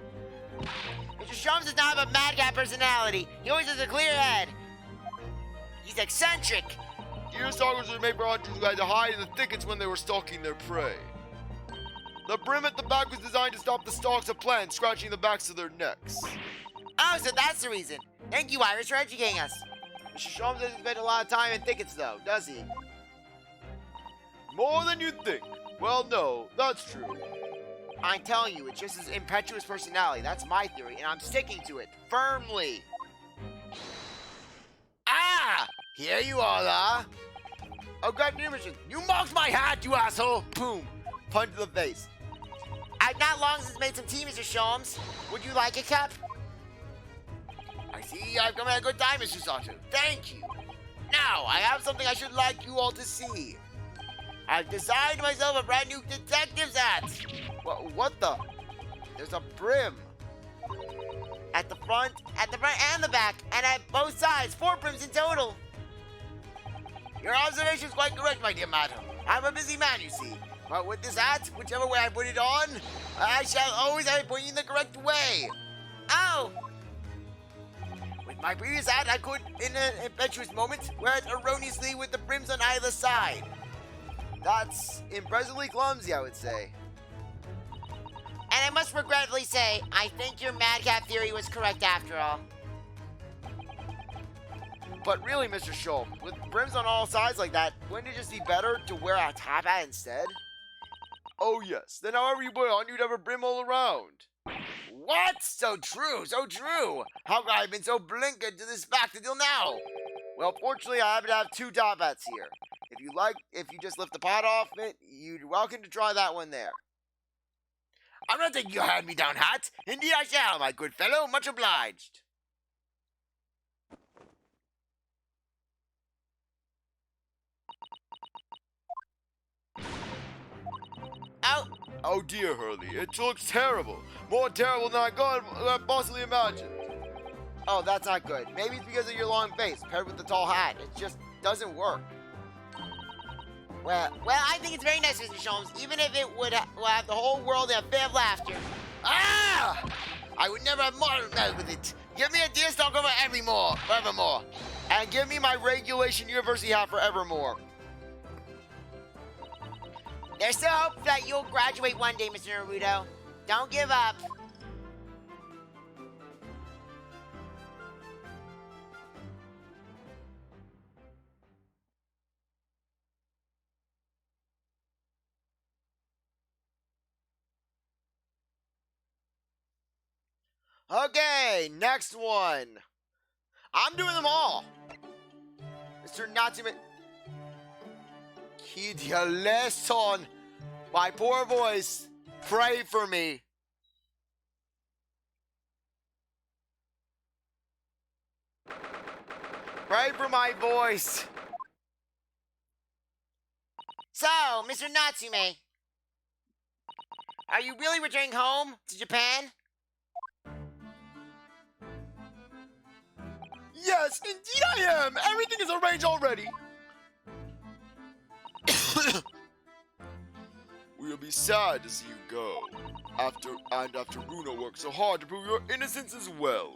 Mr. Sholmes does not have a madcap personality. He always has a clear head. He's eccentric. Deerstalkers were made for hunters who had to hide in the thickets when they were stalking their prey. The brim at the back was designed to stop the stalks of plants scratching the backs of their necks. Oh, so that's the reason. Thank you, Iris, for educating us. Mr. Sholmes doesn't spend a lot of time in thickets, though, does he? More than you'd think. Well, no, that's true. I'm telling you, it's just his impetuous personality. That's my theory, and I'm sticking to it firmly. Ah! Here you are. Oh, God, you mocked my hat, you asshole! Boom! Punch to the face. I've not long since made some tea, Mr. Sholmes. Would you like a cup? I see I've come at a good time, Mr. Sato. Thank you. Now, I have something I should like you all to see. I've designed myself a brand new detective's hat. What the? There's a brim. At the front and the back, and at both sides. 4 brims in total. Your observation is quite correct, my dear madam. I'm a busy man, you see. But with this hat, whichever way I put it on, I shall always have it pointing the correct way. Oh! With my previous hat, I could, in an impetuous moment, wear it erroneously with the brims on either side. That's impressively clumsy, I would say. And I must regretfully say, I think your madcap theory was correct after all. But really, Mr. Schulm, with brims on all sides like that, wouldn't it just be better to wear a top hat instead? Oh yes, then however you put it on, you'd have a brim all around. What? So true, so true. How could I have been so blinkered to this fact until now? Well, fortunately, I happen to have 2 top hats here. If you just lift the pot off it, you're welcome to try that one there. I'm not taking your hand-me-down hat. Indeed I shall, my good fellow. Much obliged. Oh. Oh dear, Hurley, it looks terrible. More terrible than I could possibly imagine. Oh, that's not good. Maybe it's because of your long face, paired with the tall hat. It just doesn't work. Well, I think it's very nice, Mr. Sholmes, even if it would have the whole world in a fit of laughter. Ah! I would never have meddled with it. Give me a deerstalker forevermore. And give me my regulation university hat forevermore. There's still hope that you'll graduate one day, Mr. Naruto. Don't give up. Okay, next one. I'm doing them all. Mr. Natsume. Kidia lesson. My poor voice. Pray for me. Pray for my voice. So, Mr. Natsume, are you really returning home to Japan? Yes, indeed I am. Everything is arranged already. We'll be sad to see you go. After Runo worked so hard to prove your innocence as well.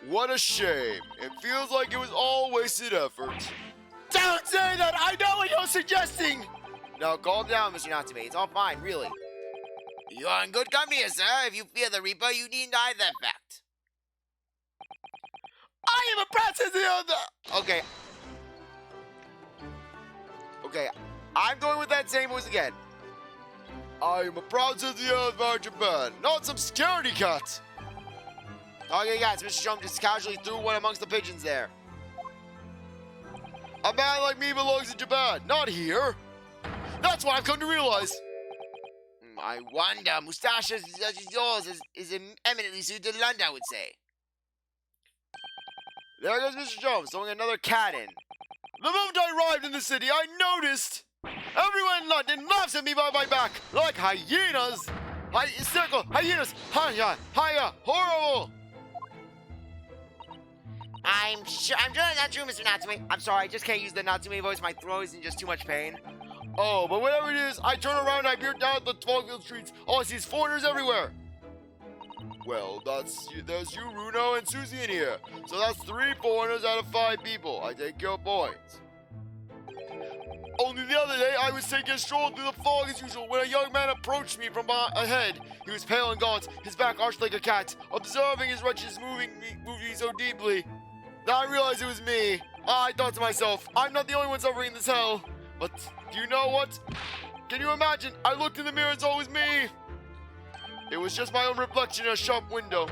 What a shame. It feels like it was all wasted effort. Don't say that! I know what you're suggesting! Now calm down, Mr. Natsume. It's all fine, really. You are in good company, sir. If you fear the Reaper, you need not hide that fact. I am a princess of the... Okay, I'm going with that same voice again. I am a proud citizen of our Japan, not some scaredy cat. Okay, guys, Mr. Trump just casually threw one amongst the pigeons there. A man like me belongs in Japan, not here. That's what I've come to realize. I wonder, mustaches such as yours is eminently suited to London, I would say. There goes Mr. Jones throwing another cat in. The moment I arrived in the city, I noticed everyone in London laughs at me behind my back like hyenas. Hyenas. Hiya, horrible. I'm sure that's not true, Mr. Natsume. I'm sorry, I just can't use the Natsume voice. My throat is in just too much pain. Oh, but whatever it is, I turn around and I peer down the Fogfield streets. All I see is foreigners everywhere. Well, there's you, Runo, and Susie in here. So that's 3 foreigners out of 5 people. I take your points. Only the other day, I was taking a stroll through the fog as usual when a young man approached me from ahead. He was pale and gaunt, his back arched like a cat. Observing his wretches moved me so deeply. Then I realized it was me. I thought to myself, I'm not the only one suffering this hell. But do you know what? Can you imagine? I looked in the mirror, it's always me. It was just my own reflection in a shop window.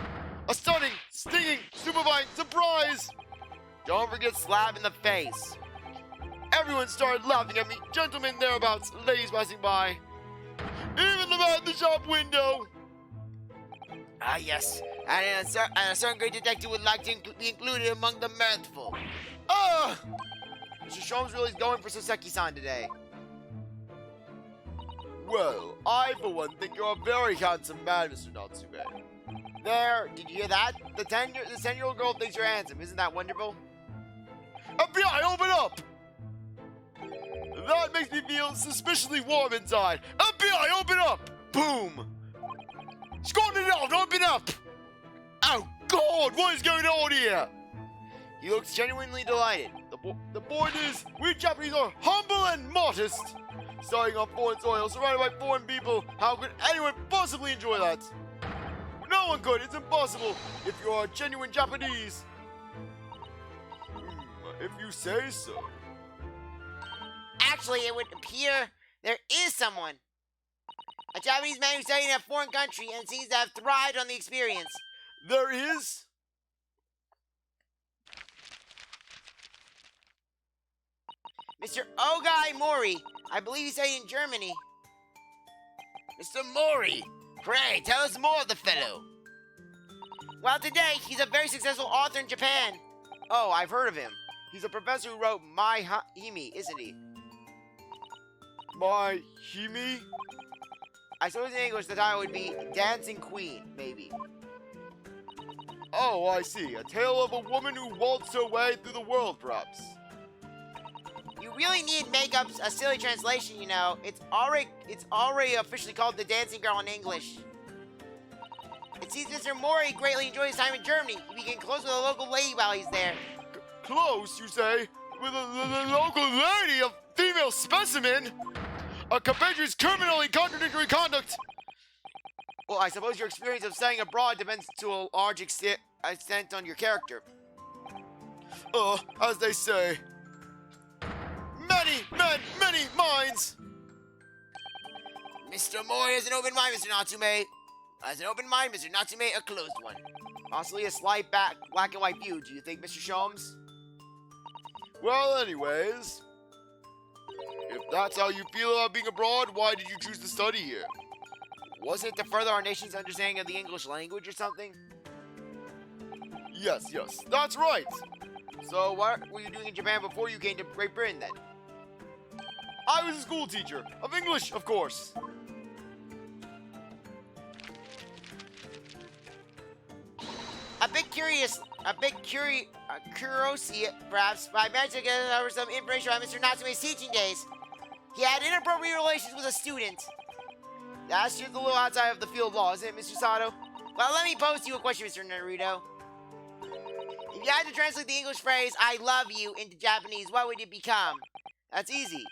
A stunning, stinging, stupefying surprise! Don't forget slap in the face. Everyone started laughing at me, gentlemen thereabouts, ladies passing by. Even the that in the shop window. Ah, yes. And a certain great detective would like to be included among the mirthful. Ah! Mr. Sholmes really is going for Soseki-san today. Well, I for one think you're a very handsome man, Mr. Natsume. There, did you hear that? The 10-year-old girl thinks you're handsome. Isn't that wonderful? FBI, open up! That makes me feel suspiciously warm inside. FBI, open up! Boom! Scott it out, open up! Oh God, what is going on here? He looks genuinely delighted. The point is, we Japanese are humble and modest. Starting on foreign soil, surrounded by foreign people, how could anyone possibly enjoy that? No one could, it's impossible if you are genuine Japanese. If you say so. Actually, it would appear there is someone. A Japanese man who studied in a foreign country and seems to have thrived on the experience. There is? Mr. Ogai Mori. I believe he studied in Germany. Mr. Mori, pray, tell us more of the fellow. Well, today, he's a very successful author in Japan. Oh, I've heard of him. He's a professor who wrote My Hime, isn't he? My Hime? I suppose in English the title would be Dancing Queen, maybe. Oh, I see. A tale of a woman who waltzed her way through the world, perhaps. You really need to make up a silly translation, you know. It's already officially called The Dancing Girl in English. It seems Mr. Mori greatly enjoyed his time in Germany. He became close with a local lady while he's there. Close, you say? With a local lady, a female specimen? A compatriots criminally contradictory conduct! Well, I suppose your experience of studying abroad depends to a large extent on your character. As they say, many men, many minds! Mr. Mori has an open mind, Mr. Natsume. Has an open mind, Mr. Natsume, a closed one. Possibly a slight black and white view, do you think, Mr. Sholmes? Well, anyways, if that's how you feel about being abroad, why did you choose to study here? Wasn't it to further our nation's understanding of the English language or something? Yes, that's right. So what were you doing in Japan before you came to Great Britain then? I was a school teacher, of English, of course. A bit curious, perhaps, but I managed to get over some information about Mr. Natsume's teaching days. He had inappropriate relations with a student. That's just a little outside of the field of law, isn't it, Mr. Sato? Well, let me pose to you a question, Mr. Naruto. If you had to translate the English phrase, I love you, into Japanese, what would it become? That's easy.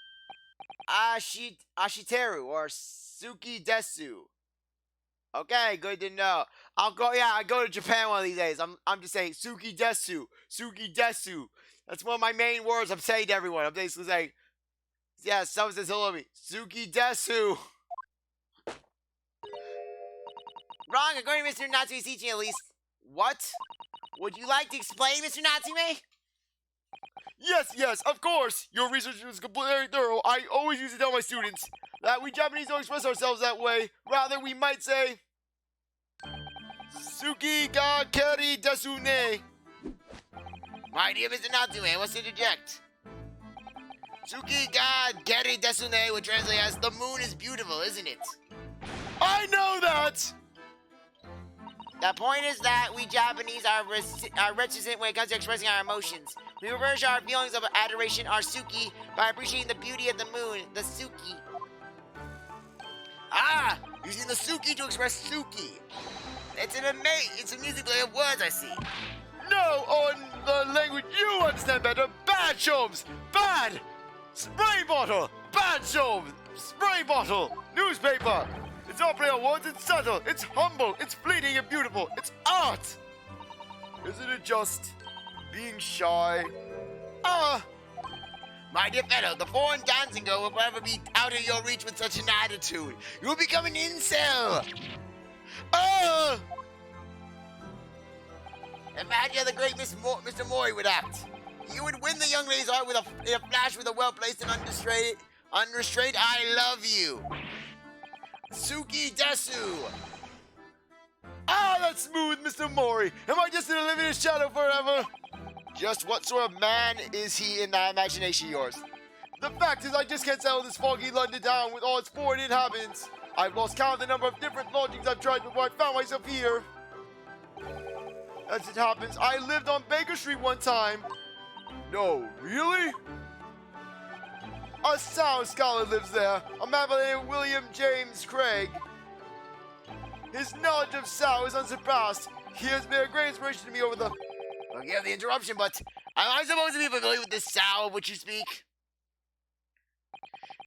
Ashiteru, or Suki Desu. Okay, good to know. I go to Japan one of these days. I'm just saying Suki Desu. That's one of my main words I'm saying to everyone. I'm basically saying, yeah, someone says hello to me. Suki Desu. Wrong, according to Mr. Natsume's teaching at least. What? Would you like to explain, Mr. Natsume? Yes, of course. Your research was completely thorough. I always used to tell my students that we Japanese don't express ourselves that way. Rather, we might say, Suki ga keri desu ne. My dear Mr. Natsume, what's to interject? Suki ga keri desu ne would translate as the moon is beautiful, isn't it? I know that! The point is that we Japanese are reticent when it comes to expressing our emotions. We reverse our feelings of adoration, our Suki, by appreciating the beauty of the moon, the Suki. Ah, using the Suki to express Suki. It's a music play of words, I see. No, on the language you understand better. Bad, Sholmes! Bad! Spray bottle! Bad, Sholmes! Spray bottle! Newspaper! It's all play on words, it's subtle, it's humble, it's fleeting and beautiful, it's art! Isn't it just being shy? My dear fellow, the foreign dancing girl will forever be out of your reach with such an attitude. You'll become an incel! Imagine how the great Mr. Mori would act. He would win the young lady's heart in a flash with a well-placed and unrestrained I love you. Suki Desu. Ah, that's smooth, Mr. Mori. Am I just gonna live in his shadow forever? Just what sort of man is he in that imagination of yours? The fact is, I just can't settle this foggy London town with all its foreign inhabitants. I've lost count of the number of different lodgings I've tried before I found myself here. As it happens, I lived on Baker Street one time. No, really? A sound scholar lives there, a man by the name of William James Craig. His knowledge of Sao is unsurpassed. He has been a great inspiration to me over the... Forgive the interruption, but am I supposed to be familiar with this Sao of which you speak?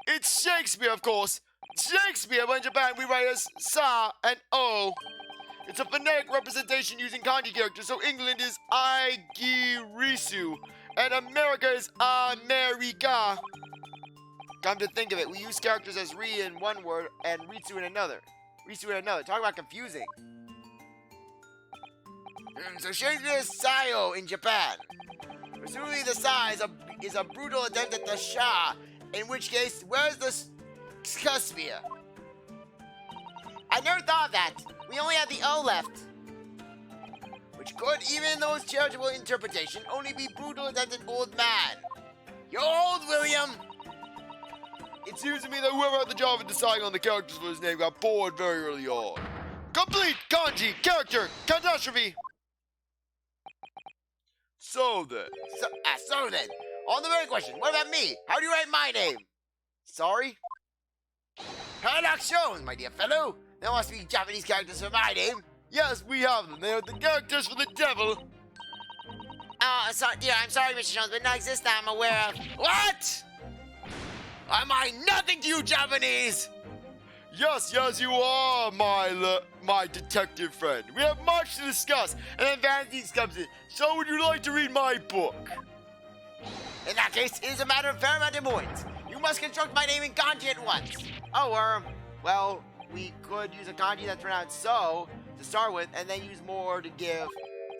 It's Shakespeare, of course. Shakespeare, but in Japan we write as Sa and O. It's a phonetic representation using kanji characters, so England is Aigirisu, and America is America. Come to think of it, we use characters as Ri in one word and Ritsu in another. Talk about confusing. So Shakespeare is Sayo in Japan. Presumably the Sa is a brutal attempt at the Sha, in which case, where's the Cuspia? I never thought of that. We only have the O left. Which could, even in the most charitable interpretation, only be brutal attempt at old man. You're old, William! It seems to me that whoever had the job of deciding on the characters for his name got bored very early on. Complete kanji character catastrophe! So then, So then, on the very question, what about me? How do you write my name? sorry? Sherlock Jones, my dear fellow. There must be Japanese characters for my name. Yes, we have them. They are the characters for the devil. Dear, I'm sorry, Mr. Jones, but not exist that I'm aware of. What? Am I nothing to you, Japanese? Yes, you are, my detective friend. We have much to discuss, and then Vanity comes in. So would you like to read my book? In that case, it is a matter of paramount importance. You must construct my name in kanji at once. Oh, well, we could use a kanji that's pronounced so to start with, and then use more to give.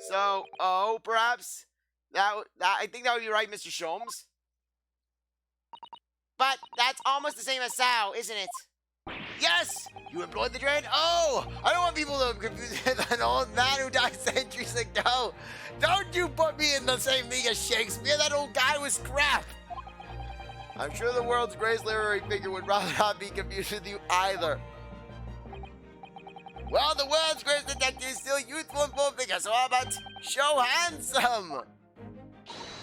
So, perhaps? I think that would be right, Mr. Sholmes. But that's almost the same as Sao, isn't it? Yes! You employed the dread? Oh! I don't want people to confuse me with an old man who died centuries ago. Don't you put me in the same league as Shakespeare. That old guy was crap. I'm sure the world's greatest literary figure would rather not be confused with you either. Well, the world's greatest detective is still youthful and full figure, so how about show handsome?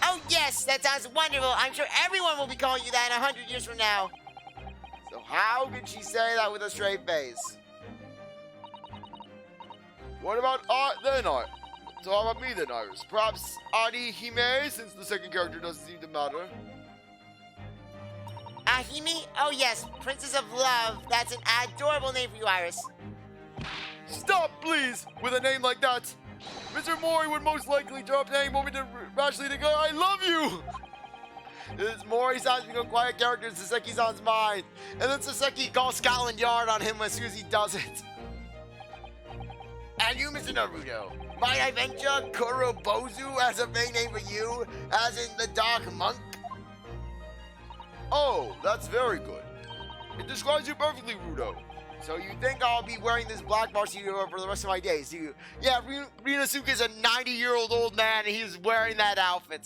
Oh yes, that sounds wonderful. I'm sure everyone will be calling you that in 100 years from now. So how could she say that with a straight face? What about So how about me then, Iris? Perhaps Adi Hime, since the second character doesn't seem to matter. Ahimi? Oh yes, Princess of Love. That's an adorable name for you, Iris. Stop, please! With a name like that! Mr. Mori would most likely drop any moment to rashly to go, I love you! This Mori sounds become quiet character in Soseki-san's mind. And then Soseki calls Scotland Yard on him as soon as he does it. And you, Mr. Naruto, might I venture Kurobozu as a vague name for you, as in the Dark Monk? Oh, that's very good. It describes you perfectly, Rudo. So you think I'll be wearing this black varsity uniform for the rest of my days, do you? Yeah, Rinosuke is a 90-year-old old man and he's wearing that outfit.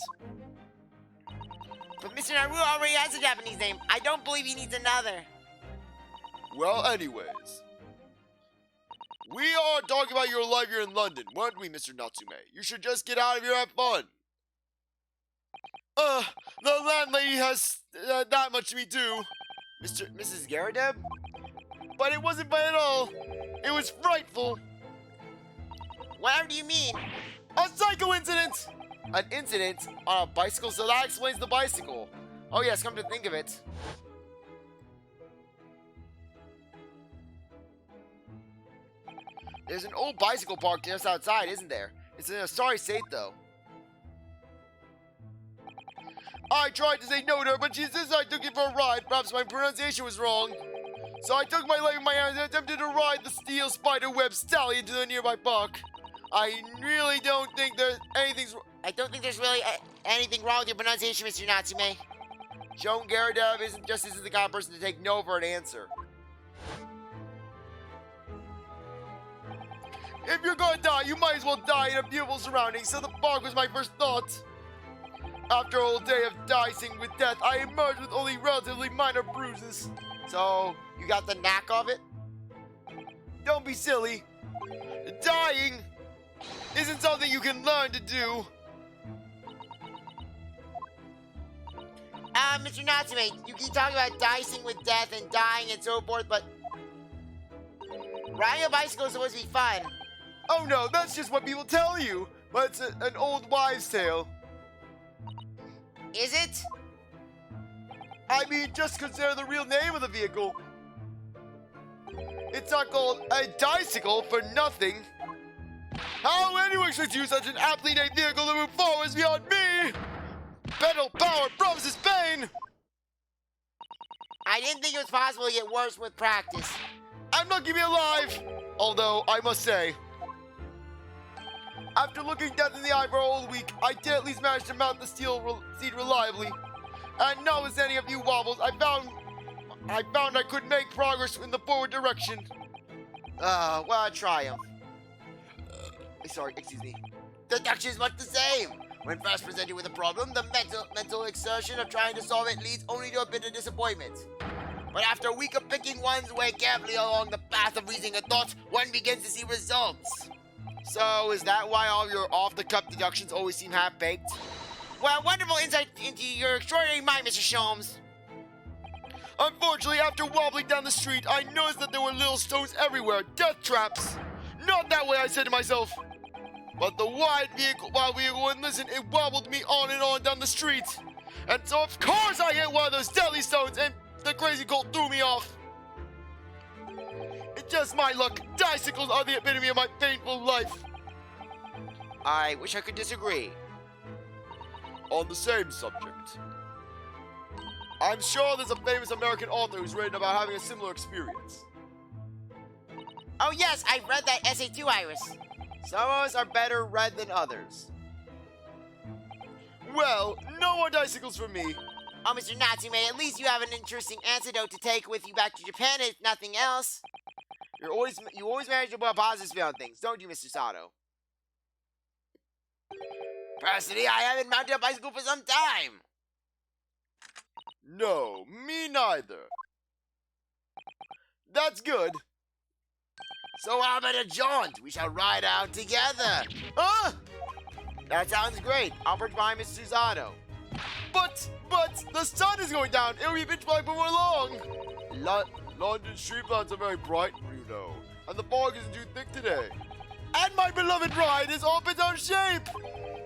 But Mr. Naruto already has a Japanese name. I don't believe he needs another. Well, anyways. We are talking about your life here in London, weren't we, Mr. Natsume? You should just get out of here and have fun. The landlady has that much to me too. Mrs. Garadeb? But it wasn't bad at all. It was frightful. Whatever do you mean? A psycho incident! An incident on a bicycle? So that explains the bicycle. Oh yes, come to think of it. There's an old bicycle parked just outside, isn't there? It's in a sorry state, though. I tried to say no to her, but she insisted I took it for a ride. Perhaps my pronunciation was wrong. So I took my life in my hands and attempted to ride the steel spider-web stallion to the nearby park. I really don't think there's anything... I don't think there's really anything wrong with your pronunciation, Mr. Natsume. Joan Garadev isn't the kind of person to take no for an answer. If you're gonna die, you might as well die in a beautiful surroundings, so the fog was my first thought. After a whole day of dicing with death, I emerged with only relatively minor bruises. So, you got the knack of it? Don't be silly. Dying isn't something you can learn to do. Mr. Natsume, you keep talking about dicing with death and dying and so forth, but riding a bicycle is supposed to be fun. Oh no, that's just what people tell you. But it's an old wives' tale. Is it? I mean, just consider the real name of the vehicle. It's not called a bicycle for nothing. How anyone should use such an aptly named vehicle to move forward is beyond me. Pedal power promises pain. I didn't think it was possible to get worse with practice. I'm lucky to be alive. Although, I must say, after looking death in the eye for a whole week, I did at least manage to mount the steel seat reliably. And notwithstanding a few wobbles, I found I could make progress in the forward direction. What a triumph. Excuse me. Deduction is much the same. When first presented with a problem, the mental exertion of trying to solve it leads only to a bit of disappointment. But after a week of picking one's way carefully along the path of reasoning and thoughts, one begins to see results. So, is that why all your off-the-cuff deductions always seem half-baked? Well, wonderful insight into your extraordinary mind, Mr. Sholmes. Unfortunately, after wobbling down the street, I noticed that there were little stones everywhere, death traps. Not that way, I said to myself. But the wild vehicle wouldn't listen, it wobbled me on and on down the street. And so, of course, I hit one of those deadly stones, and the crazy colt threw me off. It's just my luck. Bicycles are the epitome of my painful life. I wish I could disagree. On the same subject, I'm sure there's a famous American author who's written about having a similar experience. Oh yes, I've read that essay too, Iris. Some of us are better read than others. Well, no more bicycles for me. Oh, Mr. Natsume, at least you have an interesting antidote to take with you back to Japan, if nothing else. You always manage to put a positive spin on things, don't you, Mr. Sato? Personally, I haven't mounted a bicycle for some time. No, me neither. That's good. So how about a jaunt? We shall ride out together. Huh? That sounds great. I'll bring behind Mr. Susato. But, the sun is going down. It'll be pitch black before long. London street lamps are very bright, you know. And the fog isn't too thick today. And my beloved ride is off its own shape.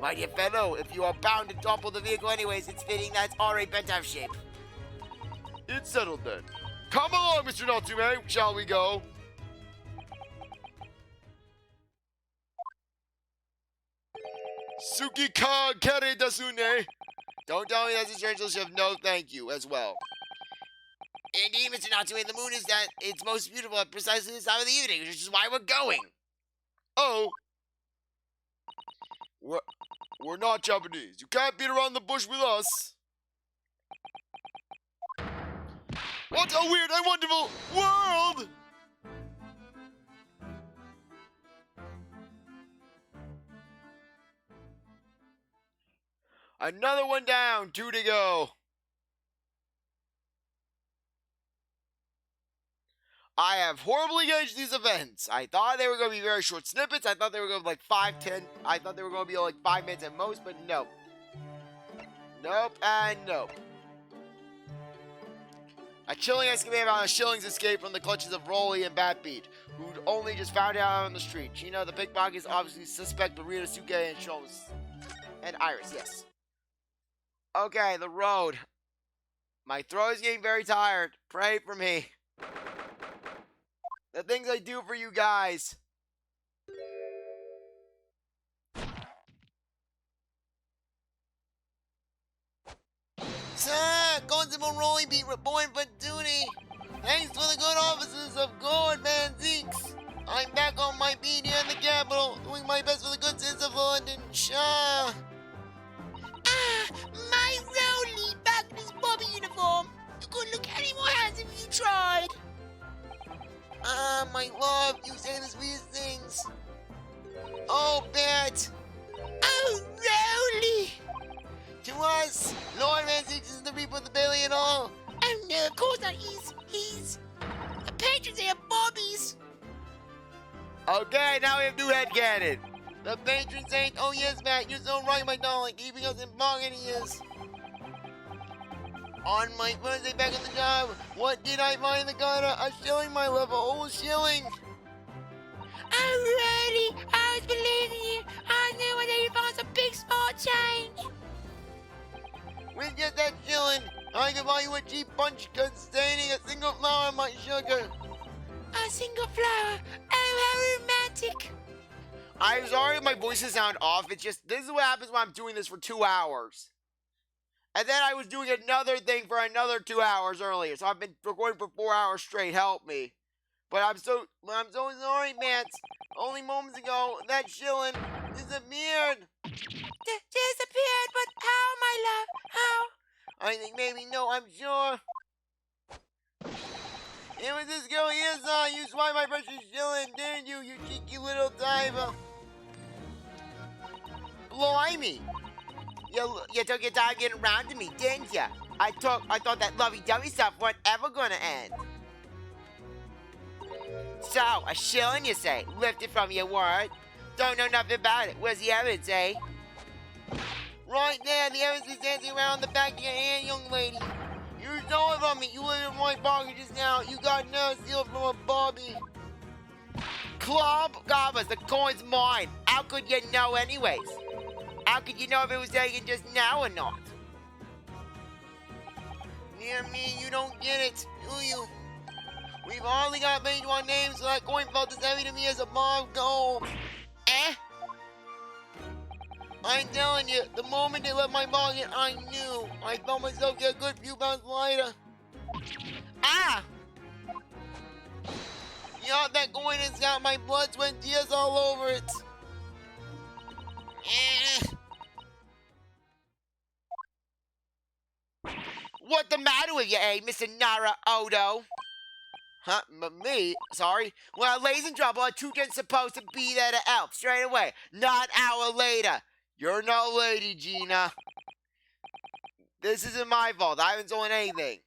My dear fellow, if you are bound to topple the vehicle anyways, it's fitting that it's already bent out of shape. It's settled then. Come along, Mr. Natsume. Shall we go? Suki-ka kere dasune. Don't tell me that's a translation of no thank you as well. Indeed, Mr. Natsume, the moon is at its most beautiful at precisely this time of the evening, which is why we're going. Oh. We're not Japanese. You can't beat around the bush with us. What a weird and wonderful world! Another one down, 2 to go. I have horribly gauged these events. I thought they were going to be very short snippets. I thought they were going to be like 5, 10. I thought they were going to be like 5 minutes at most, but nope. Nope and nope. A chilling escapade about a shilling's escape from the clutches of Rolly and Batbeat, who'd only just found out on the street. Gina, the pickpocket, is obviously suspect, but Ryunosuke and Sholmes. And Iris, yes. Okay, the road. My throat is getting very tired. Pray for me. The things I do for you guys. Sir, Constable Rolling Beat reporting for duty. Thanks for the good offices of Gord Van Zeeks. I'm back on my beat here in the capital, doing my best for the good citizens of London. Shaw. My Rolly, back in his Bobby uniform. You couldn't look any more handsome if you tried. My love, you say the sweetest things. patrons, they have bobbies. Okay, now we have new headcanon. The patron saint, oh yes, Matt, you're so right, my darling, keeping us in pocket he is. On my first day back on the job, what did I find in the gutter? A shilling, my love, a whole shilling. I'm ready. I was believing you. I knew when you found some big small change. With just that shilling, I can buy you a cheap punch containing a single flower of my sugar. A single flower? Oh, how romantic. I'm sorry if my voices sound off. It's just, this is what happens when I'm doing this for 2 hours. And then I was doing another thing for another 2 hours earlier. So I've been recording for 4 hours straight. Help me. But I'm so sorry, Mance. Only moments ago, that shilling disappeared. Disappeared? But how, my love? How? I think maybe, no, I'm sure. It was this girl here, son. You swiped my precious shilling, didn't you, you cheeky little diver? Blimey. You took your time getting around to me, didn't ya? I thought that lovey-dovey stuff wasn't ever gonna end. So, a shilling, you say? Lifted from your word? Don't know nothing about it. Where's the evidence, eh? Right there, the evidence is dancing around the back of your hand, young lady. You stole it from me. You let it in my pocket just now. You got no steal from a Bobby. Club Gobbers, the coin's mine. How could you know anyways? How could you know if it was taken just now or not? Near me, you don't get it, do you? We've hardly got paid to our names, so that coin felt as heavy to me as a bar of gold. Eh? I'm telling you, the moment they left my pocket, I knew. I felt myself get a good few pounds lighter. Ah! Yup, that coin has got my blood, sweat, and tears all over it. What the matter with you, eh, Mr. Nara Odo? Huh? Me? Sorry? Well, ladies and gentlemen, Toucan's supposed to be there to help straight away. Not an hour later. You're no lady, Gina. This isn't my fault. I haven't stolen anything.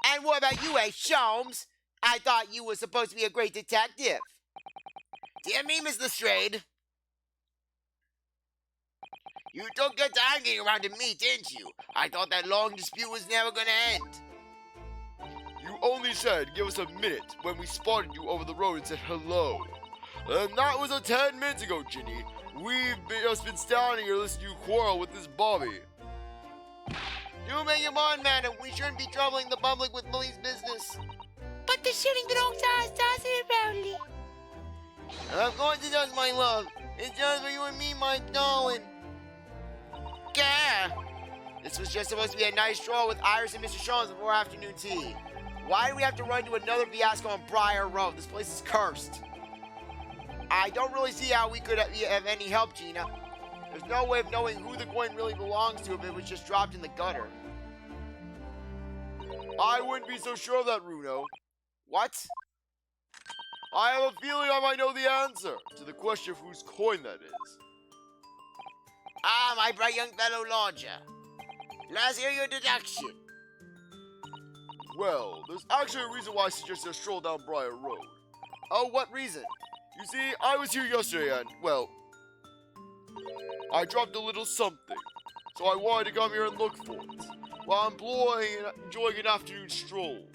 And what about you, eh, Sholmes? I thought you were supposed to be a great detective. Dear me, Miss Lestrade. You took your time getting around to me, didn't you? I thought that long dispute was never gonna end. You only said give us a minute when we spotted you over the road and said hello. And that was 10 minutes ago, Ginny. We've just been standing here listening to you quarrel with this Bobby. You make your mind, madam. We shouldn't be troubling the public with police business. But the shooting belongs to us, doesn't it, Rowley? Of course it does, my love. It's just for you and me, my darling. Gah! This was just supposed to be a nice stroll with Iris and Mr. Sholmes before afternoon tea. Why do we have to run into another fiasco on Briar Road? This place is cursed. I don't really see how we could have any help, Gina. There's no way of knowing who the coin really belongs to if it was just dropped in the gutter. I wouldn't be so sure of that, Runo. What? I have a feeling I might know the answer to the question of whose coin that is. Ah, my bright young fellow lodger. Let's hear your deduction. Well, there's actually a reason why I suggested a stroll down Briar Road. Oh, what reason? You see, I was here yesterday and, well, I dropped a little something. So I wanted to come here and look for it, while I'm enjoying an afternoon stroll.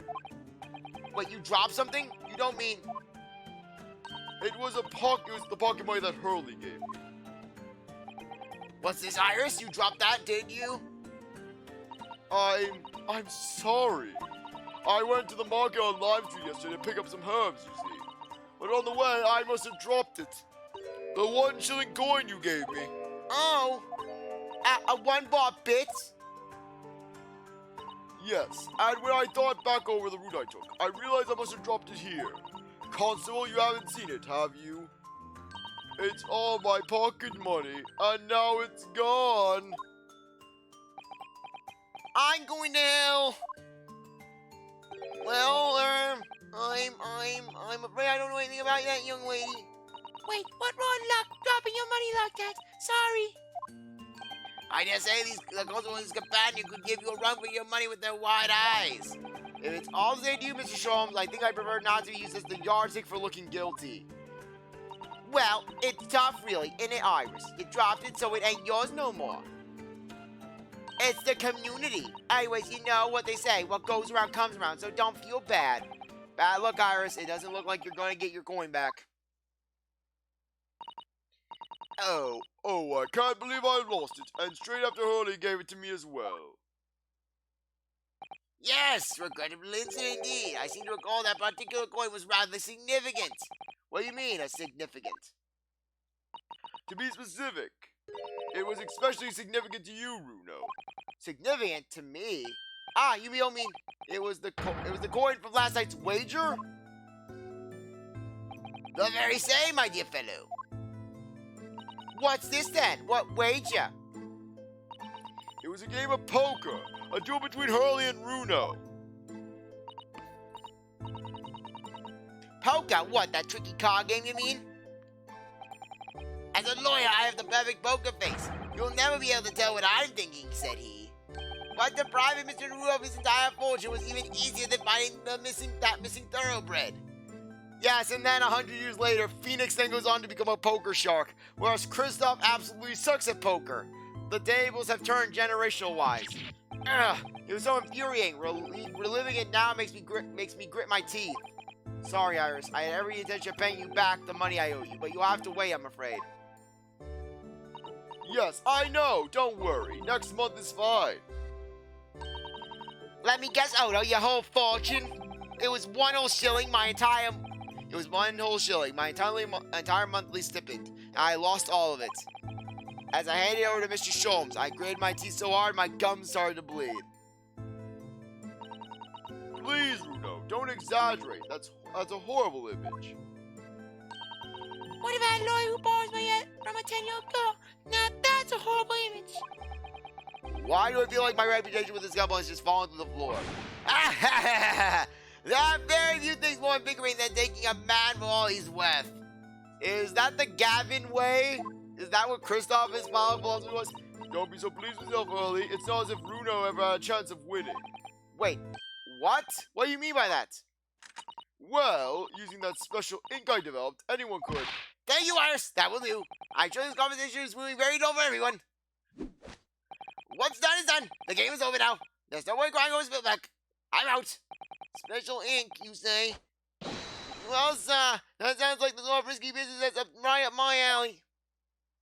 Wait, you dropped something? You don't mean... It was the pocket money that Hurley gave me. What's this, Iris? You dropped that, didn't you? I'm sorry. I went to the market on Lime Street yesterday to pick up some herbs, you see. But on the way, I must have dropped it. The 1 shilling coin you gave me. Oh, a 1 bar bit? Yes, and when I thought back over the route I took, I realized I must have dropped it here. Constable, you haven't seen it, have you? It's all my pocket money, and now it's gone. I'm going to hell. Well, I'm afraid I don't know anything about that, young lady. Wait, what wrong luck dropping your money like that? Sorry. I dare say the Kozuma's companion could give you a run for your money with their wide eyes. If it's all they do, Mr. Sholmes, I think I prefer not to be used as the yardstick for looking guilty. Well, it's tough, really, isn't it, Iris? You dropped it, so it ain't yours no more. It's the community. Anyways, you know what they say, what goes around comes around, so don't feel bad. Bad luck, Iris. It doesn't look like you're going to get your coin back. Oh, I can't believe I lost it, and straight after Hurley gave it to me as well. Yes, regrettable incident indeed. I seem to recall that particular coin was rather significant. What do you mean, a significant? To be specific, it was especially significant to you, Runo. Significant to me? Ah, you don't mean it was the coin from last night's wager? The very same, my dear fellow. What's this then? What wager? It was a game of poker. A duel between Hurley and Runo. Poker? What, that tricky card game you mean? As a lawyer, I have the perfect poker face. You'll never be able to tell what I'm thinking, said he. But depriving Mr. Runo of his entire fortune was even easier than finding that missing thoroughbred. Yes, and then 100 years later, Phoenix then goes on to become a poker shark, whereas Kristoff absolutely sucks at poker. The tables have turned generational-wise. Ugh, it was so infuriating. Reliving it now makes me grit my teeth. Sorry, Iris. I had every intention of paying you back the money I owe you, but you'll have to wait, I'm afraid. Yes, I know. Don't worry. Next month is fine. Let me guess, Odo, your whole fortune? It was one whole shilling, my entire monthly stipend, and I lost all of it. As I handed it over to Mr. Sholmes, I gritted my teeth so hard my gums started to bleed. Please, Runo, don't exaggerate. That's a horrible image. What about a lawyer who borrows money from a 10-year-old girl? Now that's a horrible image. Why do I feel like my reputation with this couple has just fallen to the floor? There are very few things more invigorating than taking a man for all he's worth. Is that the Gavin way? Is that what Kristoff's final philosophy was? Don't be so pleased with yourself, Hurley. It's not as if Runo ever had a chance of winning. Wait, what? What do you mean by that? Well, using that special ink I developed, anyone could. Thank you, Iris. That will do. I'm sure this conversation is moving very dull for everyone. What's done is done. The game is over now. There's no more crying over spilt back. I'm out. Special ink, you say? Well, sir, that sounds like the sort of risky business that's right up my alley.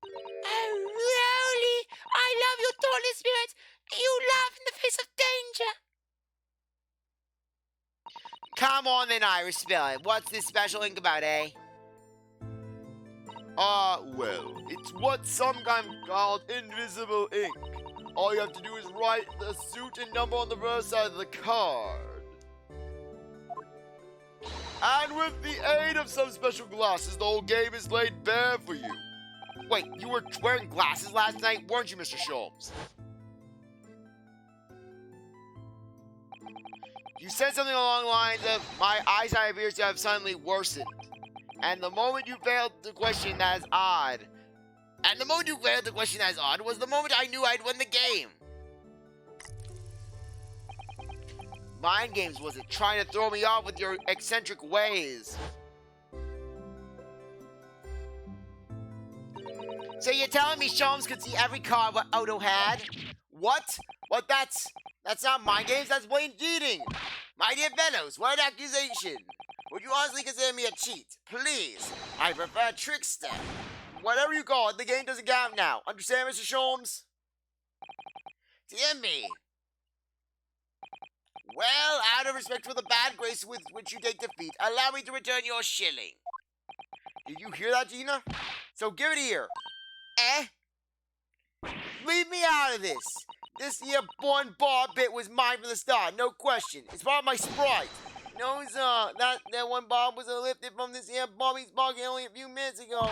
Oh, really? I love your dauntless spirit. You laugh in the face of danger. Come on then, Iris, spill it. What's this special ink about, eh? Well, it's what some kind called invisible ink. All you have to do is write the suit and number on the reverse side of the card. And with the aid of some special glasses, the whole game is laid bare for you. Wait, you were wearing glasses last night, weren't you, Mr. Sholmes? You said something along the lines of, my eyesight appears to have suddenly worsened. And the moment you failed to question that is odd. And the moment you failed to question that is odd was the moment I knew I'd won the game. Mind games, was it? Trying to throw me off with your eccentric ways. So you're telling me Sholmes could see every card what Odo had? What? What, that's not mind games, that's blatant cheating. My dear fellows, what an accusation. Would you honestly consider me a cheat? Please, I prefer trickster. Whatever you call it, the game doesn't count now. Understand, Mr. Sholmes? Dear me. Well, out of respect for the bad grace with which you take defeat, allow me to return your shilling. Did you hear that, Gina? So give it here. Eh? Leave me out of this. This here one bar bit was mine from the start, no question. It's part of my sprite. No, sir, that one bar was lifted from this here Bobby's pocket only a few minutes ago.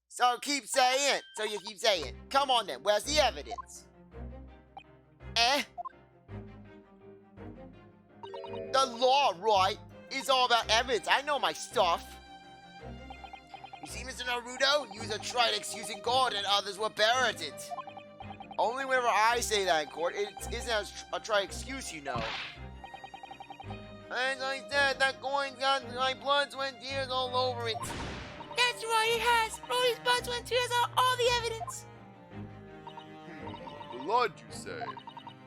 So keep saying. So you keep saying. Come on then, where's the evidence? Eh? The law, right, is all about evidence. I know my stuff. You see, Mr. Naruto? You use a tried excuse in court and others will parrot it. Only whenever I say that in court, it isn't as a try excuse, you know. As I said, that coin got my blood, sweat, and tears all over it. That's right, it has. Brody's blood, sweat, and tears are all the evidence. Blood, you say?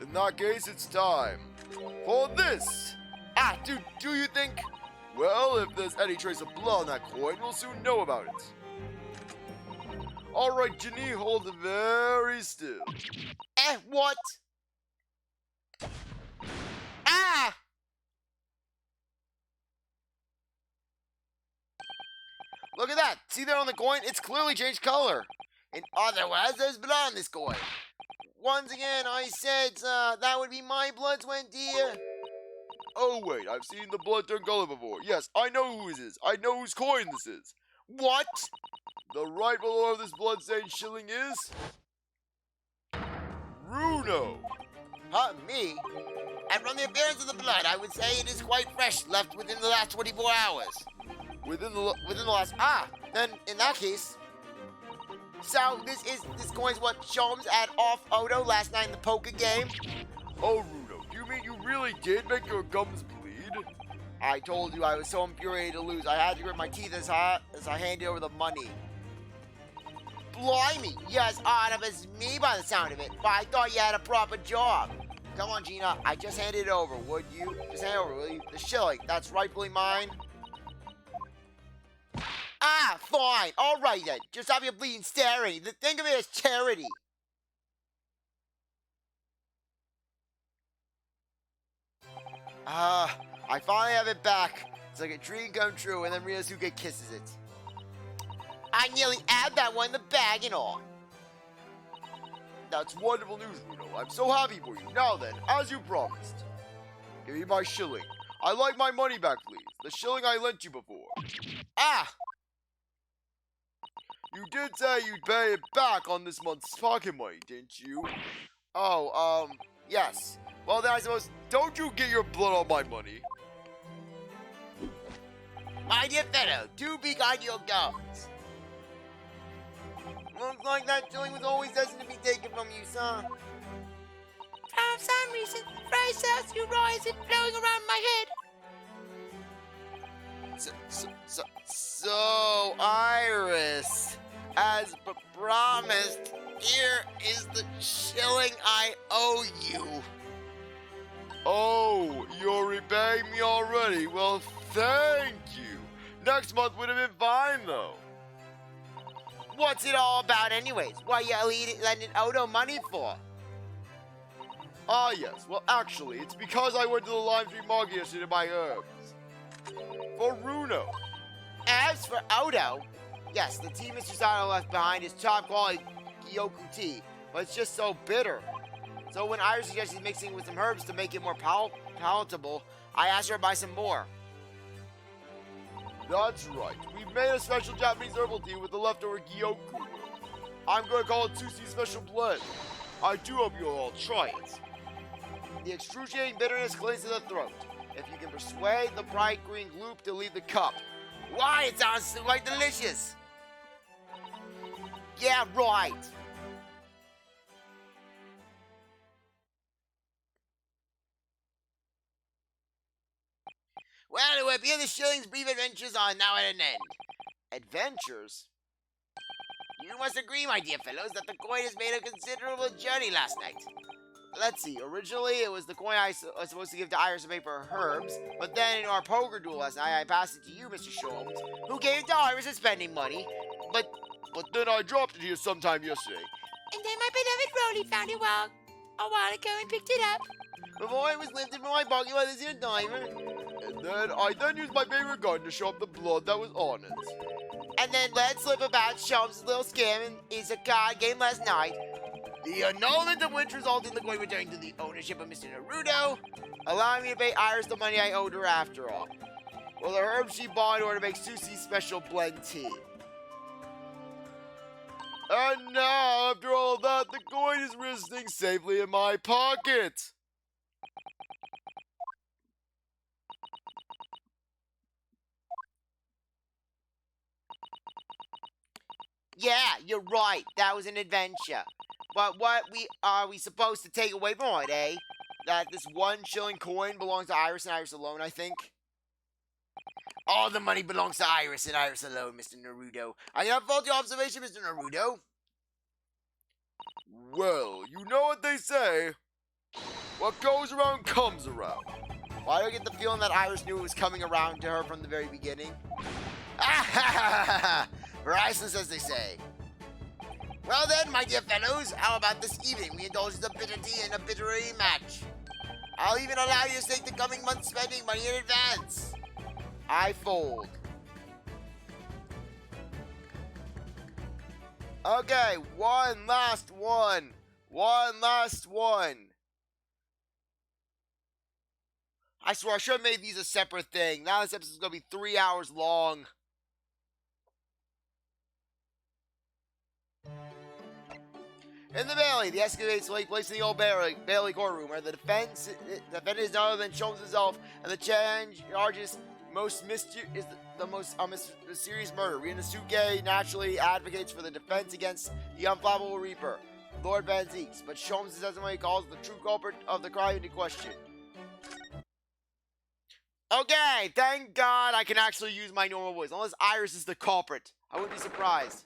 In that case, it's time for this. Do you think? Well, if there's any trace of blood on that coin, we'll soon know about it. All right, Ginny, hold it very still. What? Ah! Look at that. See there on the coin? It's clearly changed color. In other words, there's blood on this coin. Once again, I said that would be my blood, sweat, and tears. Oh, wait, I've seen the blood turn color before. Yes, I know who this is. I know whose coin this is. What? The rightful owner of this blood-stained shilling is... Bruno. Huh, me? And from the appearance of the blood, I would say it is quite fresh, left within the last 24 hours. Within the last... Then in that case... So, this coin's what Sholmes had off Odo last night in the poker game? Oh, Bruno, do you mean you really did make your gums bleed? I told you I was so infuriated to lose. I had to grit my teeth as I handed over the money. Blimey, you're as odd up as me by the sound of it, but I thought you had a proper job. Come on, Gina, I just handed it over, would you? Just hand it over, will you? The shilling, that's rightfully mine. Fine, all right then. Just stop your bleeding staring. Think of it as charity. I finally have it back. It's like a dream come true, and then Ryosuke kisses it. I nearly had that one in the bag and all. That's wonderful news, Bruno. I'm so happy for you. Now then, as you promised, give me my shilling. I'd like my money back, please. The shilling I lent you before. You did say you'd pay it back on this month's pocket money, didn't you? Oh, yes. Well, then I suppose, don't you get your blood on my money. My dear fellow, do be kind to your gums. Looks like that shilling was always destined to be taken from you, son. For some reason, the phrase sounds too raw as it flowing around my head. So, Iris, as promised, Here is the shilling I owe you. Oh, you're repaying me already? Well, thank you. Next month would have been fine, though. What's it all about anyways? What you lending Odo money for? Ah, yes. Well, actually, it's because I went to the Lime Tree Market yesterday to buy herbs. For Runo. As for Odo, yes, the tea Mr. Sato left behind is top quality Gyoku tea, but it's just so bitter. So when Iris suggested mixing it with some herbs to make it more palatable, I asked her to buy some more. That's right. We've made a special Japanese herbal tea with the leftover Gyoku. I'm going to call it Sushi Special Blend. I do hope you'll all try it. The excruciating bitterness clings to the throat. If you can persuade the bright green gloop to leave the cup. Why, it sounds quite delicious. Yeah, right. Well, it would appear the shilling's brief adventures are now at an end. Adventures? You must agree, my dear fellows, that the coin has made a considerable journey last night. Let's see, originally it was the coin I was supposed to give to Iris to pay for her herbs, but then in our poker duel last night, I passed it to you, Mr. Sholmes, who gave it to Iris as spending money, but then I dropped it here sometime yesterday. And then my beloved Rolly found it a while ago and picked it up. Before it was lifted from my pocket by this here diver. And then I used my favorite gun to show up the blood that was on it. And then let slip about Sholmes' little scam in his card game last night. The annulment of which resulted in the coin returning to the ownership of Mr. Naruto, allowing me to pay Iris the money I owed her after all. Well, the herbs she bought in order to make Susie's special blend tea. And now, after all of that, the coin is resting safely in my pocket. Yeah, you're right. That was an adventure. But what are we supposed to take away from it, eh? That this 1 shilling coin belongs to Iris and Iris alone, I think. All the money belongs to Iris and Iris alone, Mr. Naruto. I have faulty observation, Mr. Naruto. Well, you know what they say. What goes around comes around. Why do I get the feeling that Iris knew it was coming around to her from the very beginning? Ah ha ha ha ha! Priceless, as they say. Well then, my dear fellows, how about this evening we indulge the bitter tea and a bittery match? I'll even allow you to take the coming month's spending money in advance. I fold. Okay, one last one. One last one. I swear I should have made these a separate thing. Now this episode's gonna be 3 hours long. In the Bailey, the escapade take place in the old Bailey courtroom, where the defendant is none other than Sholmes himself, and the charges most mysterious mysterious murder. Ryunosuke naturally advocates for the defense against the unflappable Reaper, Lord Van Zeeks, but Sholmes' testimony calls the true culprit of the crime into question. Okay, thank God I can actually use my normal voice, unless Iris is the culprit. I wouldn't be surprised.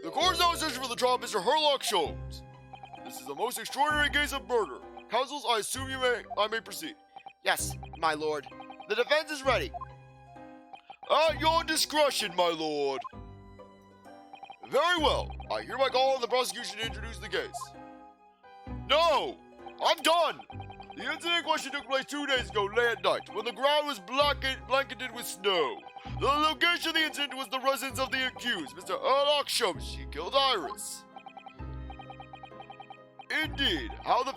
The court is now in session for the trial of Mr. Sherlock Sholmes. This is the most extraordinary case of murder. Counsels, I assume I may proceed. Yes, my lord. The defense is ready. At your discretion, my lord. Very well. I hereby call on the prosecution to introduce the case. No! I'm done! The incident in question took place 2 days ago, late at night, when the ground was blanketed with snow. The location of the incident was the residence of the accused, Mr. Sherlock Sholmes. She killed Iris. Indeed, how the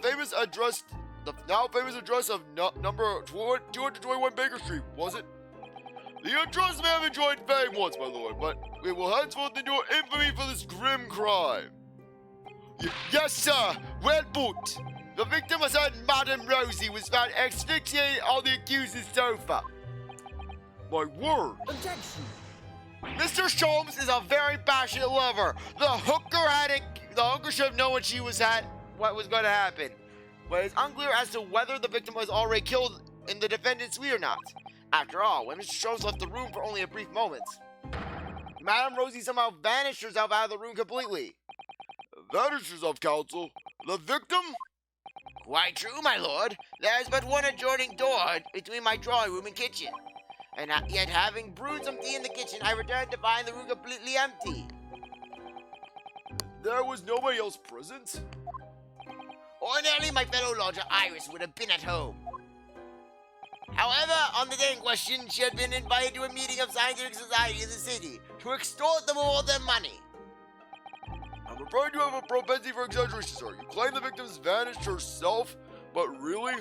now famous address of number 221 Baker Street, was it? The address may have enjoyed fame once, my lord, but it will henceforth endure infamy for this grim crime. Yes, sir. Well put. The victim, a certain Madame Rosie, was found asphyxiated on the accused's sofa. My word. Objection. Mr. Sholmes is a very passionate lover. The hooker should have known what was going to happen. But it's unclear as to whether the victim was already killed in the defendant's suite or not. After all, when Mr. Sholmes left the room for only a brief moment, Madame Rosie somehow vanished herself out of the room completely. Vanished herself, counsel? The victim? Quite true, my lord. There is but one adjoining door between my drawing room and kitchen. And yet, having brewed some tea in the kitchen, I returned to find the room completely empty. There was nobody else present? Ordinarily, my fellow lodger Iris would have been at home. However, on the day in question, she had been invited to a meeting of scientific society in the city to extort them of all their money. I'm afraid you have a propensity for exaggeration, sir. You claim the victim's vanished herself, but really?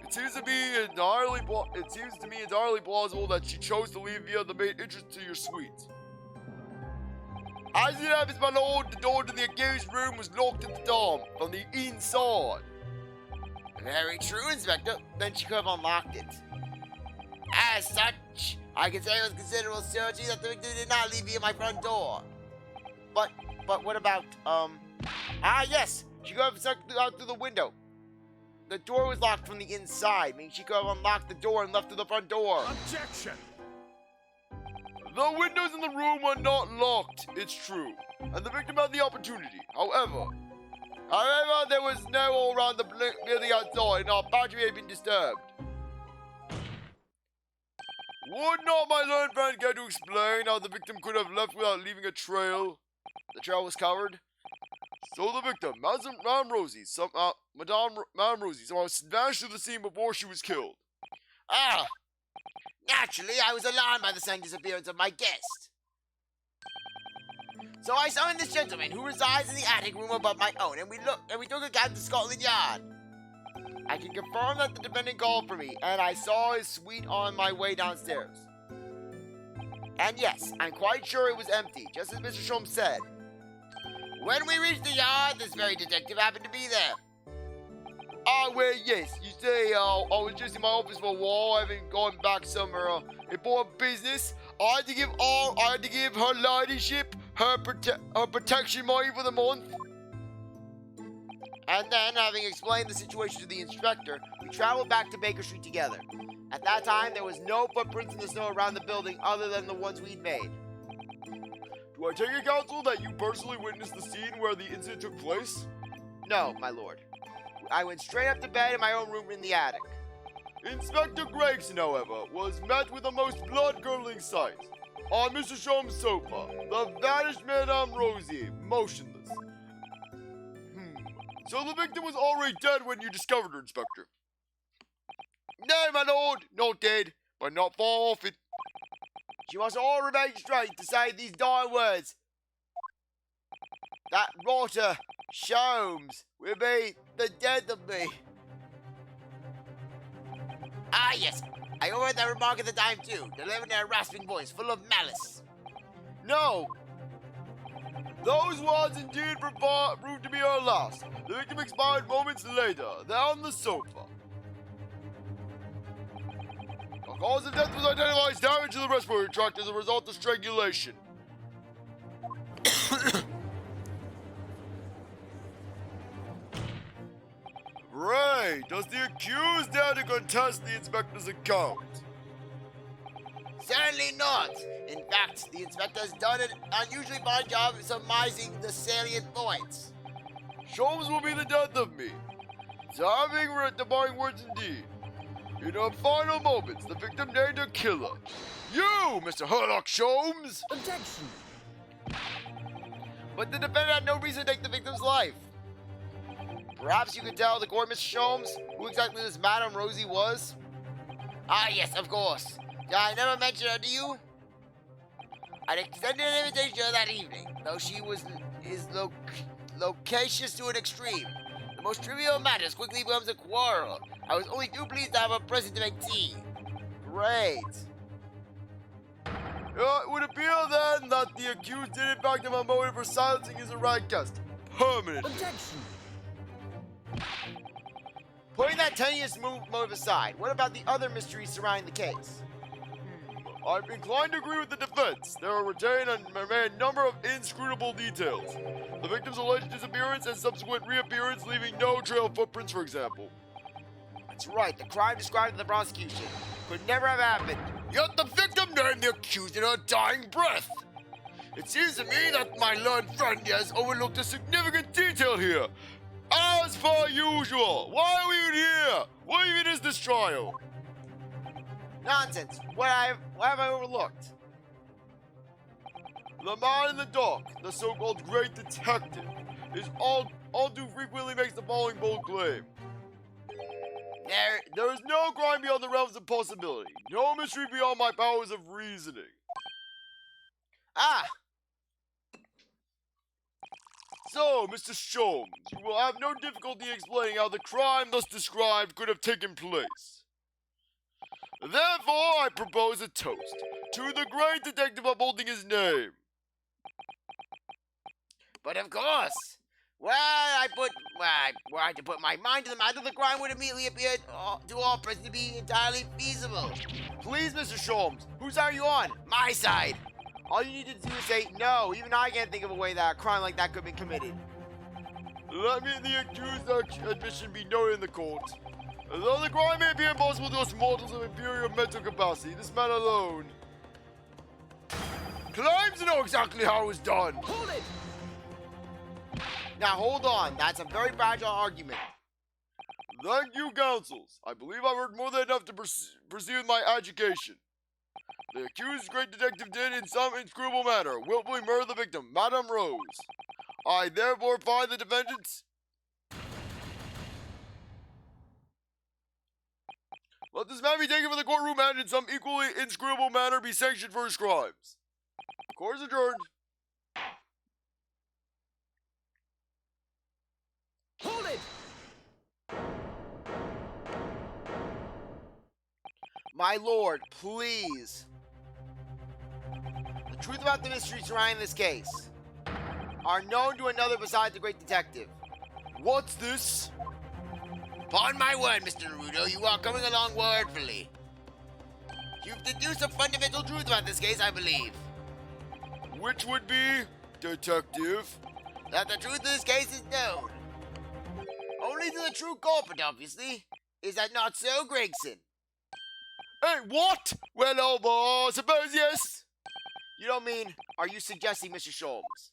It seems to me entirely plausible that she chose to leave via the main entrance to your suite. As it happens, my lord, the door to the accused room was locked at the time, from the inside. Very true, Inspector. Then she could have unlocked it. As such, I can say with considerable certainty that the victim did not leave via my front door. But what about, yes, she could have sucked out through the window. The door was locked from the inside, meaning she could have unlocked the door and left through the front door. Objection! The windows in the room were not locked, it's true, and the victim had the opportunity. However, there was no all around the building outside, and our battery had been disturbed. Would not my learned friend care to explain how the victim could have left without leaving a trail? The trail was covered. So the victim, Madame Rosie, somehow vanished to the scene before she was killed. Ah! Naturally, I was alarmed by the sudden disappearance of my guest. So I summoned this gentleman who resides in the attic room above my own, and we took a cab to Scotland Yard. I can confirm that the defendant called for me, and I saw his suite on my way downstairs. And yes, I'm quite sure it was empty, just as Mr. Sholmes said. When we reached the yard, this very detective happened to be there. I well, yes. You say, I was just in my office for a while. I haven't gone back somewhere. Important business. I had to give her ladyship her protection money for the month. And then, having explained the situation to the inspector, we traveled back to Baker Street together. At that time, there was no footprints in the snow around the building other than the ones we'd made. Do I take it, counsel, that you personally witnessed the scene where the incident took place? No, my lord. I went straight up to bed in my own room in the attic. Inspector Gregson, however, was met with a most blood-curdling sight. On Mr. Sholmes' sofa, the vanished Madame Rosie, motionless. So the victim was already dead when you discovered her, Inspector? No, my lord, not dead, but not far off it. She must all remain straight to say these dire words. That rotter, Sholmes, will be the death of me. Ah, yes. I overheard that remark at the time, too, delivered in a rasping voice, full of malice. No! Those words indeed proved to be her last. The victim expired moments later, there on the sofa. The cause of death was identified as damage to the respiratory tract as a result of strangulation. Ray, does the accused dare to contest the inspector's account? Certainly not. In fact, the inspector has done an unusually fine job of surmising the salient points. Sholmes will be the death of me. Diving defining words indeed. In her final moments, the victim named her killer. You, Mr. Sherlock Sholmes! Objection! But the defendant had no reason to take the victim's life. Perhaps you could tell the court, Mr. Sholmes, who exactly this Madame Rosie was? Ah, yes, of course. Did I never mention her to you? I'd extended an invitation to her that evening, though she is loquacious to an extreme. The most trivial matters quickly becomes a quarrel. I was only too pleased to have her present to make tea. Great. It would appear then that the accused did in fact have a motive for silencing his right guest. Permanent. Objection! Putting that tenuous motive aside, what about the other mysteries surrounding the case? I'm inclined to agree with the defense. There are retained and remain a number of inscrutable details. The victim's alleged disappearance and subsequent reappearance leaving no trail of footprints, for example. That's right, the crime described in the prosecution could never have happened. Yet the victim named the accused in her dying breath. It seems to me that my learned friend has overlooked a significant detail here. As per usual, why are we even here? What even is this trial? Nonsense. What have I overlooked? The man in the dock, the so-called great detective, is all too frequently makes the following bold claim. There is no crime beyond the realms of possibility, no mystery beyond my powers of reasoning. Ah! So, Mr. Sholmes, you will have no difficulty explaining how the crime thus described could have taken place. Therefore, I propose a toast to the great detective upholding his name. But of course, were I to put my mind to the matter, the crime would immediately appear to all present to be entirely feasible. Please, Mr. Sholmes, whose side are you on? My side. All you need to do is say no. Even I can't think of a way that a crime like that could be committed. Let me the accused's admission be noted in the court. Although the crime may appear impossible to us mortals of inferior mental capacity, this man alone claims to know exactly how it was done. Hold it! Now hold on, that's a very fragile argument. Thank you, counsels. I believe I've heard more than enough to proceed with my education. The accused great detective did, in some inscrutable manner, willfully murder the victim, Madame Rose. I therefore find the defendants... Let this man be taken from the courtroom and in some equally inscrutable manner be sanctioned for his crimes. Court is adjourned. Hold it! My lord, please. The truth about the mystery surrounding this case are known to another besides the great detective. What's this? Upon my word, Mr. Naruto, you are coming along wordfully. You've deduced a fundamental truth about this case, I believe. Which would be, detective? That the truth of this case is known. Only to the true culprit, obviously. Is that not so, Gregson? Hey, what? Well, I suppose yes. You don't mean, are you suggesting, Mr. Sholmes,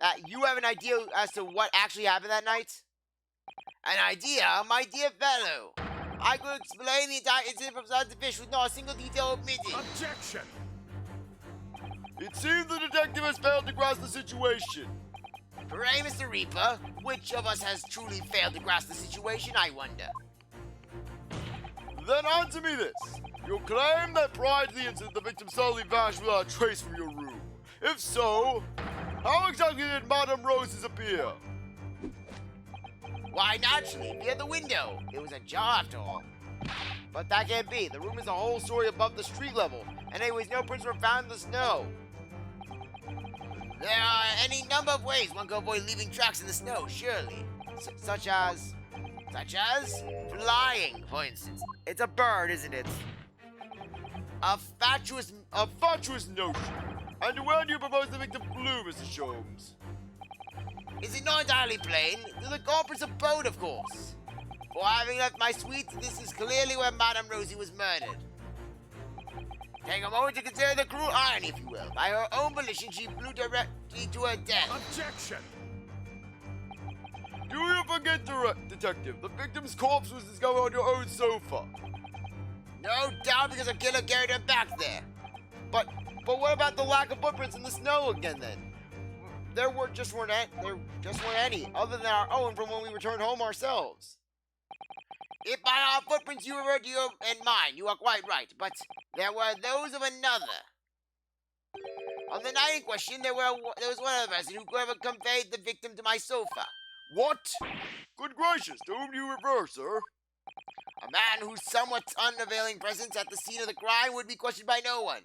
that you have an idea as to what actually happened that night? An idea, my dear fellow. I could explain the entire incident from start to finish with not a single detail omitted. Objection! It seems the detective has failed to grasp the situation. Pray, Mr. Reaper, which of us has truly failed to grasp the situation, I wonder? Then answer me this. You claim that prior to the incident, the victim suddenly vanished without a trace from your room. If so, how exactly did Madame Roses appear? Why, naturally, via the window. It was ajar after all. But that can't be. The room is a whole story above the street level. And anyways, no prints were found in the snow. There are any number of ways one could avoid leaving tracks in the snow, surely. Such as flying, for instance. It's a bird, isn't it? A fatuous notion. And where do you propose the victim flew, Mr. Sholmes? Is it not entirely plain? To the culprit's abode, of course. For having left my suite, this is clearly where Madame Rosie was murdered. Take a moment to consider the cruel irony, if you will. By her own volition, she flew directly to her death. Objection! Do you forget, detective? The victim's corpse was discovered on your own sofa. No doubt because a killer carried her back there. But what about the lack of footprints in the snow again then? There just weren't any, other than our own from when we returned home ourselves. If by our footprints you refer to your and mine, you are quite right, but there were those of another. On the night in question, there was one other person who could have conveyed the victim to my sofa. What? Good gracious, to whom do you refer, sir? A man whose somewhat unavailing presence at the scene of the crime would be questioned by no one.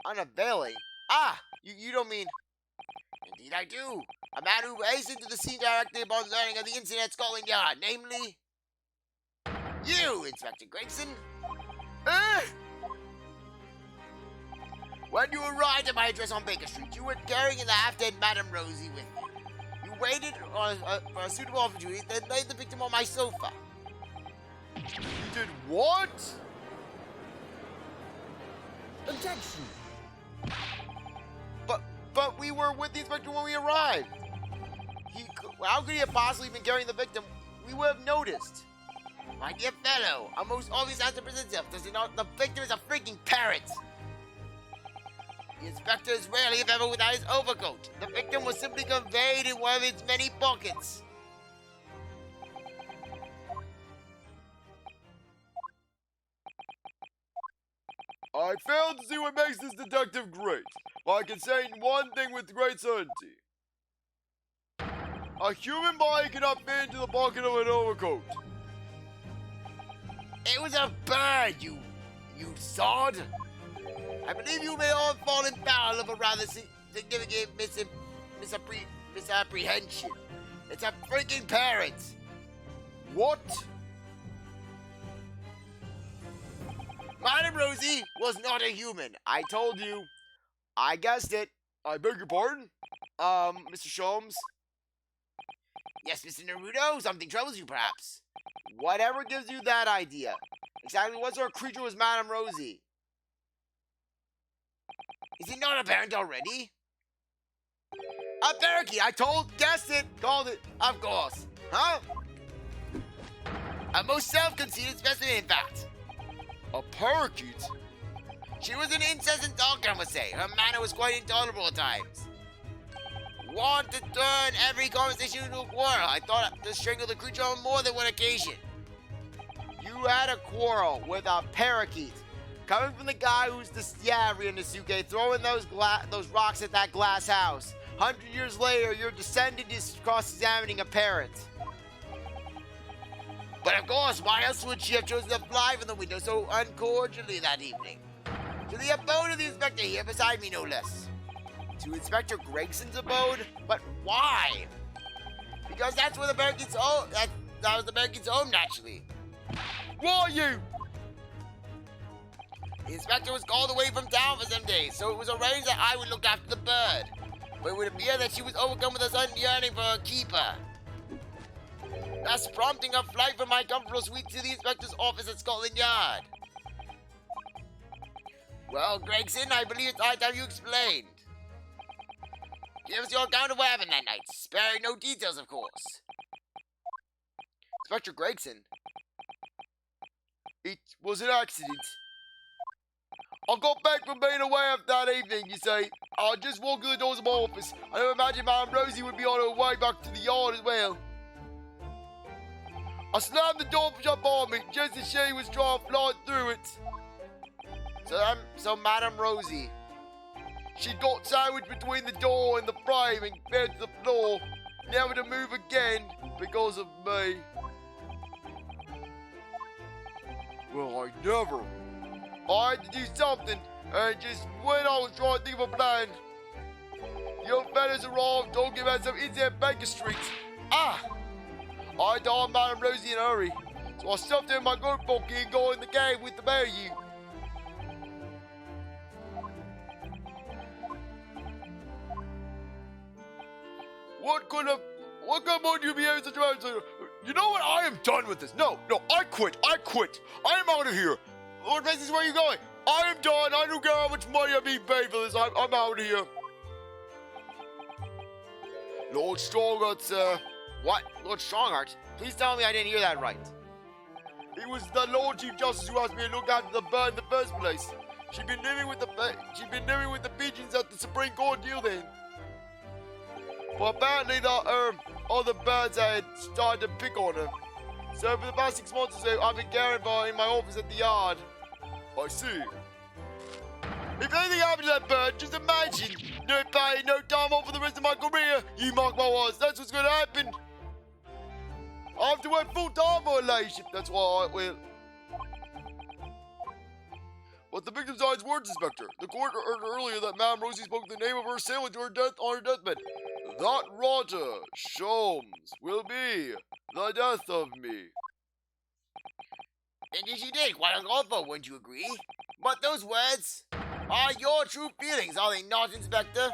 Unavailing? Ah, you don't mean... Indeed I do. A man who hastened to the scene directly upon learning of the incident at Scotland Yard, namely... you, Inspector Gregson. Eh? When you arrived at my address on Baker Street, you were carrying the half-dead Madame Rosie with you. You waited for a suitable opportunity, then laid the victim on my sofa. You did what? Objection. But we were with the inspector when we arrived. How could he have possibly been carrying the victim? We would have noticed. My dear fellow, a most obvious answer presents itself, does it not? The victim is a freaking parrot. The inspector is rarely, if ever, without his overcoat. The victim was simply conveyed in one of its many pockets. I fail to see what makes this detective great, but I can say one thing with great certainty. A human body cannot fit into the pocket of an overcoat. It was a bird, you sod. I believe you may all have fallen foul of a rather significant misapprehension. It's a freaking parrot. What? Madame Rosie was not a human. I told you. I guessed it. I beg your pardon? Mr. Sholmes? Yes, Mr. Naruto, something troubles you, perhaps. Whatever gives you that idea? Exactly what sort of creature was Madame Rosie? Is it not apparent already? A parakeet! Guessed it! Called it! Of course. Huh? A most self-conceited specimen, in fact. A parakeet? She was an incessant talker, I must say. Her manner was quite intolerable at times. Want to turn every conversation into a quarrel. I thought to strangle the creature on more than one occasion. You had a quarrel with a parakeet. Coming from the guy who's Ryunosuke, throwing those rocks at that glass house. 100 years later, your descendant is cross-examining a parrot. But of course, why else would she have chosen to fly from the window so uncordially that evening? To the abode of the inspector here beside me, no less. To Inspector Gregson's abode? But why? Because that's where the barricades home. That was the barricades home naturally. Who are you? The inspector was called away from town for some days, so it was arranged that I would look after the bird. But it would appear that she was overcome with a sudden yearning for a keeper. Thus prompting a flight from my comfortable suite to the inspector's office at Scotland Yard. Well, Gregson, I believe it's high time you explained. Give us your account of what happened that night, sparing no details, of course. Inspector Gregson. It was an accident. I got back from being away after that evening, you see. I just walked through the doors of my office. I never imagined Madame Rosie would be on her way back to the yard as well. I slammed the door shut behind me just as she was trying to fly through it. So Madame Rosie. She got sandwiched between the door and the frame and fell to the floor, never to move again because of me. Well, I never. I had to do something, and just when I was trying to think of a plan, young fellas arrived talking about some incident at Baker Street. I had to hire Madame Rosie in a hurry, so I stuffed her in my coat pocket and got in the cave with the pair of you. What kind of would you be able to do? You know what? I am done with this. No, I quit. I am out of here. Lord Macy's, where are you going? I am done. I don't care how much money I'm being paid for this. I'm out of here. Lord Strongart's, What? Lord Strongheart? Please tell me I didn't hear that right. It was the Lord Chief Justice who asked me to look after the bird in the first place. She'd been living with the pigeons at the Supreme Court deal then. But apparently the other birds had started to pick on her. So for the past 6 months or so, I've been caring for her in my office at the yard. I see. If anything happened to that bird, just imagine. No pay, no time off for the rest of my career. You mark my words, that's what's gonna happen. I have to work full time for a relationship, that's why I will. But the victim's eyes words, Inspector. The court heard earlier that Madame Rosie spoke the name of her assailant to her death on her deathbed. That rotter, Sholmes, will be the death of me. Indeed she did, quite uncalled, wouldn't you agree? But those words are your true feelings, are they not, Inspector?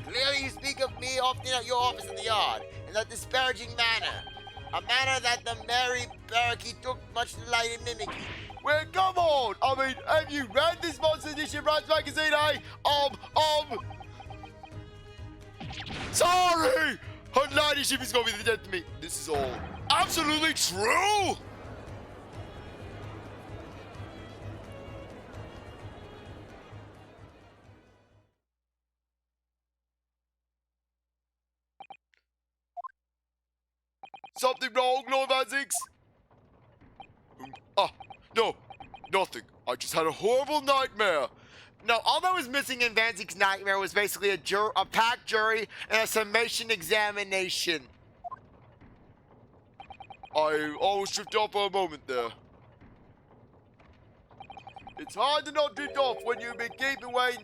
Clearly you speak of me often at your office in the yard, in that disparaging manner. A manner that the merry barracky took much delight in mimicking. Well, come on! I mean, have you read this month's edition of Rats Magazine, eh? Sorry! Her ladyship is gonna be the death of me. This is all absolutely true! Something wrong, Lord Van Zix? No, nothing. I just had a horrible nightmare. No, all that was missing in Van Ziek's nightmare was basically a packed jury and a summation examination. I almost tripped off for a moment there. It's hard to not drift off when you've been kept away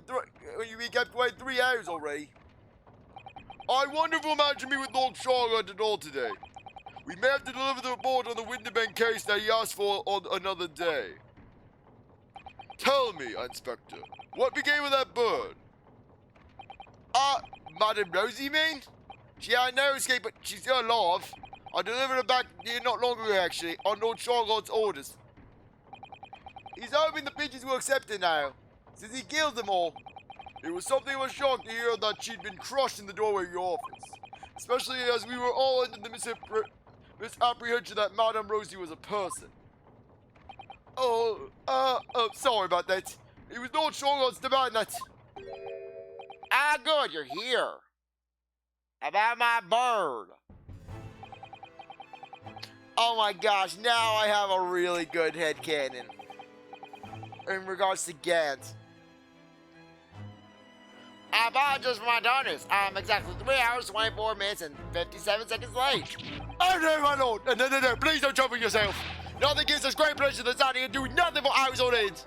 3 hours already. I wonder if we'll manage to meet with Lord Strongheart at all today. We may have to deliver the report on the Winterben case that he asked for on another day. Tell me, Inspector, what became of that bird? Madame Rosie, you mean? She had no escape, but she's still alive. I delivered her back here not long ago, actually, on Lord Strongheart's orders. He's hoping the pigeons will accept it now, since he killed them all. It was something of a shock to hear that she'd been crushed in the doorway of your office, especially as we were all under the misapprehension that Madame Rosie was a person. Sorry about that. It was Lord Strongheart's demand that... Good, you're here. About my bird. Oh my gosh, now I have a really good headcanon in regards to Gant. I apologize for my tardiness. I'm exactly 3 hours, 24 minutes, and 57 seconds late. Oh no, my lord! No, please don't trouble yourself! Nothing gives us great pleasure than standing and doing nothing for hours on end!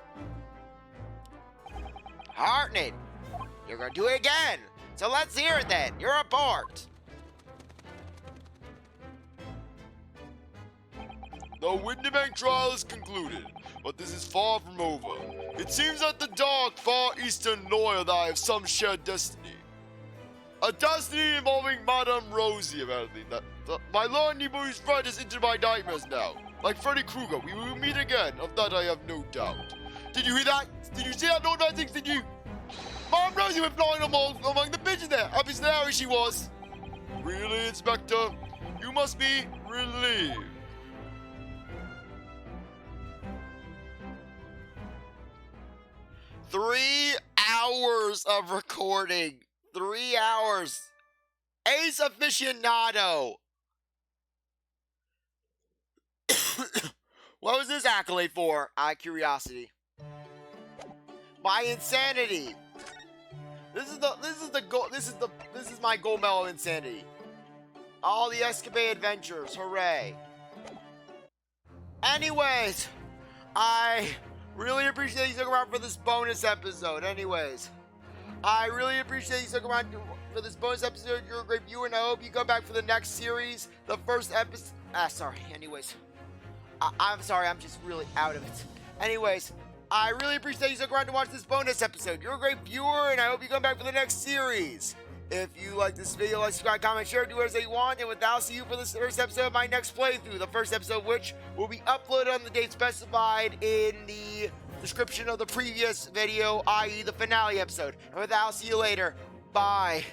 Heartening. You're gonna do it again. So let's hear it then. Your report. The Windybank trial is concluded, but this is far from over. It seems that the dark, far eastern lawyer that I have some shared destiny. A destiny involving Madame Rosie, apparently. My Lord Nibu's friend is into my nightmares now. Like Freddy Krueger, we will meet again. Of that I have no doubt. Did you hear that? Did you see that? No, nothing, did you? Madame Rosie went flying among the pigeons there. Happy Larry she was. Really, Inspector? You must be relieved. Three hours of recording. 3 hours. Ace aficionado. What was this accolade for? Out of curiosity. My insanity. This is my gold medal of insanity. All the escapade adventures. Hooray. Anyways, I really appreciate you sticking around for this bonus episode. Anyways, I really appreciate you sticking around for this bonus episode. You're a great viewer, and I hope you come back for the next series. The first episode. Anyways, I'm sorry. I'm just really out of it. Anyways, I really appreciate you sticking around to watch this bonus episode. You're a great viewer, and I hope you come back for the next series. If you like this video, like, subscribe, comment, share, do whatever you want. And with that, I'll see you for this first episode of my next playthrough. The first episode of which will be uploaded on the date specified in the description of the previous video, i.e. the finale episode. And with that, I'll see you later. Bye.